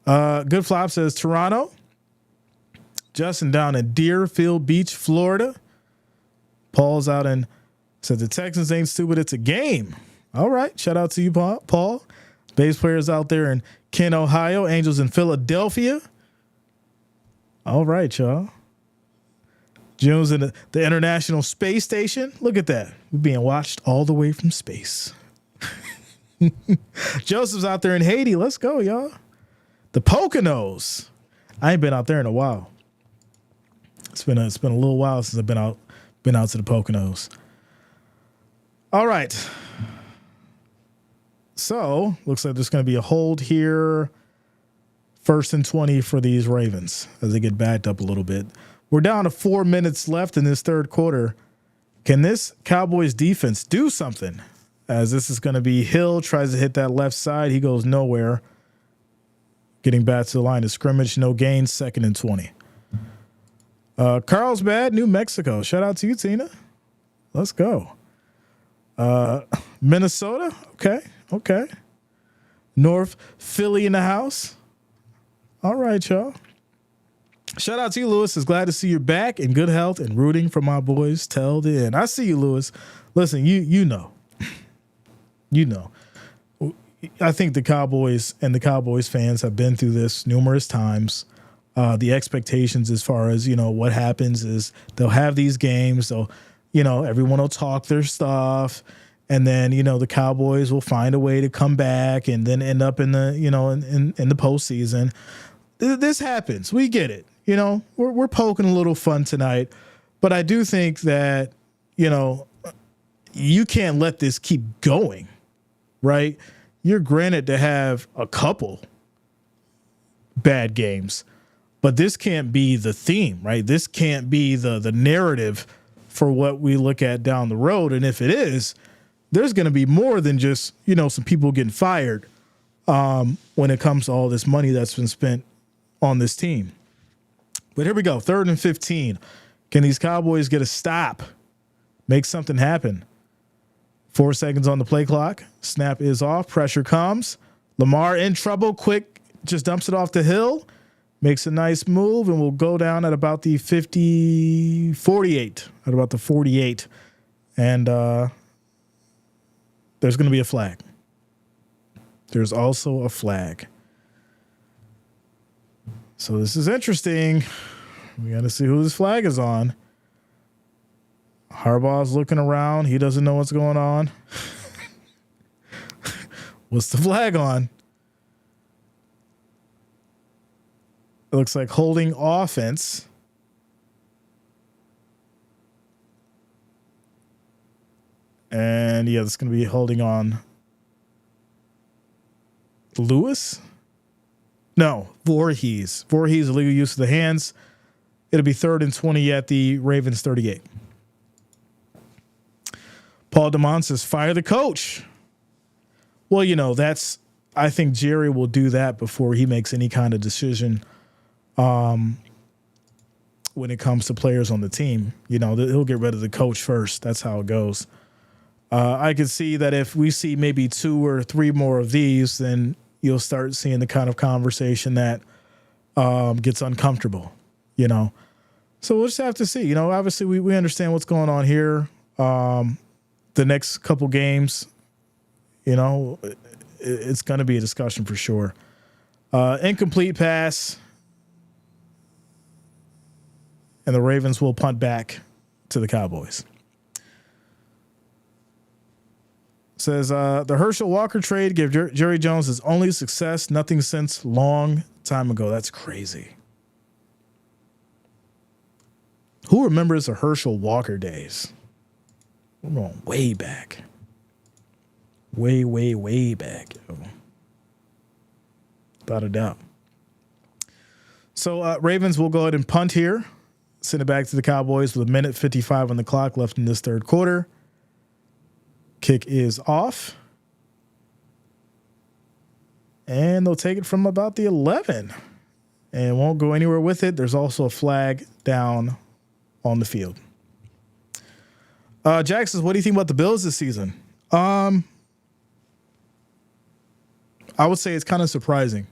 Good Flop says Toronto. Justin down in Deerfield Beach, Florida. Paul's out in said the Texans ain't stupid. It's a game. All right. Shout out to you, Paul. Bass players out there in Kent, Ohio. Angels in Philadelphia. All right, y'all. June's in the International Space Station. Look at that. We're being watched all the way from space. Joseph's out there in Haiti. Let's go, y'all. The Poconos. I ain't been out there in a while. It's been a little while since I've been out to the Poconos. All right. So, looks like there's going to be a hold here. 1st and 20 for these Ravens as they get backed up a little bit. We're down to 4 minutes left in this third quarter. Can this Cowboys defense do something? As this is going to be Hill tries to hit that left side. He goes nowhere. Getting back to the line of scrimmage. No gain. 2nd and 20. Carlsbad, New Mexico. Shout out to you, Tina. Let's go. Minnesota. Okay. North Philly in the house. All right, y'all. Shout out to you, Lewis. Is glad to see you're back in good health and rooting for my boys till the end. I see you, Lewis. Listen, you know. I think the Cowboys and the Cowboys fans have been through this numerous times. The expectations as far as, what happens is they'll have these games. They'll, everyone will talk their stuff. And then, the Cowboys will find a way to come back and then end up in the, in the postseason. This happens. We get it. We're poking a little fun tonight, but I do think that, you can't let this keep going, right? You're granted to have a couple bad games, but this can't be the theme, right? This can't be the narrative for what we look at down the road. And if it is, there's going to be more than just, some people getting fired when it comes to all this money that's been spent on this team. But here we go. 3rd and 15. Can these Cowboys get a stop? Make something happen. 4 seconds on the play clock. Snap is off. Pressure comes. Lamar in trouble. Quick. Just dumps it off the Hill. Makes a nice move and will go down at about the 48. At about the 48. And there's going to be a flag. There's also a flag. So this is interesting. We got to see who this flag is on. Harbaugh's looking around. He doesn't know what's going on. What's the flag on? It looks like holding offense. And yeah, it's going to be holding on Lewis. No, Voorhees. Voorhees, illegal use of the hands. It'll be 3rd and 20 at the Ravens 38. Paul DeMont says, fire the coach. Well, I think Jerry will do that before he makes any kind of decision when it comes to players on the team. He'll get rid of the coach first. That's how it goes. I could see that if we see maybe 2 or 3 more of these, then you'll start seeing the kind of conversation that gets uncomfortable, So we'll just have to see. Obviously we understand what's going on here. The next couple games, it's going to be a discussion for sure. Incomplete pass. And the Ravens will punt back to the Cowboys. Says the Herschel Walker trade gave Jerry Jones his only success, nothing since long time ago. That's crazy. Who remembers the Herschel Walker days? We're going way back. Way back. Without a doubt. So Ravens will go ahead and punt here. Send it back to the Cowboys with 1:55 on the clock left in this third quarter. Kick is off. And they'll take it from about the 11. And won't go anywhere with it. There's also a flag down on the field. Jack says, what do you think about the Bills this season? I would say it's kind of surprising.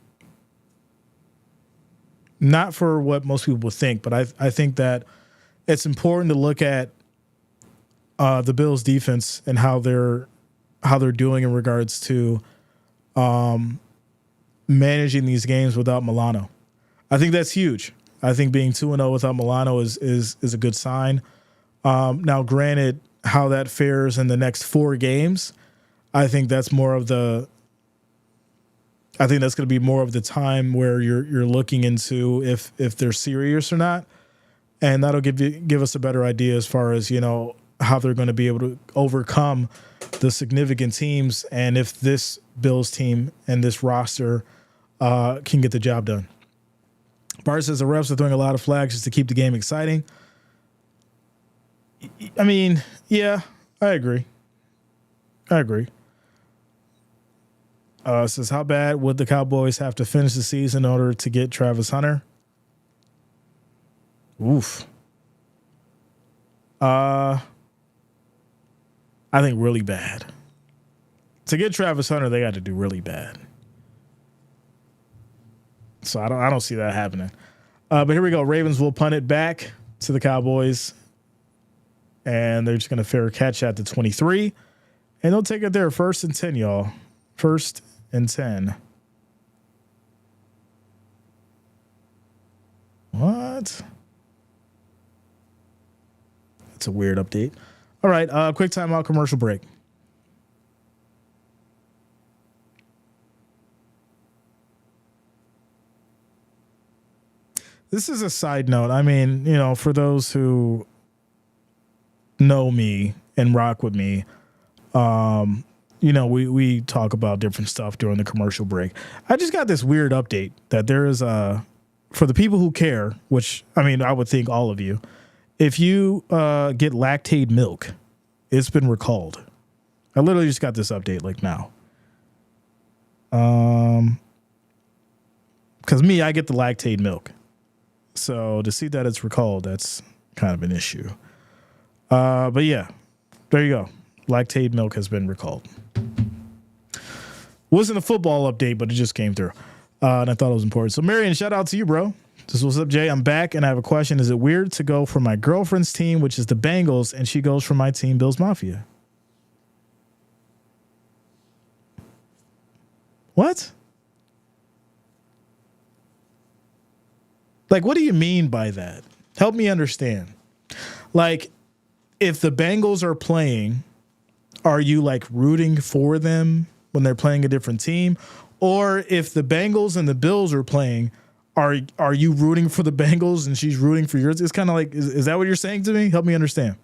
Not for what most people would think, but I think that it's important to look at the Bills' defense and how they're doing in regards to managing these games without Milano. I think that's huge. I think being 2-0 without Milano is a good sign. Now, granted, how that fares in the next 4 games, I think that's more of the. I think that's going to be more of the time where you're looking into if they're serious or not, and that'll give us a better idea as far as how they're going to be able to overcome the significant teams and if this Bills team and this roster can get the job done. Bart says the refs are throwing a lot of flags just to keep the game exciting. I mean, yeah, I agree. Says, how bad would the Cowboys have to finish the season in order to get Travis Hunter? Oof. I think really bad. To get Travis Hunter, they got to do really bad. So I don't see that happening. But here we go. Ravens will punt it back to the Cowboys. And they're just going to fair catch at the 23. And they'll take it there. 1st and 10, y'all. 1st and 10. What? That's a weird update. All right, quick timeout, commercial break. This is a side note. I mean, for those who know me and rock with me, we talk about different stuff during the commercial break. I just got this weird update that there is for the people who care, which I would think all of you, if you get lactate milk, it's been recalled. I literally just got this update like now. Because I get the lactate milk. So to see that it's recalled, that's kind of an issue. But yeah, there you go. Lactate milk has been recalled. Wasn't a football update, but it just came through. And I thought it was important. So Marion, shout out to you, bro. This is what's up, Jay. I'm back and I have a question. Is it weird to go for my girlfriend's team, which is the Bengals, and she goes for my team, Bills Mafia? What? Like, what do you mean by that? Help me understand. Like, if the Bengals are playing, are you like rooting for them when they're playing a different team? Or if the Bengals and the Bills are playing, are you rooting for the Bengals and she's rooting for yours? It's kind of like, is that what you're saying to me? Help me understand.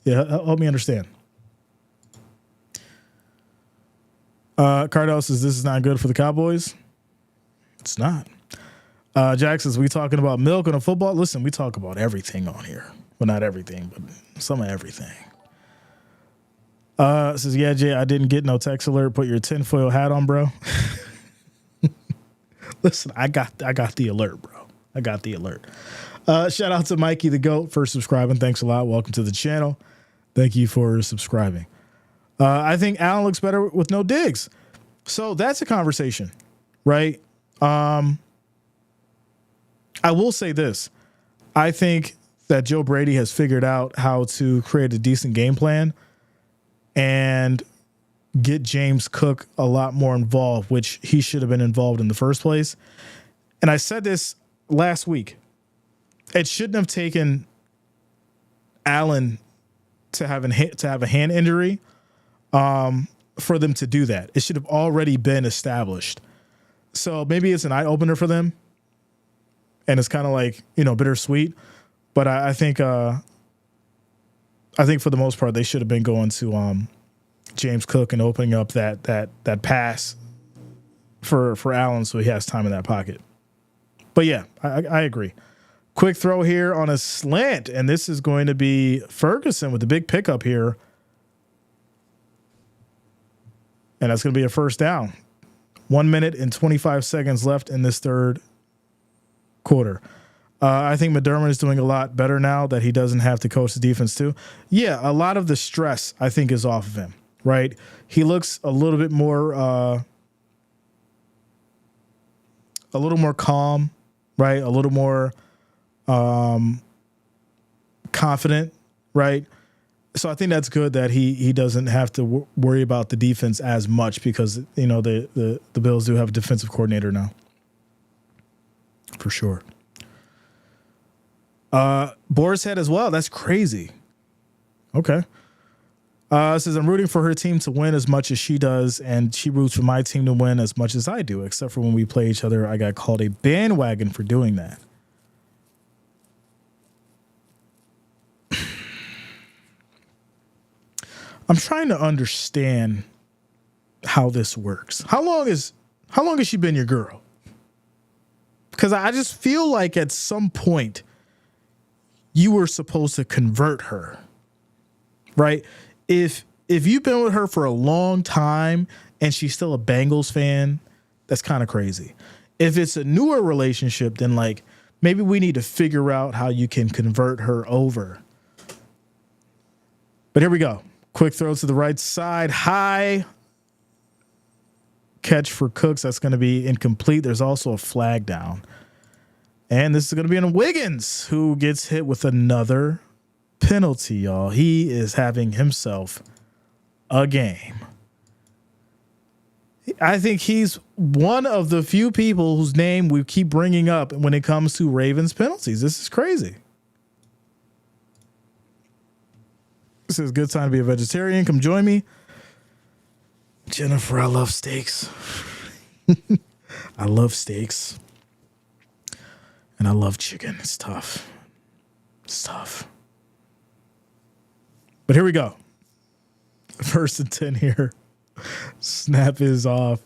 Yeah, help me understand. Cardell says this is not good for the Cowboys. It's not. Jack says, we talking about milk on a football? Listen, we talk about everything on here. Well, not everything, but some of everything. Says, yeah, Jay, I didn't get no text alert. Put your tinfoil hat on, bro. Listen, I got the alert, bro. I got the alert. Shout out to Mikey the GOAT for subscribing. Thanks a lot. Welcome to the channel. Thank you for subscribing. I think Allen looks better with no digs. So that's a conversation, right? I will say this. I think that Joe Brady has figured out how to create a decent game plan. and get James Cook a lot more involved, which he should have been involved in the first place. And I said this last week. It shouldn't have taken Allen to have a hand injury for them to do that. It should have already been established. So maybe it's an eye opener for them, and it's kind of like, bittersweet. But I think for the most part they should have been going to James Cook and opening up that pass for Allen so he has time in that pocket. But yeah, I agree. Quick throw here on a slant, and this is going to be Ferguson with the big pickup here. And that's going to be a first down. 1 minute and 25 seconds left in this third quarter. I think McDermott is doing a lot better now that he doesn't have to coach the defense too. Yeah, a lot of the stress, I think, is off of him, right? He looks a little bit more calm, right? A little more confident, right? So I think that's good that he doesn't have to worry about the defense as much because, the Bills do have a defensive coordinator now. For sure. Boris Head as well. That's crazy. Okay. Says, I'm rooting for her team to win as much as she does, and she roots for my team to win as much as I do, except for when we play each other, I got called a bandwagon for doing that. I'm trying to understand how this works. How long has she been your girl? Because I just feel like at some point you were supposed to convert her, right? If you've been with her for a long time and she's still a Bengals fan, that's kind of crazy. If it's a newer relationship, then maybe we need to figure out how you can convert her over. But here we go. Quick throw to the right side. High catch for Cooks. That's going to be incomplete. There's also a flag down. And this is going to be on Wiggins, who gets hit with another penalty, y'all. He is having himself a game. I think he's one of the few people whose name we keep bringing up when it comes to Ravens penalties. This is crazy. This is a good time to be a vegetarian. Come join me. Jennifer, I love steaks. I love steaks. And I love chicken. It's tough. It's tough. But here we go. First and 10 here. Snap is off.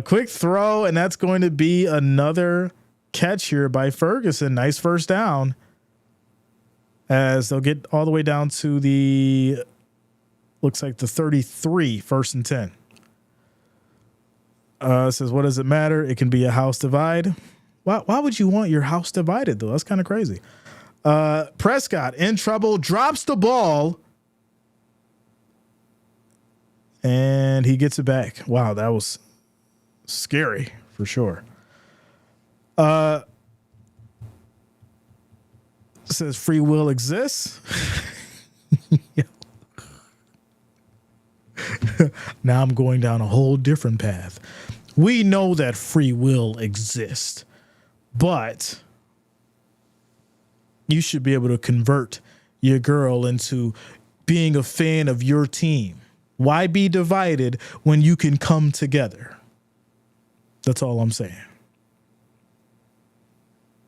Quick throw, and that's going to be another catch here by Ferguson. Nice first down. As they'll get all the way down to looks like the 33, first and 10. Says, what does it matter? It can be a house divide. Why would you want your house divided, though? That's kind of crazy. Prescott in trouble, drops the ball, and he gets it back. Wow, that was scary for sure. Says free will exists. Now I'm going down a whole different path. We know that free will exists, but you should be able to convert your girl into being a fan of your team. Why be divided when you can come together? That's all I'm saying.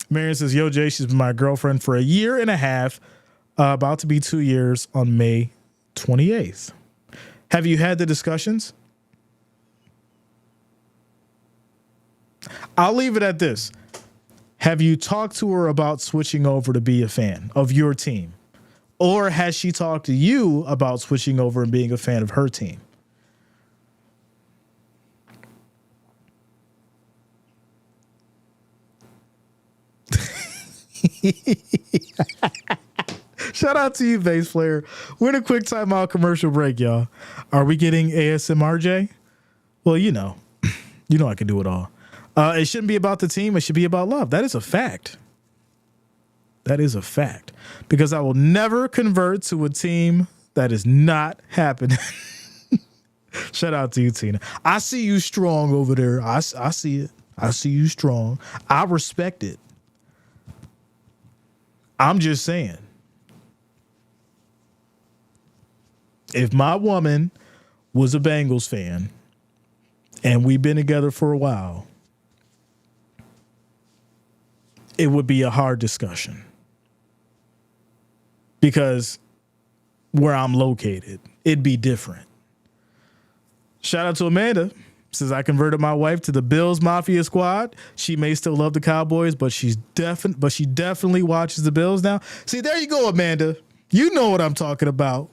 Marion says, yo, Jay, she's been my girlfriend for 1.5 years, about to be 2 years on May 28th. Have you had the discussions? I'll leave it at this. Have you talked to her about switching over to be a fan of your team? Or has she talked to you about switching over and being a fan of her team? Shout out to you, bass player. We're in a quick timeout commercial break, y'all. Are we getting ASMRJ? Well, you know I can do it all. It shouldn't be about the team. It should be about love. That is a fact. That is a fact. Because I will never convert to a team That is not happening. Shout out to you, Tina. I see you strong over there. I see it. I see you strong. I respect it. I'm just saying. If my woman was a Bengals fan and we've been together for a while, it would be a hard discussion. Because where I'm located, it'd be different. Shout out to Amanda. Says, I converted my wife to the Bills Mafia squad. She may still love the Cowboys, but she definitely watches the Bills now. See, there you go, Amanda. You know what I'm talking about.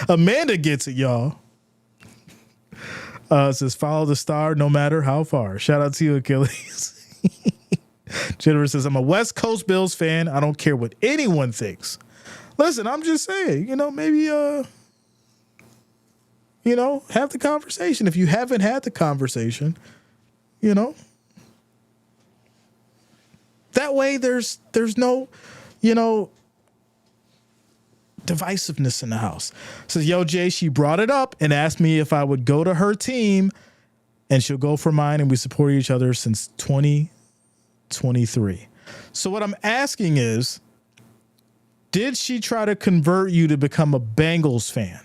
Amanda gets it, y'all. Says, follow the star no matter how far. Shout out to you, Achilles. Jennifer says, I'm a West Coast Bills fan. I don't care what anyone thinks. Listen, I'm just saying, maybe, have the conversation. If you haven't had the conversation, that way there's no, divisiveness in the house. Says, yo, Jay, she brought it up and asked me if I would go to her team, and she'll go for mine, and we support each other since 2023. So what I'm asking is, did she try to convert you to become a Bengals fan?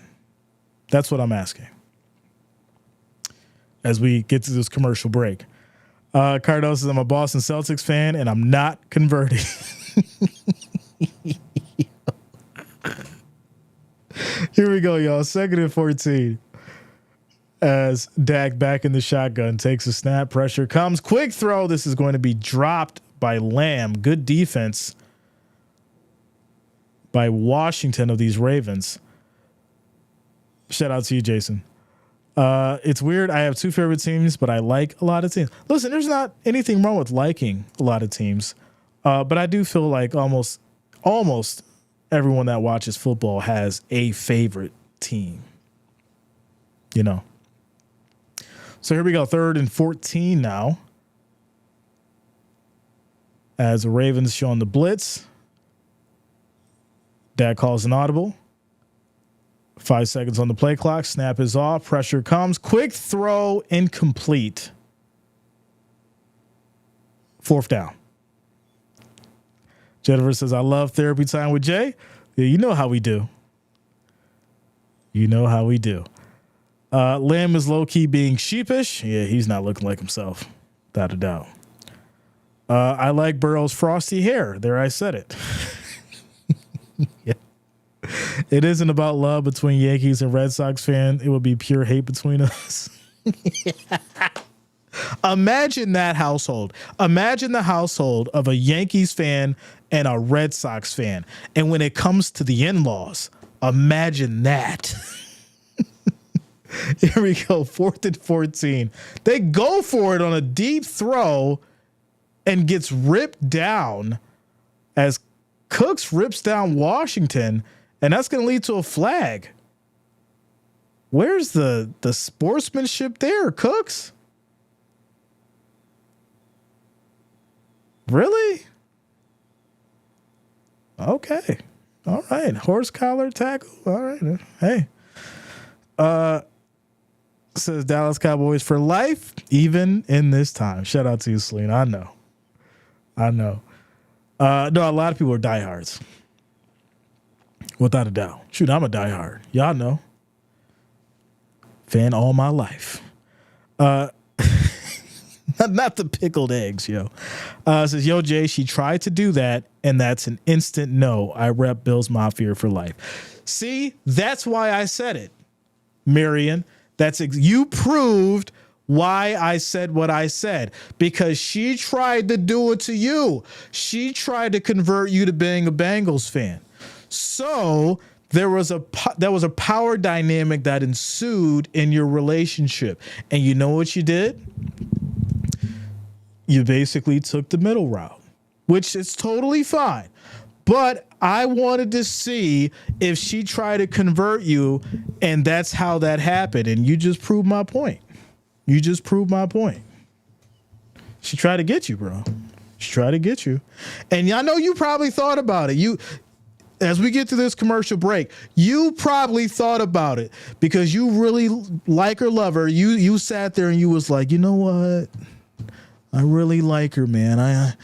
That's what I'm asking. As we get to this commercial break. Cardos says, I'm a Boston Celtics fan, and I'm not converting. Here we go, y'all. 2nd and 14. As Dak back in the shotgun, takes a snap. Pressure comes. Quick throw. This is going to be dropped by Lamb. Good defense by Washington of these Ravens. Shout out to you, Jason. It's weird. I have two favorite teams, but I like a lot of teams. Listen, there's not anything wrong with liking a lot of teams, but I do feel like almost everyone that watches football has a favorite team. So here we go. 3rd and 14 now. As the Ravens showing the blitz. Dak calls an audible. 5 seconds on the play clock. Snap is off. Pressure comes. Quick throw. Incomplete. 4th down. Jennifer says, I love therapy time with Jay. Yeah, you know how we do. Lamb is low-key being sheepish. Yeah, he's not looking like himself. Without a doubt. I like Burrow's frosty hair. There, I said it. Yeah. It isn't about love between Yankees and Red Sox fans. It would be pure hate between us. Imagine that household. Imagine the household of a Yankees fan and a Red Sox fan. And when it comes to the in-laws, imagine that. Here we go. 4th and 14. They go for it on a deep throw and gets ripped down as Cooks rips down Washington, and that's going to lead to a flag. Where's the sportsmanship there, Cooks? Really? Okay. All right. Horse collar tackle. All right. Hey. Says Dallas Cowboys for life, even in this time. Shout out to you, Selena. I know. No, a lot of people are diehards. Without a doubt. Shoot, I'm a diehard. Y'all know. Fan all my life. Not the pickled eggs, yo. Says, yo, Jay, she tried to do that, and that's an instant no. I rep Bills Mafia for life. See, that's why I said it, Marion. You proved why I said what I said, because she tried to do it to you. She tried to convert you to being a Bengals fan. So there was a power dynamic that ensued in your relationship. And you know what you did? You basically took the middle route, which is totally fine. But I wanted to see if she tried to convert you, and that's how that happened. And you just proved my point. She tried to get you, bro. She tried to get you. And I know you probably thought about it. as we get to this commercial break, you probably thought about it because you really like her, love her. You sat there and you was like, you know what? I really like her, man.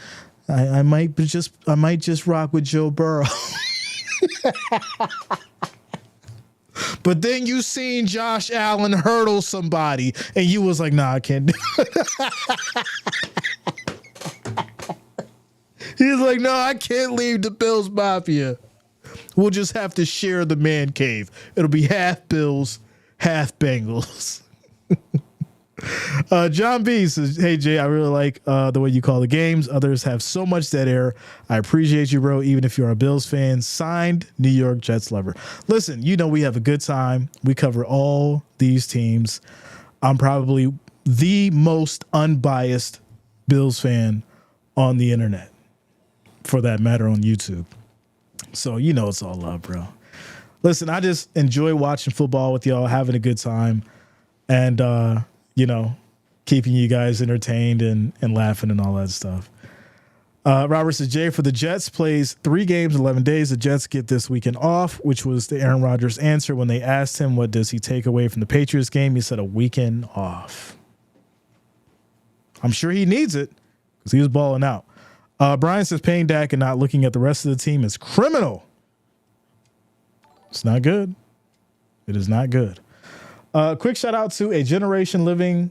I might just rock with Joe Burrow. But then you seen Josh Allen hurdle somebody and you was like, nah, I can't do it. He's like, no, I can't leave the Bills Mafia. We'll just have to share the man cave. It'll be half Bills, half Bengals. John B says, hey, Jay, I really like the way you call the games. Others have so much dead air. I appreciate you, bro, even if you're a Bills fan. Signed, New York Jets lover. Listen, you know we have a good time. We cover all these teams. I'm probably the most unbiased Bills fan on the internet, for that matter, on YouTube. So you know it's all love, bro. Listen, I just enjoy watching football with y'all, having a good time, and keeping you guys entertained and laughing and all that stuff. Robert says, Jay, for the Jets, plays 3 games, 11 days. The Jets get this weekend off, which was the Aaron Rodgers answer when they asked him, what does he take away from the Patriots game? He said a weekend off. I'm sure he needs it because he was balling out. Brian says paying Dak and not looking at the rest of the team is criminal. It's not good. It is not good. Quick shout out to A Generation Living.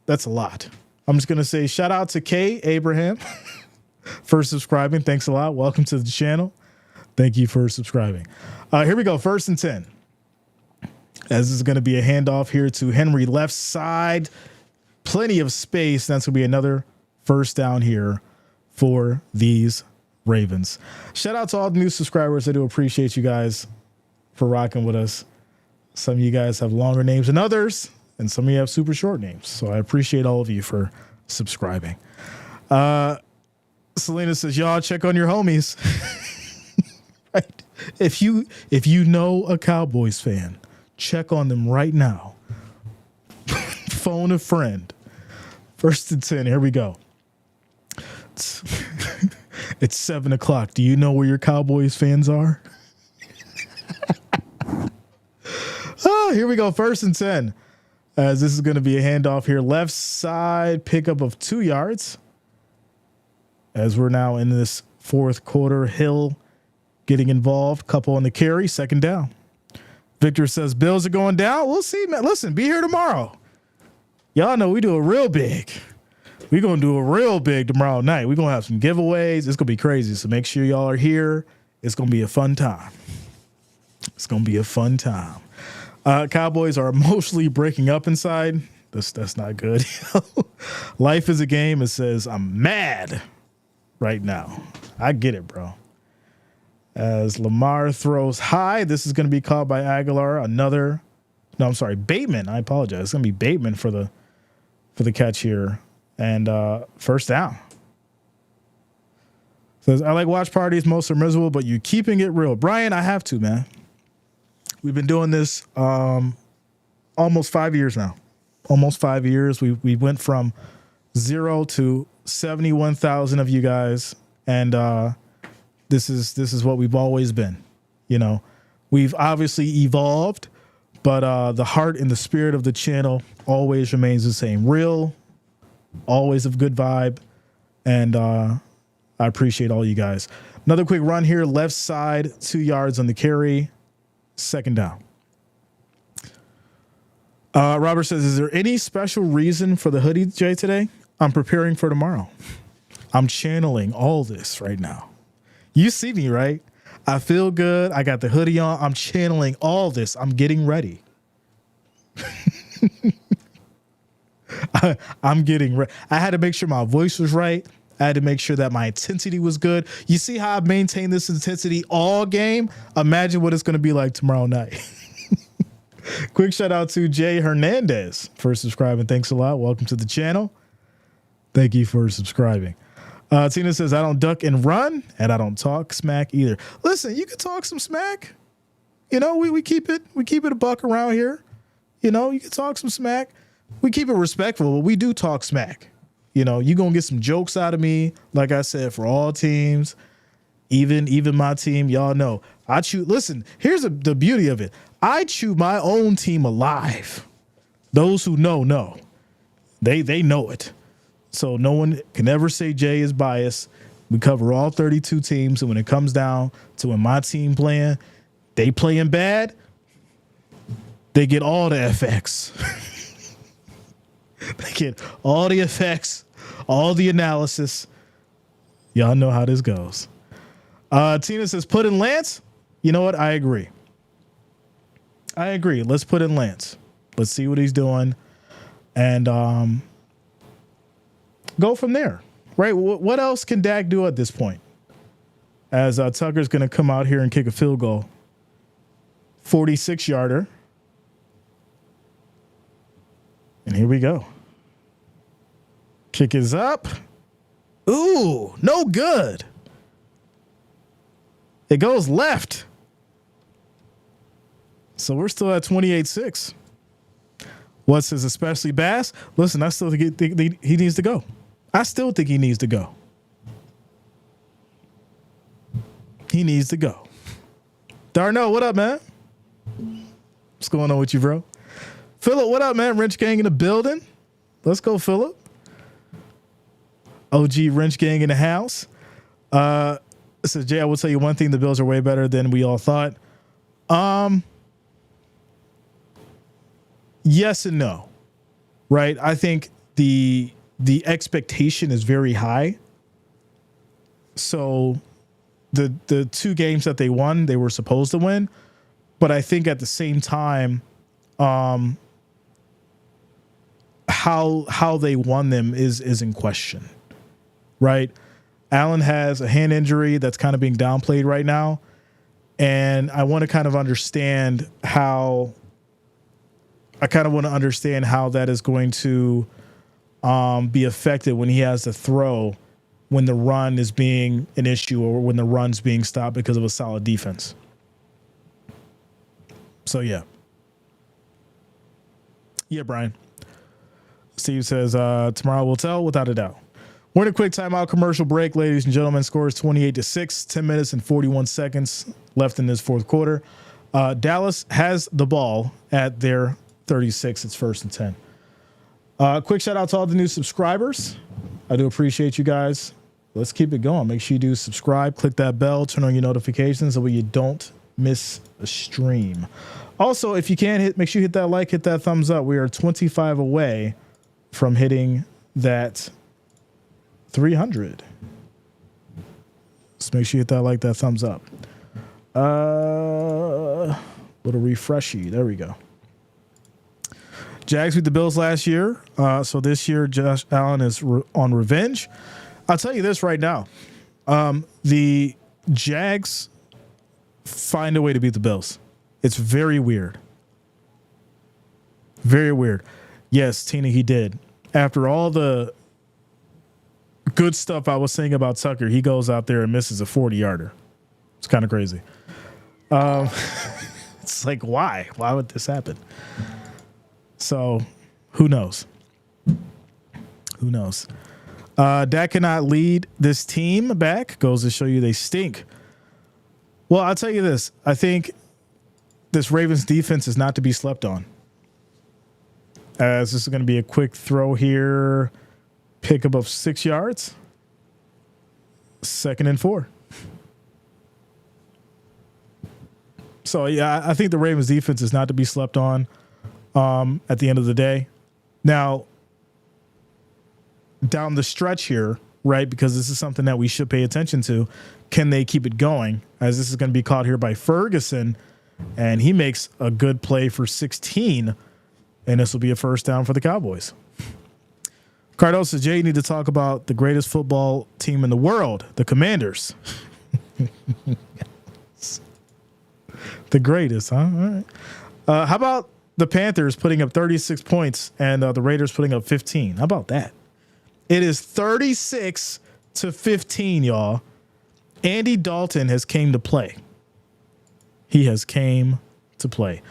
That's a lot. I'm just going to say shout out to Kay Abraham for subscribing. Thanks a lot. Welcome to the channel. Thank you for subscribing. Here we go. 1st and 10. As this is going to be a handoff here to Henry, left side. Plenty of space. That's going to be another first down here for these Ravens. Shout out to all the new subscribers. I do appreciate you guys for rocking with us. Some of you guys have longer names than others, and some of you have super short names. So I appreciate all of you for subscribing. Selena says, y'all check on your homies. Right? If you know a Cowboys fan, check on them right now. Phone a friend. 1st and 10. Here we go. It's 7 o'clock. Do you know where your Cowboys fans are? Here we go. 1st and 10. As this is going to be a handoff here. Left side pickup of 2 yards. As we're now in this 4th quarter. Hill getting involved. Couple on the carry. 2nd down. Victor says Bills are going down. We'll see, man. Listen, be here tomorrow. Y'all know we do it real big. We're going to do it real big tomorrow night. We're going to have some giveaways. It's going to be crazy. So make sure y'all are here. It's going to be a fun time. It's going to be a fun time. Cowboys are emotionally breaking up inside. That's not good. Life is a game. It says, I'm mad right now. I get it, bro. As Lamar throws high, this is going to be caught by Aguilar. Bateman. I apologize. It's going to be Bateman for the catch here. And first down. Says, I like watch parties. Most are miserable, but you keeping it real. Brian, I have to, man. We've been doing this almost 5 years now. Almost 5 years. We went from 0 to 71,000 of you guys. And this is what we've always been. You know, we've obviously evolved, but the heart and the spirit of the channel always remains the same. Real, always a good vibe. And I appreciate all you guys. Another quick run here. Left side, 2 yards on the carry. 2nd down. Robert says, is there any special reason for the hoodie, Jay, today? I'm preparing for tomorrow. I'm channeling all this right now. You see me, right? I feel good. I got the hoodie on. I'm channeling all this. I'm getting ready. I'm getting ready. I had to make sure my voice was right. I had to make sure that my intensity was good. You see how I've maintained this intensity all game? Imagine what it's going to be like tomorrow night. Quick shout out to Jay Hernandez for subscribing. Thanks a lot. Welcome to the channel. Thank you for subscribing. Tina says, I don't duck and run, and I don't talk smack either. Listen, you can talk some smack. You know, we keep it a buck around here. You know, you can talk some smack. We keep it respectful, but we do talk smack. You know, you're going to get some jokes out of me, like I said, for all teams. Even my team, y'all know. I chew. Listen, here's the beauty of it. I chew my own team alive. Those who know. They know it. So no one can ever say Jay is biased. We cover all 32 teams, and when it comes down to when my team playing, they playing bad, they get all the effects. They get all the effects, all the analysis. Y'all know how this goes. Tina says, put in Lance. You know what? I agree. Let's put in Lance. Let's see what he's doing. And go from there. Right? What else can Dak do at this point? As Tucker's going to come out here and kick a field goal. 46-yarder. And here we go. Kick is up. Ooh, no good. It goes left. So we're still at 28-6. What's his especially Bass? Listen, I still think he needs to go. I still think he needs to go. He needs to go. Darnell, what up, man? What's going on with you, bro? Philip, what up, man? Wrench Gang in the building. Let's go, Philip. OG Wrench Gang in the house. Says, Jay, I will tell you one thing. The Bills are way better than we all thought. Yes and no. Right? I think the expectation is very high. So the two games that they won, they were supposed to win. But I think at the same time, how they won them is in question. Right? Allen has a hand injury that's kind of being downplayed right now. And I want to kind of understand how that is going to be affected when he has to throw when the run is being an issue or when the run's being stopped because of a solid defense. So, yeah. Yeah, Brian. Steve says, tomorrow we'll tell without a doubt. We're in a quick timeout commercial break, ladies and gentlemen. Score is 28-6, 10 minutes and 41 seconds left in this fourth quarter. Dallas has the ball at their 36. It's 1st and 10. Quick shout out to all the new subscribers. I do appreciate you guys. Let's keep it going. Make sure you do subscribe, click that bell, turn on your notifications so that you don't miss a stream. Also, if you can make sure you hit that like, hit that thumbs up. We are 25 away from hitting that 300. So make sure you hit that like, that thumbs up. Little refreshy. There we go. Jags beat the Bills last year. So this year, Josh Allen is on revenge. I'll tell you this right now. The Jags find a way to beat the Bills. It's very weird. Very weird. Yes, Tina, he did. After all the good stuff I was saying about Tucker, he goes out there and misses a 40-yarder. It's kind of crazy. It's like, why? Why would this happen? So, who knows? Who knows? Dak cannot lead this team back. Goes to show you they stink. Well, I'll tell you this. I think this Ravens defense is not to be slept on. As this is going to be a quick throw here. Pick up of 6 yards. 2nd and 4. So, yeah, I think the Ravens defense is not to be slept on at the end of the day. Now, down the stretch here, right, because this is something that we should pay attention to, can they keep it going? As this is going to be caught here by Ferguson, and he makes a good play for 16, and this will be a first down for the Cowboys. Cardos says, Jay, you need to talk about the greatest football team in the world, the Commanders. The greatest, huh? All right. How about the Panthers putting up 36 points and the Raiders putting up 15? How about that? It is 36-15, y'all. Andy Dalton has came to play. He has came to play.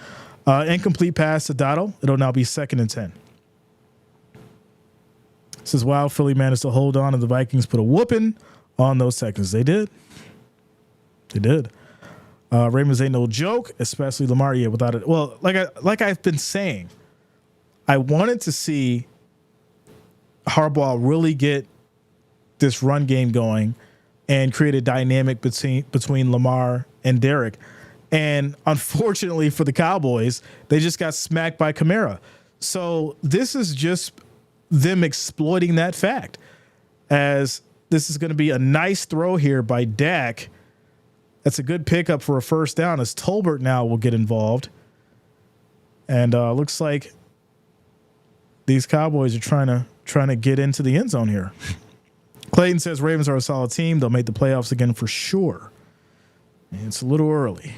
Incomplete pass to Dotto. It'll now be 2nd and 10. Says, wow, Philly managed to hold on, and the Vikings put a whooping on those seconds. They did. They did. Ravens ain't no joke, especially Lamar. Yeah, without it. Well, like I've been saying, I wanted to see Harbaugh really get this run game going and create a dynamic between Lamar and Derrick. And unfortunately for the Cowboys, they just got smacked by Kamara. So this is just them exploiting that fact, as this is going to be a nice throw here by Dak. That's a good pickup for a first down, as Tolbert now will get involved. And looks like these Cowboys are trying to get into the end zone here. Clayton says Ravens are a solid team. They'll make the playoffs again for sure. And it's a little early.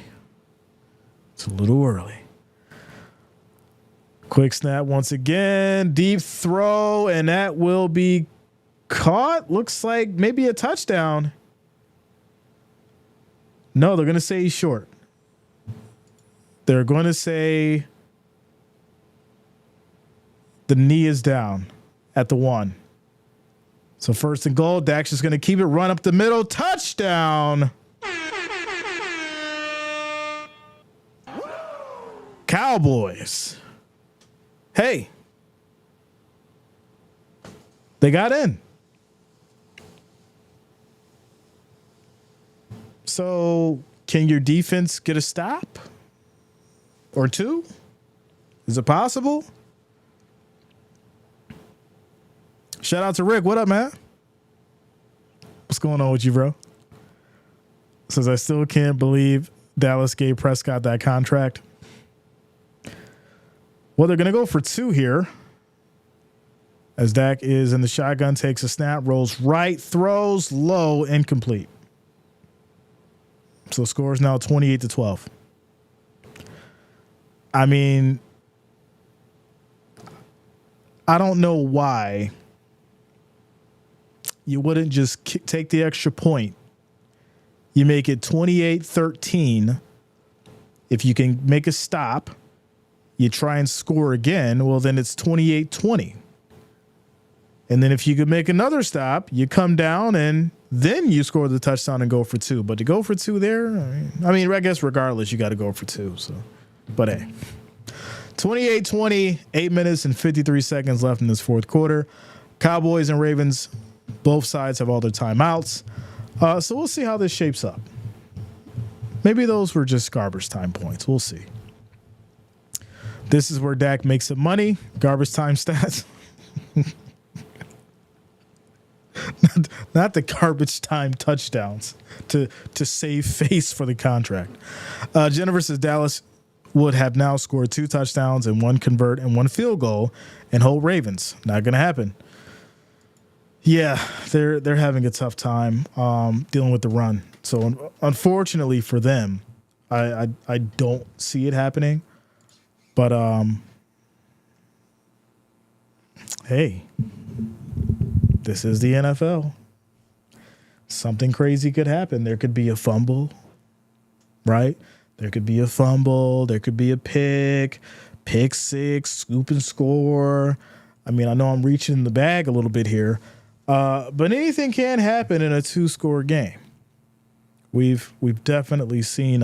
Quick snap once again. Deep throw, and that will be caught. Looks like maybe a touchdown. No, they're going to say he's short. They're going to say the knee is down at the 1. So first and goal. Dak's just going to keep it, run up the middle. Touchdown. Cowboys. Hey. They got in. So can your defense get a stop or two? Is it possible? Shout out to Rick. What up, man? What's going on with you, bro? Says, I still can't believe Dallas gave Prescott that contract. Well, they're going to go for 2 here, as Dak is in the shotgun, takes a snap, rolls right, throws low, incomplete. So score is now 28-12. I mean, I don't know why you wouldn't just take the extra point. You make it 28-13. If you can make a stop, you try and score again. Well, then it's 28-20. And then if you could make another stop, you come down and then you score the touchdown and go for 2. But to go for 2 there, I guess regardless, you got to go for 2. So, but hey, 28-20, 8 minutes and 53 seconds left in this fourth quarter. Cowboys and Ravens, both sides have all their timeouts. So we'll see how this shapes up. Maybe those were just garbage time points. We'll see. This is where Dak makes some money. Garbage time stats. Not the garbage time touchdowns to save face for the contract. Jennifer says Dallas would have now scored 2 touchdowns and 1 convert and 1 field goal and hold Ravens. Not going to happen. Yeah, they're having a tough time dealing with the run. So unfortunately for them, I don't see it happening. But hey, this is the NFL. Something crazy could happen. There could be a fumble, right? There could be a fumble. There could be a pick 6, scoop and score. I mean, I know I'm reaching in the bag a little bit here, but anything can happen in a 2-score game. We've definitely seen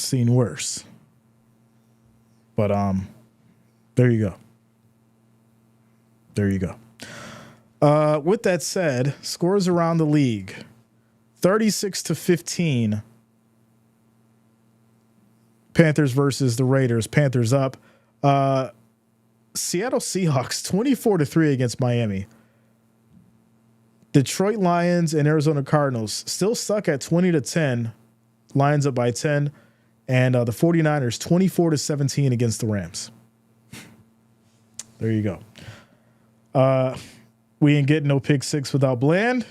worse. But there you go. There you go. With that said, scores around the league: 36-15. Panthers versus the Raiders. Panthers up. Seattle Seahawks 24-3 against Miami. Detroit Lions and Arizona Cardinals still stuck at 20-10. Lions up by 10. And the 49ers 24-17 against the Rams. There you go. We ain't getting no pick 6 without Bland.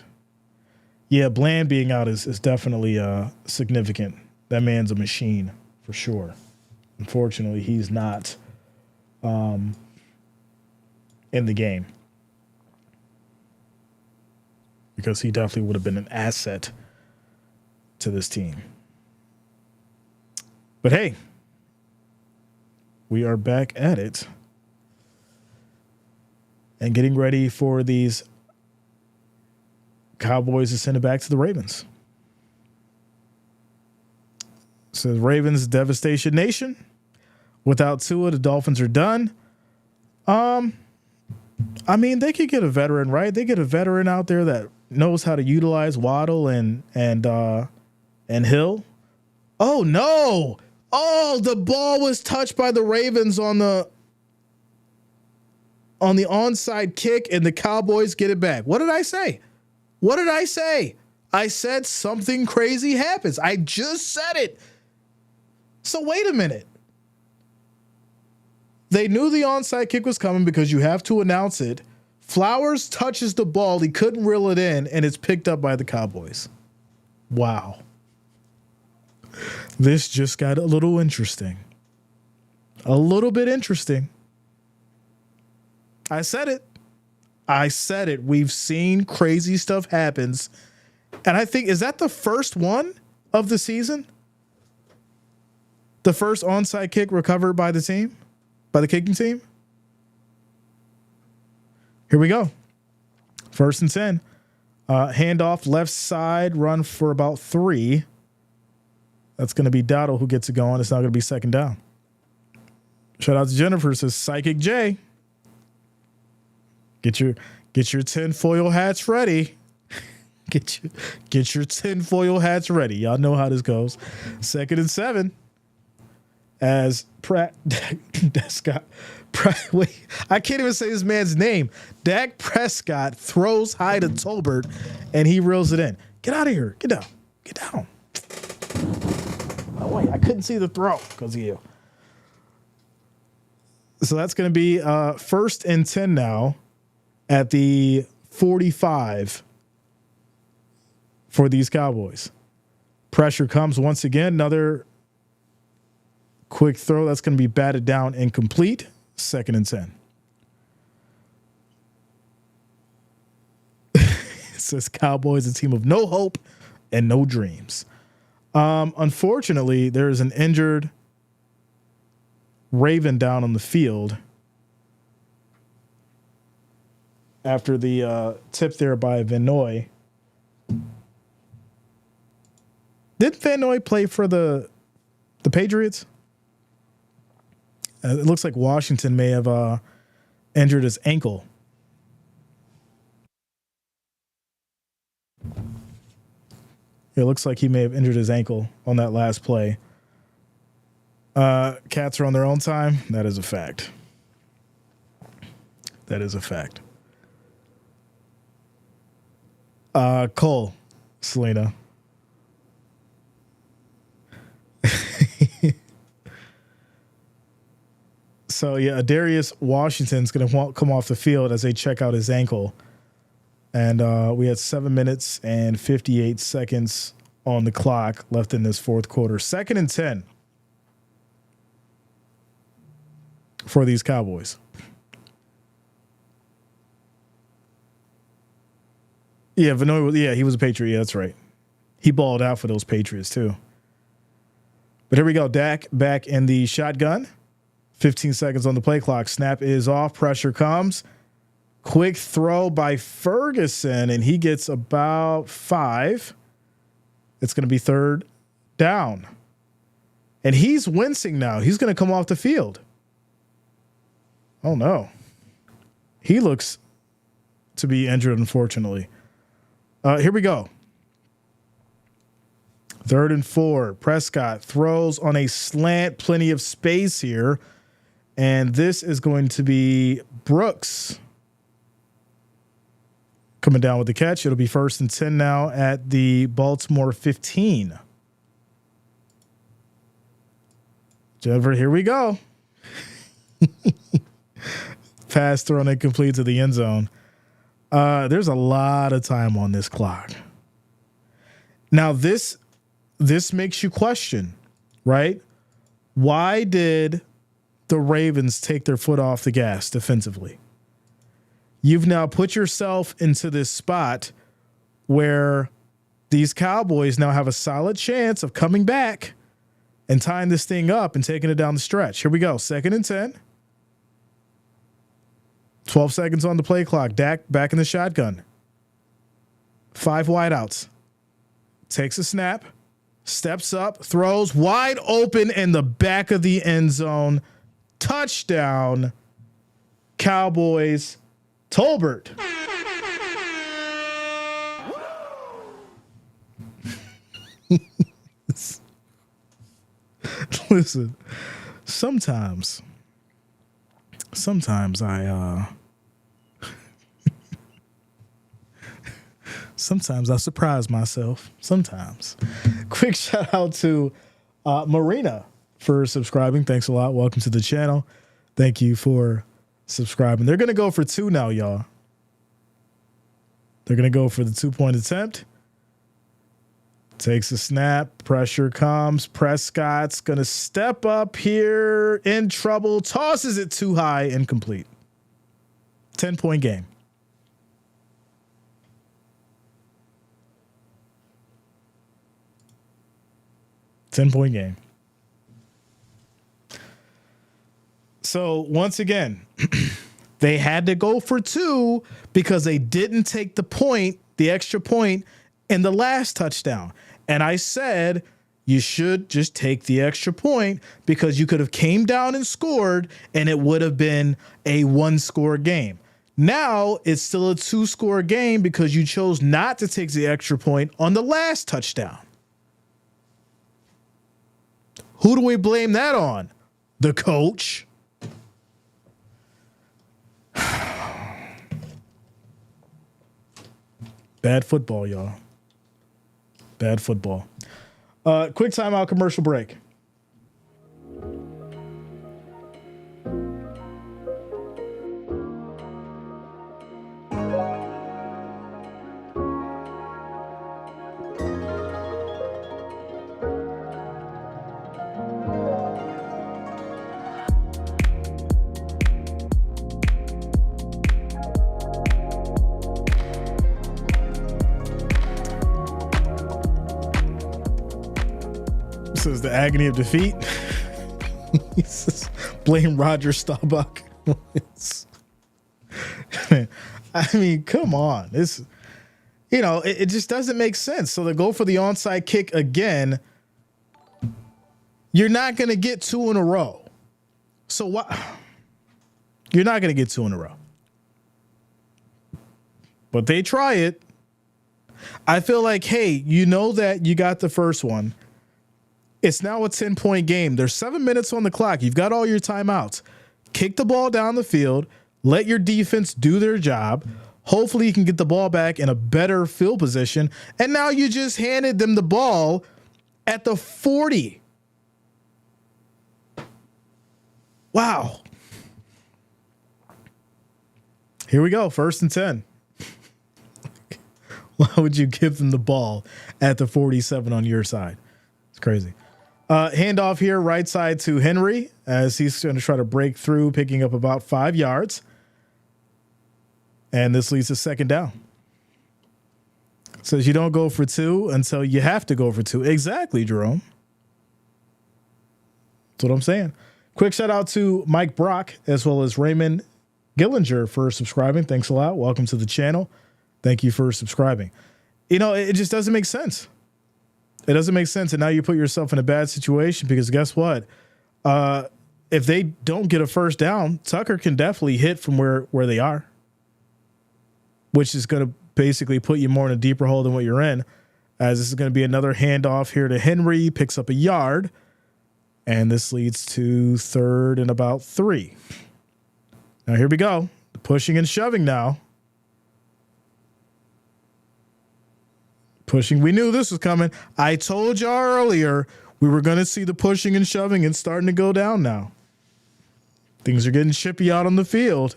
Yeah, Bland being out is definitely significant. That man's a machine for sure. Unfortunately, he's not in the game, because he definitely would have been an asset to this team. But hey, we are back at it and getting ready for these Cowboys to send it back to the Ravens. Says Ravens devastation nation. Without Tua, the Dolphins are done. I mean, they could get a veteran, right? They get a veteran out there that knows how to utilize Waddle and Hill. Oh no! Oh, the ball was touched by the Ravens on the onside kick, and the Cowboys get it back. What did I say? What did I say? I said something crazy happens. I just said it. So wait a minute. They knew the onside kick was coming because you have to announce it. Flowers touches the ball. He couldn't reel it in, and it's picked up by the Cowboys. Wow. This just got a little interesting. A little bit interesting. I said it. I said it. We've seen crazy stuff happens. And I think, is that the first one of the season? The first onside kick recovered by the team? By the kicking team? Here we go. 1st and 10. Handoff left side, run for about 3. That's going to be Dowdle who gets it going. It's not going to be 2nd down. Shout out to Jennifer, says Psychic J. Get your tinfoil hats ready. Get your tinfoil hats ready. Y'all know how this goes. 2nd and 7. As wait, I can't even say this man's name. Dak Prescott throws high to Tolbert, and he reels it in. Get out of here. Get down. Get down. Oh, wait, I couldn't see the throw because of you. So that's going to be 1st and 10 now at the 45 for these Cowboys. Pressure comes once again. Another quick throw. That's going to be batted down incomplete. 2nd and 10. It says Cowboys, a team of no hope and no dreams. Unfortunately, there is an injured Raven down on the field after the tip there by Vanoy. Did Vanoy play for the Patriots? It looks like Washington may have injured his ankle. It looks like he may have injured his ankle on that last play. Cats are on their own time. That is a fact. That is a fact. Cole, Selena. So, yeah, Darius Washington's going to come off the field as they check out his ankle. And we had 7 minutes and 58 seconds on the clock left in this fourth quarter. 2nd and 10 for these Cowboys. Yeah, Vanoy, he was a Patriot. Yeah, that's right. He balled out for those Patriots, too. But here we go. Dak back in the shotgun. 15 seconds on the play clock. Snap is off. Pressure comes. Quick throw by Ferguson, and he gets about 5. It's going to be 3rd down. And he's wincing now. He's going to come off the field. Oh, no. He looks to be injured, unfortunately. Here we go. 3rd and 4. Prescott throws on a slant. Plenty of space here. And this is going to be Brooks coming down with the catch. It'll be 1st and 10 now at the Baltimore 15. Jennifer, here we go. Pass thrown incomplete to the end zone. There's a lot of time on this clock. Now, this makes you question, right? Why did the Ravens take their foot off the gas defensively? You've now put yourself into this spot where these Cowboys now have a solid chance of coming back and tying this thing up and taking it down the stretch. Here we go. 2nd and 10. 12 seconds on the play clock. Dak back in the shotgun. 5 wideouts. Takes a snap. Steps up, throws wide open in the back of the end zone. Touchdown, Cowboys. Tolbert. Listen, sometimes I sometimes I surprise myself. Sometimes. Quick shout out to Marina for subscribing. Thanks a lot. Welcome to the channel. Thank you for subscribing. They're going to go for 2 now, y'all. They're going to go for the 2-point attempt. Takes a snap. Pressure comes. Prescott's going to step up here in trouble. Tosses it too high. Incomplete. 10-point game. Ten-point game. So once again, they had to go for 2 because they didn't take the extra point in the last touchdown. And I said, you should just take the extra point because you could have came down and scored and it would have been a 1-score game. Now it's still a 2-score game because you chose not to take the extra point on the last touchdown. Who do we blame that on? The coach. Bad football, y'all. Bad football. Quick timeout, commercial break. This is the agony of defeat. Blame Roger Staubach. I mean, come on. This, it just doesn't make sense. So they go for the onside kick again. You're not going to get 2 in a row. So what? You're not going to get 2 in a row. But they try it. I feel like, hey, you know that you got the first one. It's now a 10-point game. There's 7 minutes on the clock. You've got all your timeouts. Kick the ball down the field. Let your defense do their job. Hopefully you can get the ball back in a better field position. And now you just handed them the ball at the 40. Wow. Here we go. 1st and 10. Why would you give them the ball at the 47 on your side? It's crazy. Handoff here, right side to Henry as he's going to try to break through, picking up about 5 yards. And this leads to 2nd down. It says you don't go for 2 until you have to go for 2. Exactly, Jerome. That's what I'm saying. Quick shout out to Mike Brock as well as Raymond Gillinger for subscribing. Thanks a lot. Welcome to the channel. Thank you for subscribing. It just doesn't make sense. It doesn't make sense. And now you put yourself in a bad situation because guess what? If they don't get a 1st down, Tucker can definitely hit from where they are, which is going to basically put you more in a deeper hole than what you're in, as this is going to be another handoff here to Henry. Picks up a yard, and this leads to 3rd and about 3. Now here we go. Pushing and shoving now. Pushing. We knew this was coming. I told y'all earlier we were going to see the pushing and shoving. It's starting to go down now. Things are getting chippy out on the field.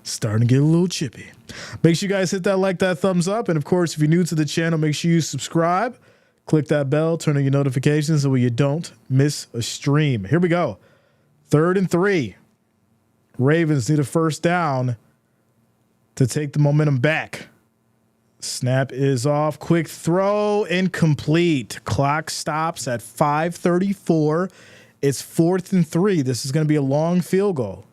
Starting to get a little chippy. Make sure you guys hit that like, that thumbs up. And of course, if you're new to the channel, make sure you subscribe. Click that bell, turn on your notifications so you don't miss a stream. Here we go. 3rd and 3. Ravens need a 1st down to take the momentum back. Snap is off. Quick throw. Incomplete. Clock stops at 5:34. It's 4th and 3. This is going to be a long field goal.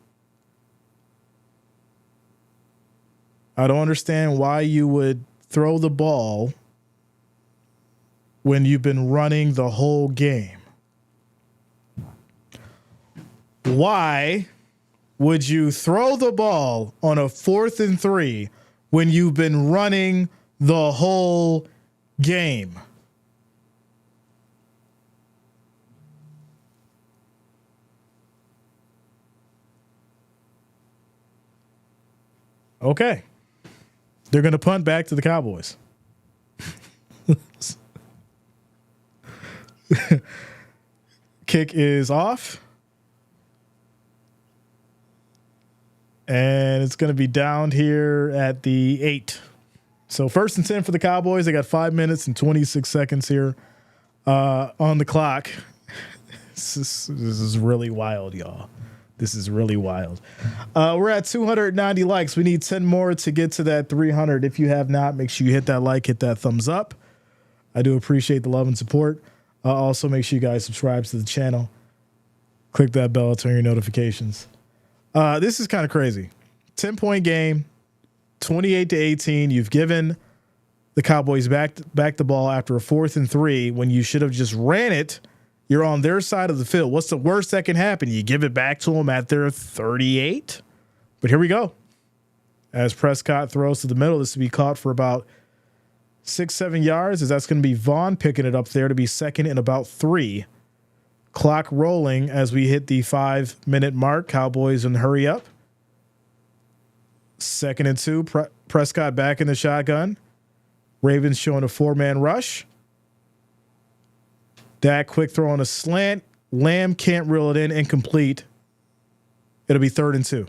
I don't understand why you would throw the ball when you've been running the whole game? Why would you throw the ball on a 4th and 3 when you've been running the whole game? Okay. They're going to punt back to the Cowboys. Kick is off. And it's going to be down here at the 8. So 1st and 10 for the Cowboys. They got 5 minutes and 26 seconds here on the clock. This is really wild, y'all. This is really wild. We're at 290 likes. We need 10 more to get to that 300. If you have not, make sure you hit that like, hit that thumbs up. I do appreciate the love and support. Also, make sure you guys subscribe to the channel. Click that bell, turn your notifications. This is kind of crazy. 10-point game, 28-18. You've given the Cowboys back the ball after a 4th and 3 when you should have just ran it. You're on their side of the field. What's the worst that can happen? You give it back to them at their 38. But here we go. As Prescott throws to the middle, this will be caught for about 6-7 yards. As that's going to be Vaughn picking it up there to be second and about 3. Clock rolling as we hit the 5-minute mark. Cowboys in hurry up. 2nd and 2. Prescott back in the shotgun. Ravens showing a 4-man rush. Dak quick throw on a slant. Lamb can't reel it in. Incomplete. It'll be 3rd and 2.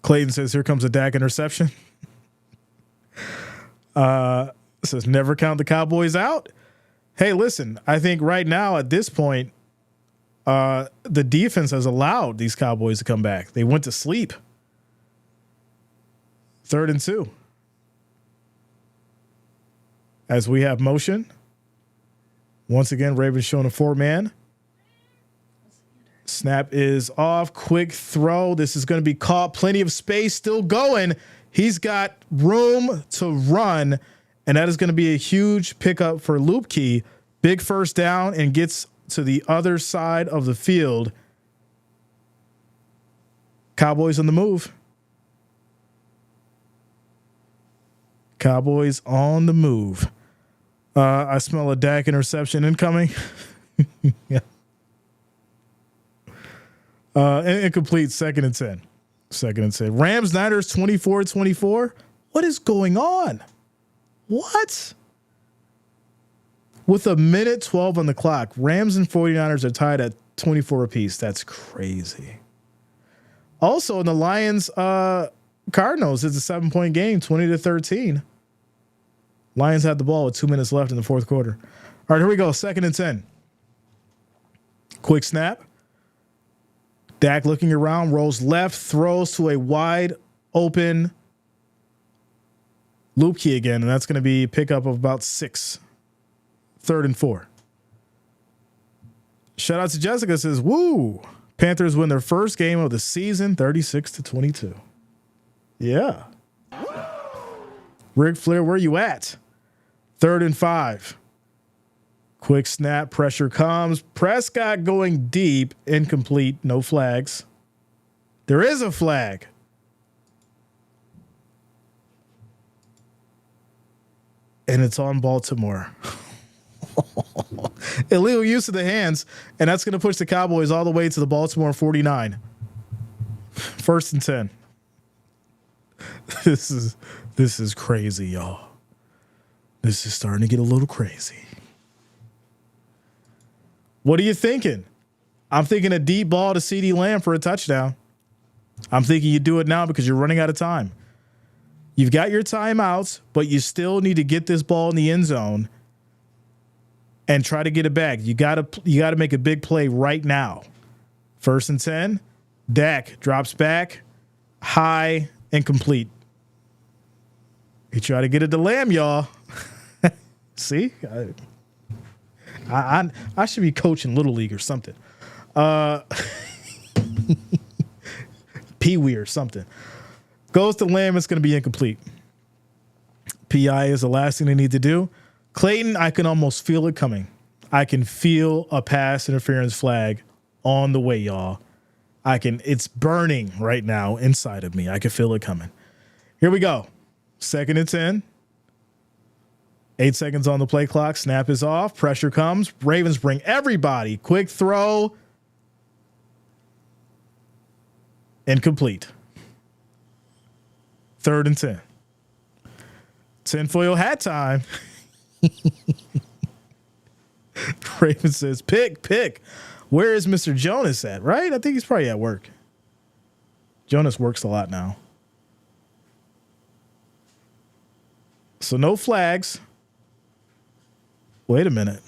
Clayton says, here comes a Dak interception. Says never count the Cowboys out. Hey, listen, I think right now at this point, the defense has allowed these Cowboys to come back. They went to sleep. 3rd and 2. As we have motion. Once again, Ravens showing a 4-man. Snap is off. Quick throw. This is going to be caught. Plenty of space still going. He's got room to run. And that is going to be a huge pickup for Lupke. Big first down and gets to the other side of the field. Cowboys on the move. Cowboys on the move. I smell a Dak interception incoming. Yeah. Incomplete. 2nd and 10. 2nd and 10. Rams, Niners 24-24. What is going on? What? With a minute 12 on the clock, Rams and 49ers are tied at 24 apiece. That's crazy. Also, in the Lions Cardinals, it's a 7-point game, 20-13. Lions had the ball with 2 minutes left in the 4th quarter. All right, here we go. 2nd and 10. Quick snap. Dak looking around, rolls left, throws to a wide open Lupke again, and that's going to be a pickup of about 6. 3rd and 4. Shout out to Jessica, says, woo. Panthers win their first game of the season, 36-22. Yeah. Ric Flair, where you at? 3rd and 5. Quick snap, pressure comes. Prescott going deep, incomplete, no flags. There is a flag. And it's on Baltimore. Illegal use of the hands, and that's going to push the Cowboys all the way to the Baltimore 49. 1st and 10. This is crazy, y'all. This is starting to get a little crazy. What are you thinking? I'm thinking a deep ball to CeeDee Lamb for a touchdown. I'm thinking you do it now because you're running out of time. You've got your timeouts, but you still need to get this ball in the end zone and try to get it back. You got to make a big play right now. 1st and 10. Dak drops back, high and complete. He tried to get it to Lamb, y'all. See, I should be coaching Little League or something. Pee Wee or something. Goes to Lamb. It's going to be incomplete. PI is the last thing they need to do. Clayton, I can almost feel it coming. I can feel a pass interference flag on the way, y'all. It's burning right now inside of me. I can feel it coming. Here we go. 2nd and 10. 8 seconds on the play clock. Snap is off. Pressure comes. Ravens bring everybody. Quick throw. Incomplete. 3rd and 10. Tinfoil hat time. Raven says, pick. Where is Mr. Jonas at, right? I think he's probably at work. Jonas works a lot now. So no flags. Wait a minute.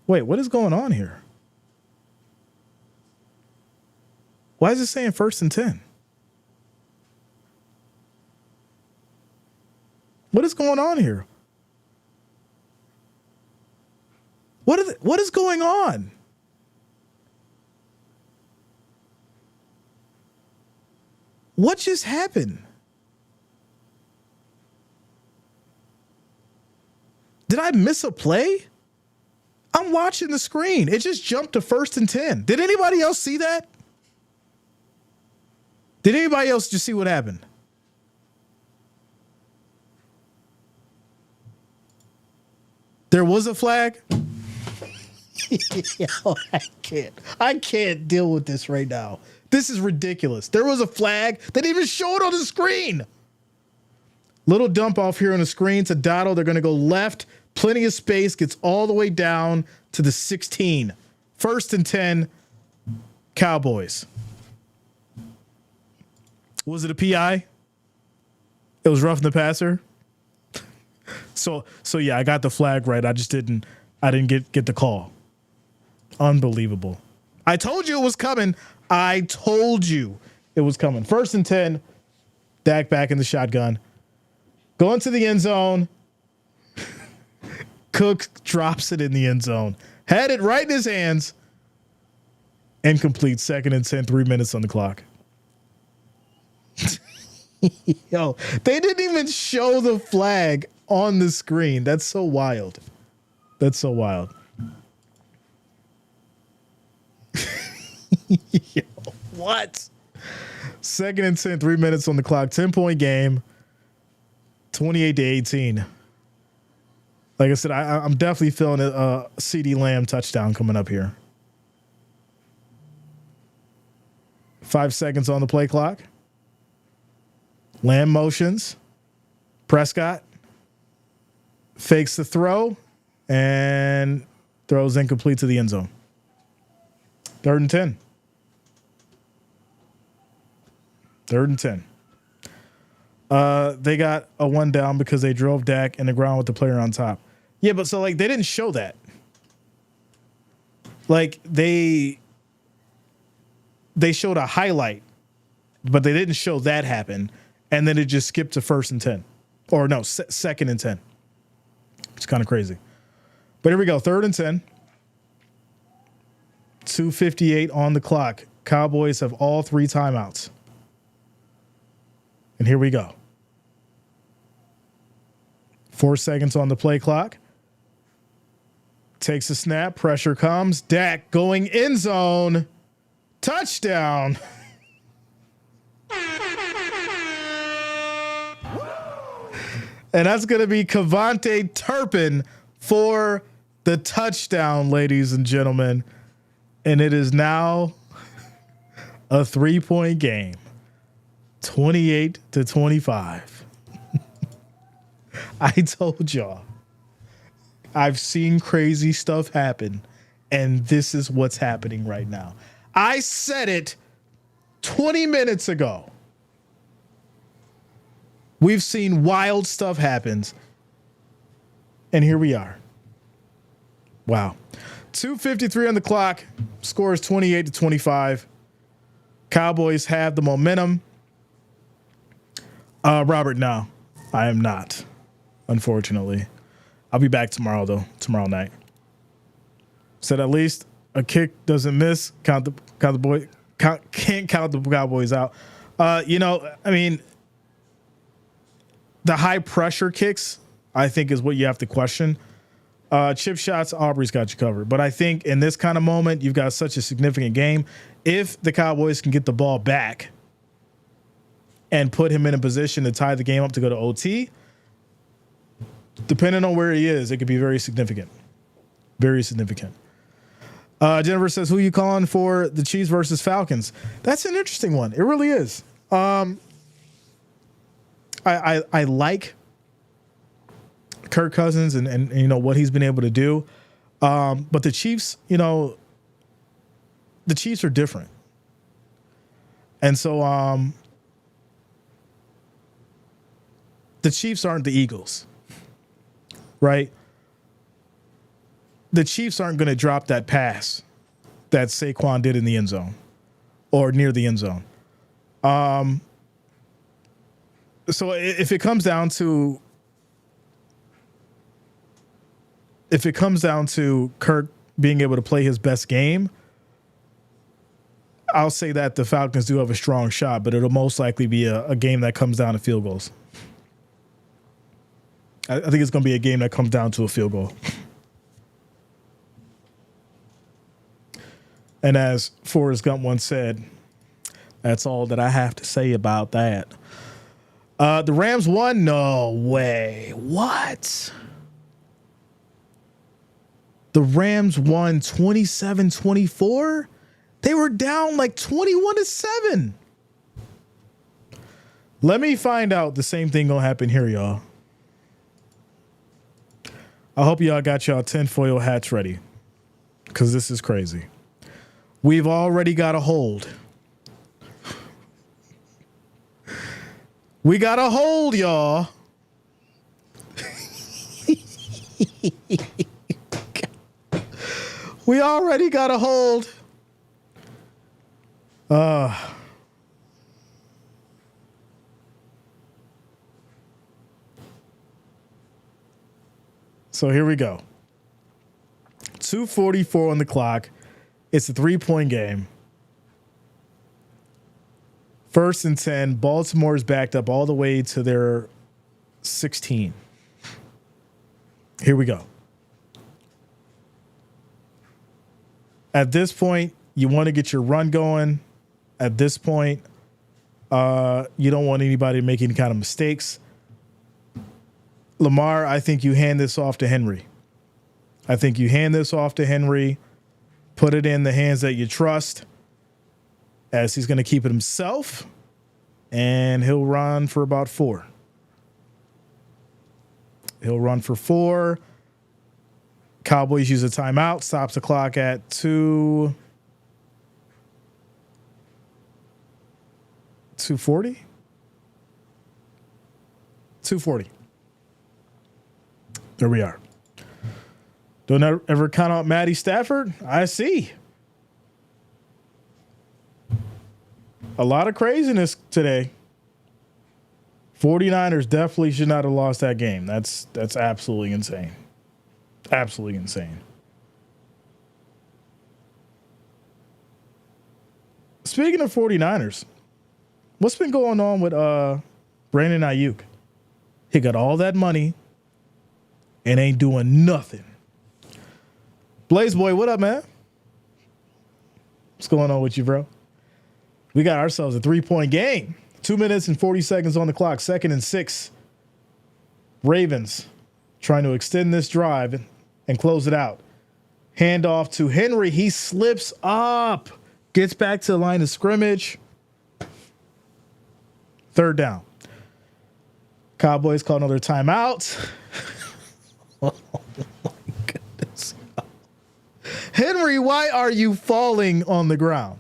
Wait, what is going on here? Why is it saying 1st and 10? What is going on here? What is going on? What just happened? Did I miss a play? I'm watching the screen. It just jumped to 1st and 10. Did anybody else see that? Did anybody else just see what happened? There was a flag? Yo, I can't deal with this right now. This is ridiculous. There was a flag. They didn't even show it on the screen. Little dump off here on the screen to Dotto. They're going to go left. Plenty of space. Gets all the way down to the 16. 1st and 10. Cowboys. Was it a PI? It was roughing the passer. So yeah, I got the flag right. I didn't get the call. Unbelievable. I told you it was coming. I told you it was coming. 1st and 10. Dak back in the shotgun. Going to the end zone. Cook drops it in the end zone. Had it right in his hands. Incomplete. 2nd and 10. 3 minutes on the clock. Yo, they didn't even show the flag on the screen. That's so wild. That's so wild. Yo, what? 2nd and 10, 3 minutes on the clock. 10-point game. 28-18. Like I said, I'm definitely feeling a CeeDee Lamb touchdown coming up here. 5 seconds on the play clock. Lamb motions. Prescott fakes the throw and throws incomplete to the end zone. 3rd and 10. 3rd and 10. They got a 1 down because they drove Dak in the ground with the player on top. Yeah, but so like they didn't show that. Like they showed a highlight, but they didn't show that happen. And then it just skipped to 1st and 10. Or no, 2nd and 10. It's kind of crazy. But here we go. 3rd and 10. 2:58 on the clock. Cowboys have all 3 timeouts. And here we go. 4 seconds on the play clock. Takes a snap. Pressure comes. Dak going end zone. Touchdown. And that's going to be Kevontae Turpin for the touchdown, ladies and gentlemen. And it is now a 3-point game. 28-25. I told y'all. I've seen crazy stuff happen. And this is what's happening right now. I said it 20 minutes ago. We've seen wild stuff happen. And here we are. Wow. 2:53 on the clock. Score is 28-25. Cowboys have the momentum. Robert, no, I am not. Unfortunately. I'll be back tomorrow, though. Tomorrow night. Said at least a kick doesn't miss. Can't count the Cowboys out. I mean, the high pressure kicks, I think, is what you have to question. Chip shots, Aubrey's got you covered. But I think in this kind of moment, you've got such a significant game. If the Cowboys can get the ball back and put him in a position to tie the game up to go to OT, depending on where he is, it could be very significant. Very significant. Jennifer says, who you calling for the Chiefs versus Falcons? That's an interesting one. It really is. I like Kirk Cousins and you know what he's been able to do. But the Chiefs, the Chiefs are different. And so the Chiefs aren't the Eagles, right? The Chiefs aren't going to drop that pass that Saquon did in the end zone or near the end zone. So if it comes down to Kirk being able to play his best game, I'll say that the Falcons do have a strong shot, but it'll most likely be a game that comes down to field goals. I think it's going to be a game that comes down to a field goal. And as Forrest Gump once said, that's all that I have to say about that. The Rams won? No way. What? The Rams won 27-24? They were down like 21-7. Let me find out the same thing gonna happen here, y'all. I hope y'all got y'all tinfoil hats ready, because this is crazy. We've already got a hold. We got a hold, y'all. We already got a hold. So here we go. 2:44 on the clock. It's a 3-point game. 1st and 10. Baltimore's backed up all the way to their 16. Here we go. At this point, you want to get your run going. At this point, you don't want anybody to make any kind of mistakes. Lamar, I think you hand this off to Henry. Put it in the hands that you trust, as he's going to keep it himself, and he'll run for about 4. Cowboys use a timeout, stops the clock at 2:40. There we are. Don't ever count out Matty Stafford. I see. A lot of craziness today. 49ers definitely should not have lost that game. That's absolutely insane. Absolutely insane. Speaking of 49ers, what's been going on with Brandon Ayuk? He got all that money and ain't doing nothing. Blaze Boy, what up, man? What's going on with you, bro? We got ourselves a 3-point game. 2 minutes and 40 seconds on the clock. 2nd and 6. Ravens trying to extend this drive and close it out. Handoff to Henry. He slips up. Gets back to the line of scrimmage. 3rd down. Cowboys call another timeout. Oh, my goodness. Henry, why are you falling on the ground?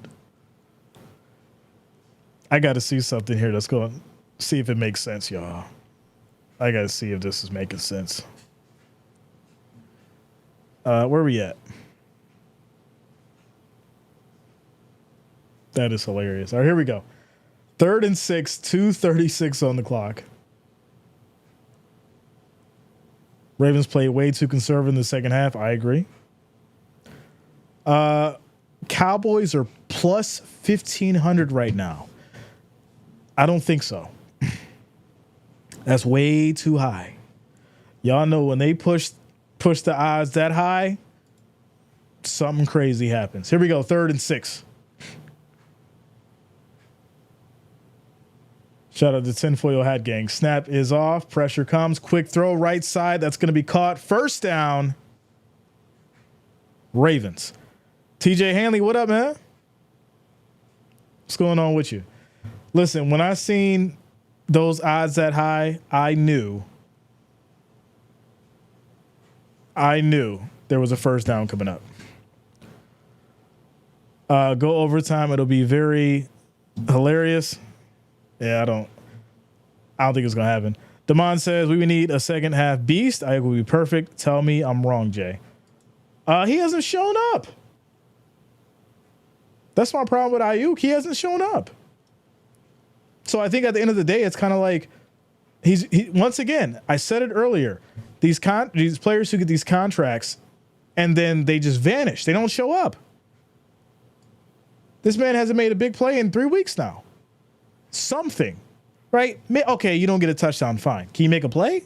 I got to see something here. Let's go and see if it makes sense, y'all. I got to see if this is making sense. Where are we at? That is hilarious. All right, here we go. 3rd and 6, 2:36 on the clock. Ravens played way too conservative in the second half. I agree. Cowboys are plus 1,500 right now. I don't think so. That's way too high. Y'all know when they push the odds that high, something crazy happens. Here we go, 3rd and 6. Shout out to Tinfoil Hat Gang. Snap is off. Pressure comes. Quick throw right side. That's going to be caught. First down. Ravens. TJ Hanley, what up, man? What's going on with you? Listen, when I seen those odds that high, I knew there was a first down coming up. Go overtime. It'll be very hilarious. Yeah, I don't think it's going to happen. Damon says we would need a second half beast. I will be perfect. Tell me I'm wrong, Jay. He hasn't shown up. That's my problem with Ayuk. He hasn't shown up. So I think at the end of the day, it's kind of like once again, I said it earlier, these players who get these contracts and then they just vanish. They don't show up. This man hasn't made a big play in 3 weeks now. Something, right? Okay, you don't get a touchdown, fine. Can you make a play?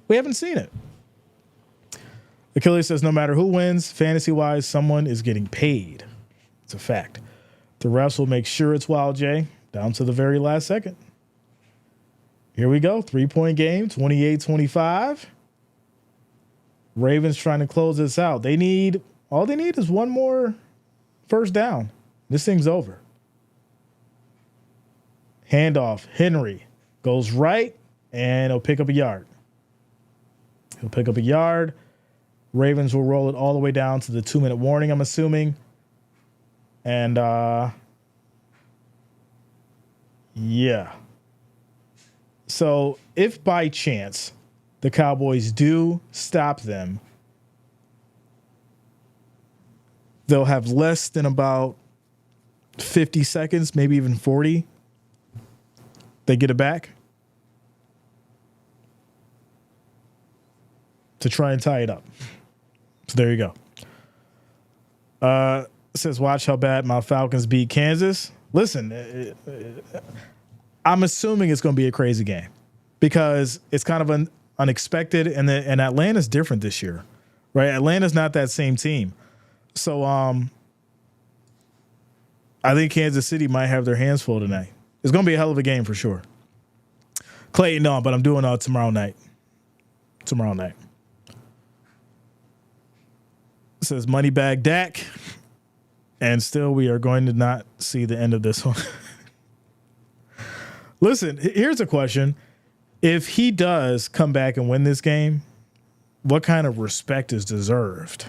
We haven't seen it. Achilles says no matter who wins, fantasy-wise, someone is getting paid. It's a fact. The refs will make sure it's Wild J down to the very last second. Here we go. 3-point game, 28-25. Ravens trying to close this out. All they need is one more first down. This thing's over. Handoff. Henry goes right, and he'll pick up a yard. Ravens will roll it all the way down to the 2-minute warning, I'm assuming. And, yeah. So if by chance the Cowboys do stop them, they'll have less than about 50 seconds, maybe even 40. They get it back to try and tie it up. So there you go. It says, watch how bad my Falcons beat Kansas. Listen, I'm assuming it's going to be a crazy game because it's kind of unexpected, and Atlanta's different this year, right? Atlanta's not that same team. So I think Kansas City might have their hands full tonight. It's going to be a hell of a game for sure. Clayton, no, but I'm doing tomorrow night. It says Moneybag Dak. And still, we are going to not see the end of this one. Listen, here's a question. If he does come back and win this game, what kind of respect is deserved?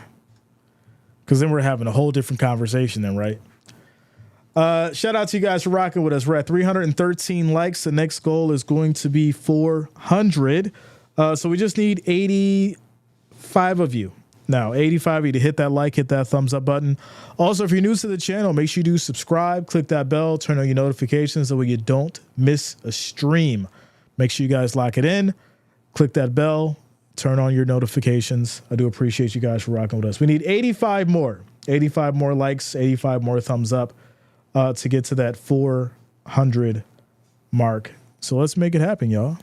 Because then we're having a whole different conversation then, right? Shout out to you guys for rocking with us. We're at 313 likes. The next goal is going to be 400. So we just need 85 of you. Now, 85 of you to hit that like, hit that thumbs up button. Also, if you're new to the channel, make sure you do subscribe, click that bell, turn on your notifications so you don't miss a stream. Make sure you guys lock it in, click that bell, turn on your notifications. I do appreciate you guys for rocking with us. We need 85 more likes, 85 more thumbs up to get to that 400 mark. So let's make it happen, y'all.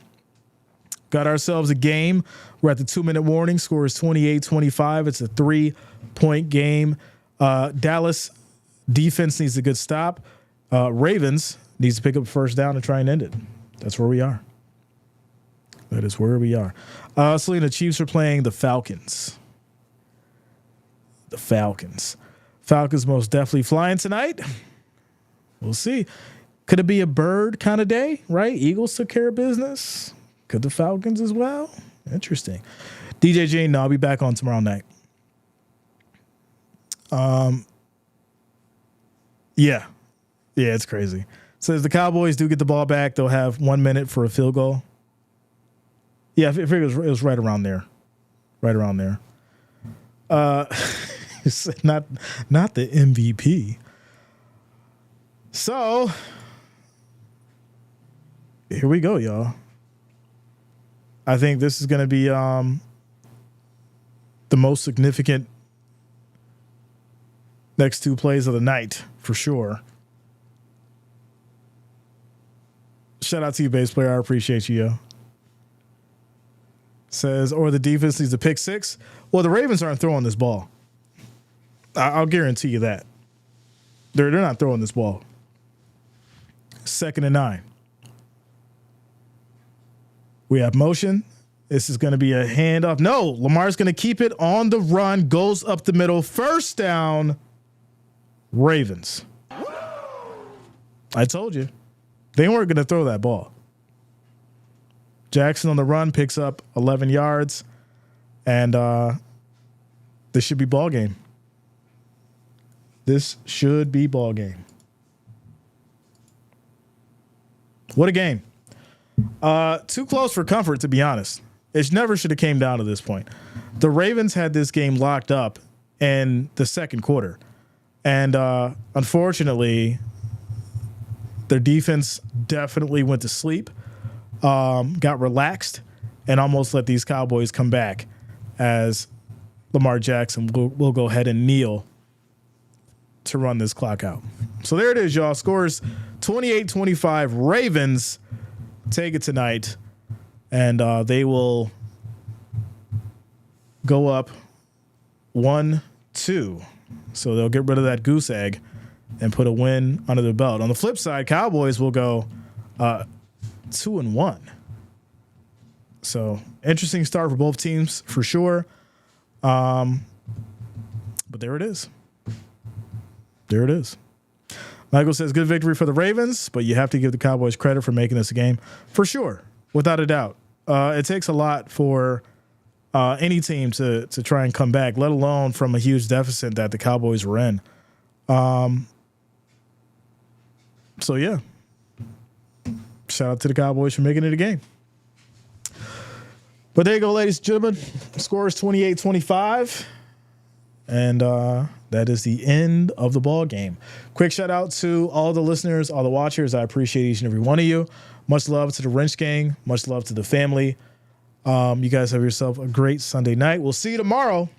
Got ourselves a game. We're at the 2-minute warning. Score is 28-25. It's a 3-point game. Dallas defense needs a good stop. Ravens needs to pick up a first down and try and end it. That's where we are. That is where we are. Selena, Chiefs are playing the Falcons. Falcons most definitely flying tonight. We'll see. Could it be a bird kind of day, right? Eagles took care of business. Could the Falcons as well? Interesting. DJ Jane, no, I'll be back on tomorrow night. Yeah, it's crazy. Says the Cowboys do get the ball back. They'll have 1 minute for a field goal. Yeah, I figured it was right around there. It's not the MVP. So here we go, y'all. I think this is going to be the most significant next two plays of the night for sure. Shout out to you, bass player. I appreciate you, yo. Says, or the defense needs a pick six. Well, the Ravens aren't throwing this ball. I'll guarantee you that. They're not throwing this ball. 2nd and 9. We have motion. This is going to be a handoff. No, Lamar's going to keep it on the run. Goes up the middle. First down. Ravens. I told you. They weren't going to throw that ball. Jackson on the run picks up 11 yards. And this should be ball game. This should be ball game. What a game. Too close for comfort, to be honest. It never should have came down to this point. The Ravens had this game locked up in the second quarter. And unfortunately, their defense definitely went to sleep, got relaxed, and almost let these Cowboys come back as Lamar Jackson will go ahead and kneel to run this clock out. So there it is, y'all. Scores 28-25. Ravens take it tonight. And they will go up 1-2. So they'll get rid of that goose egg and put a win under the belt. On the flip side, Cowboys will go 2-1. So interesting start for both teams for sure. But there it is. There it is. Michael says good victory for the Ravens, but you have to give the Cowboys credit for making this a game for sure, without a doubt. It takes a lot for any team to try and come back, let alone from a huge deficit that the Cowboys were in. So, yeah. Shout out to the Cowboys for making it a game. But there you go, ladies and gentlemen. Score is 28-25. And that is the end of the ball game. Quick shout out to all the listeners, all the watchers. I appreciate each and every one of you. Much love to the Wrench Gang. Much love to the family. You guys have yourself a great Sunday night. We'll see you tomorrow.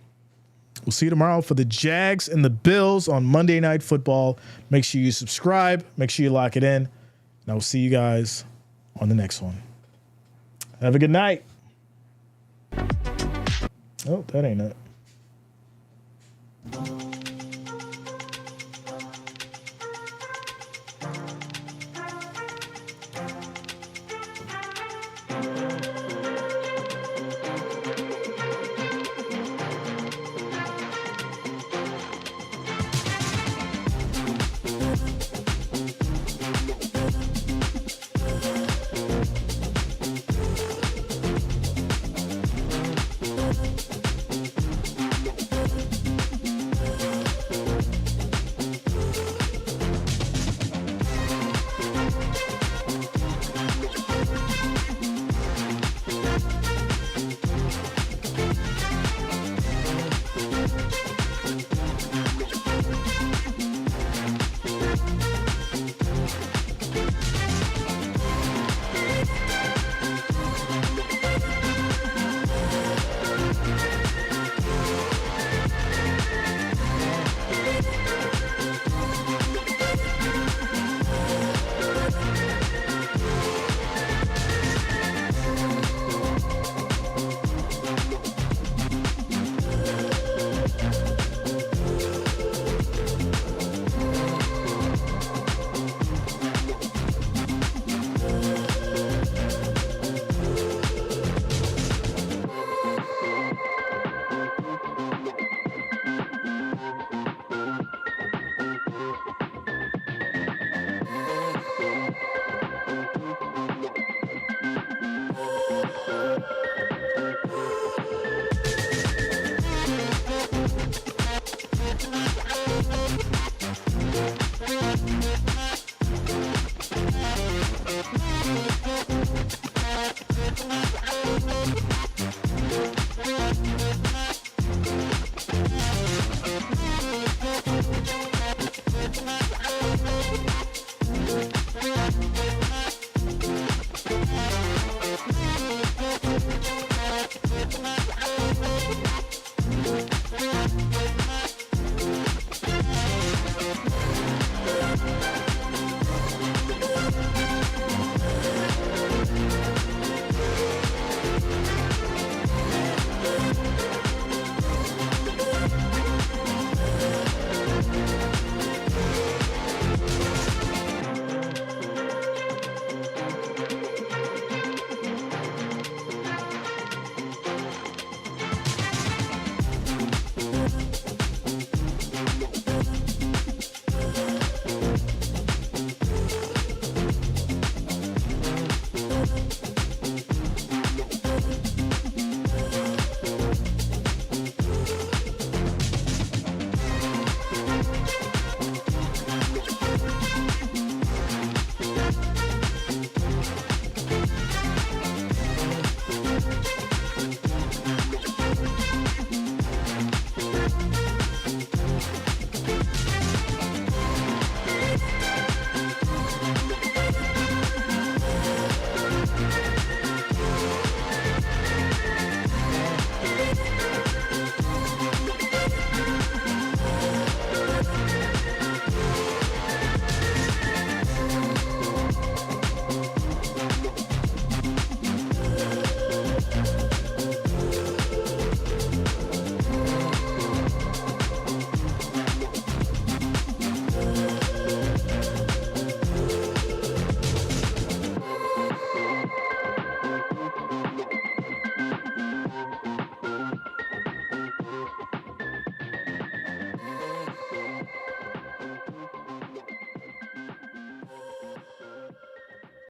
We'll see you tomorrow for the Jags and the Bills on Monday Night Football. Make sure you subscribe. Make sure you lock it in. And I will see you guys on the next one. Have a good night. Oh, that ain't it.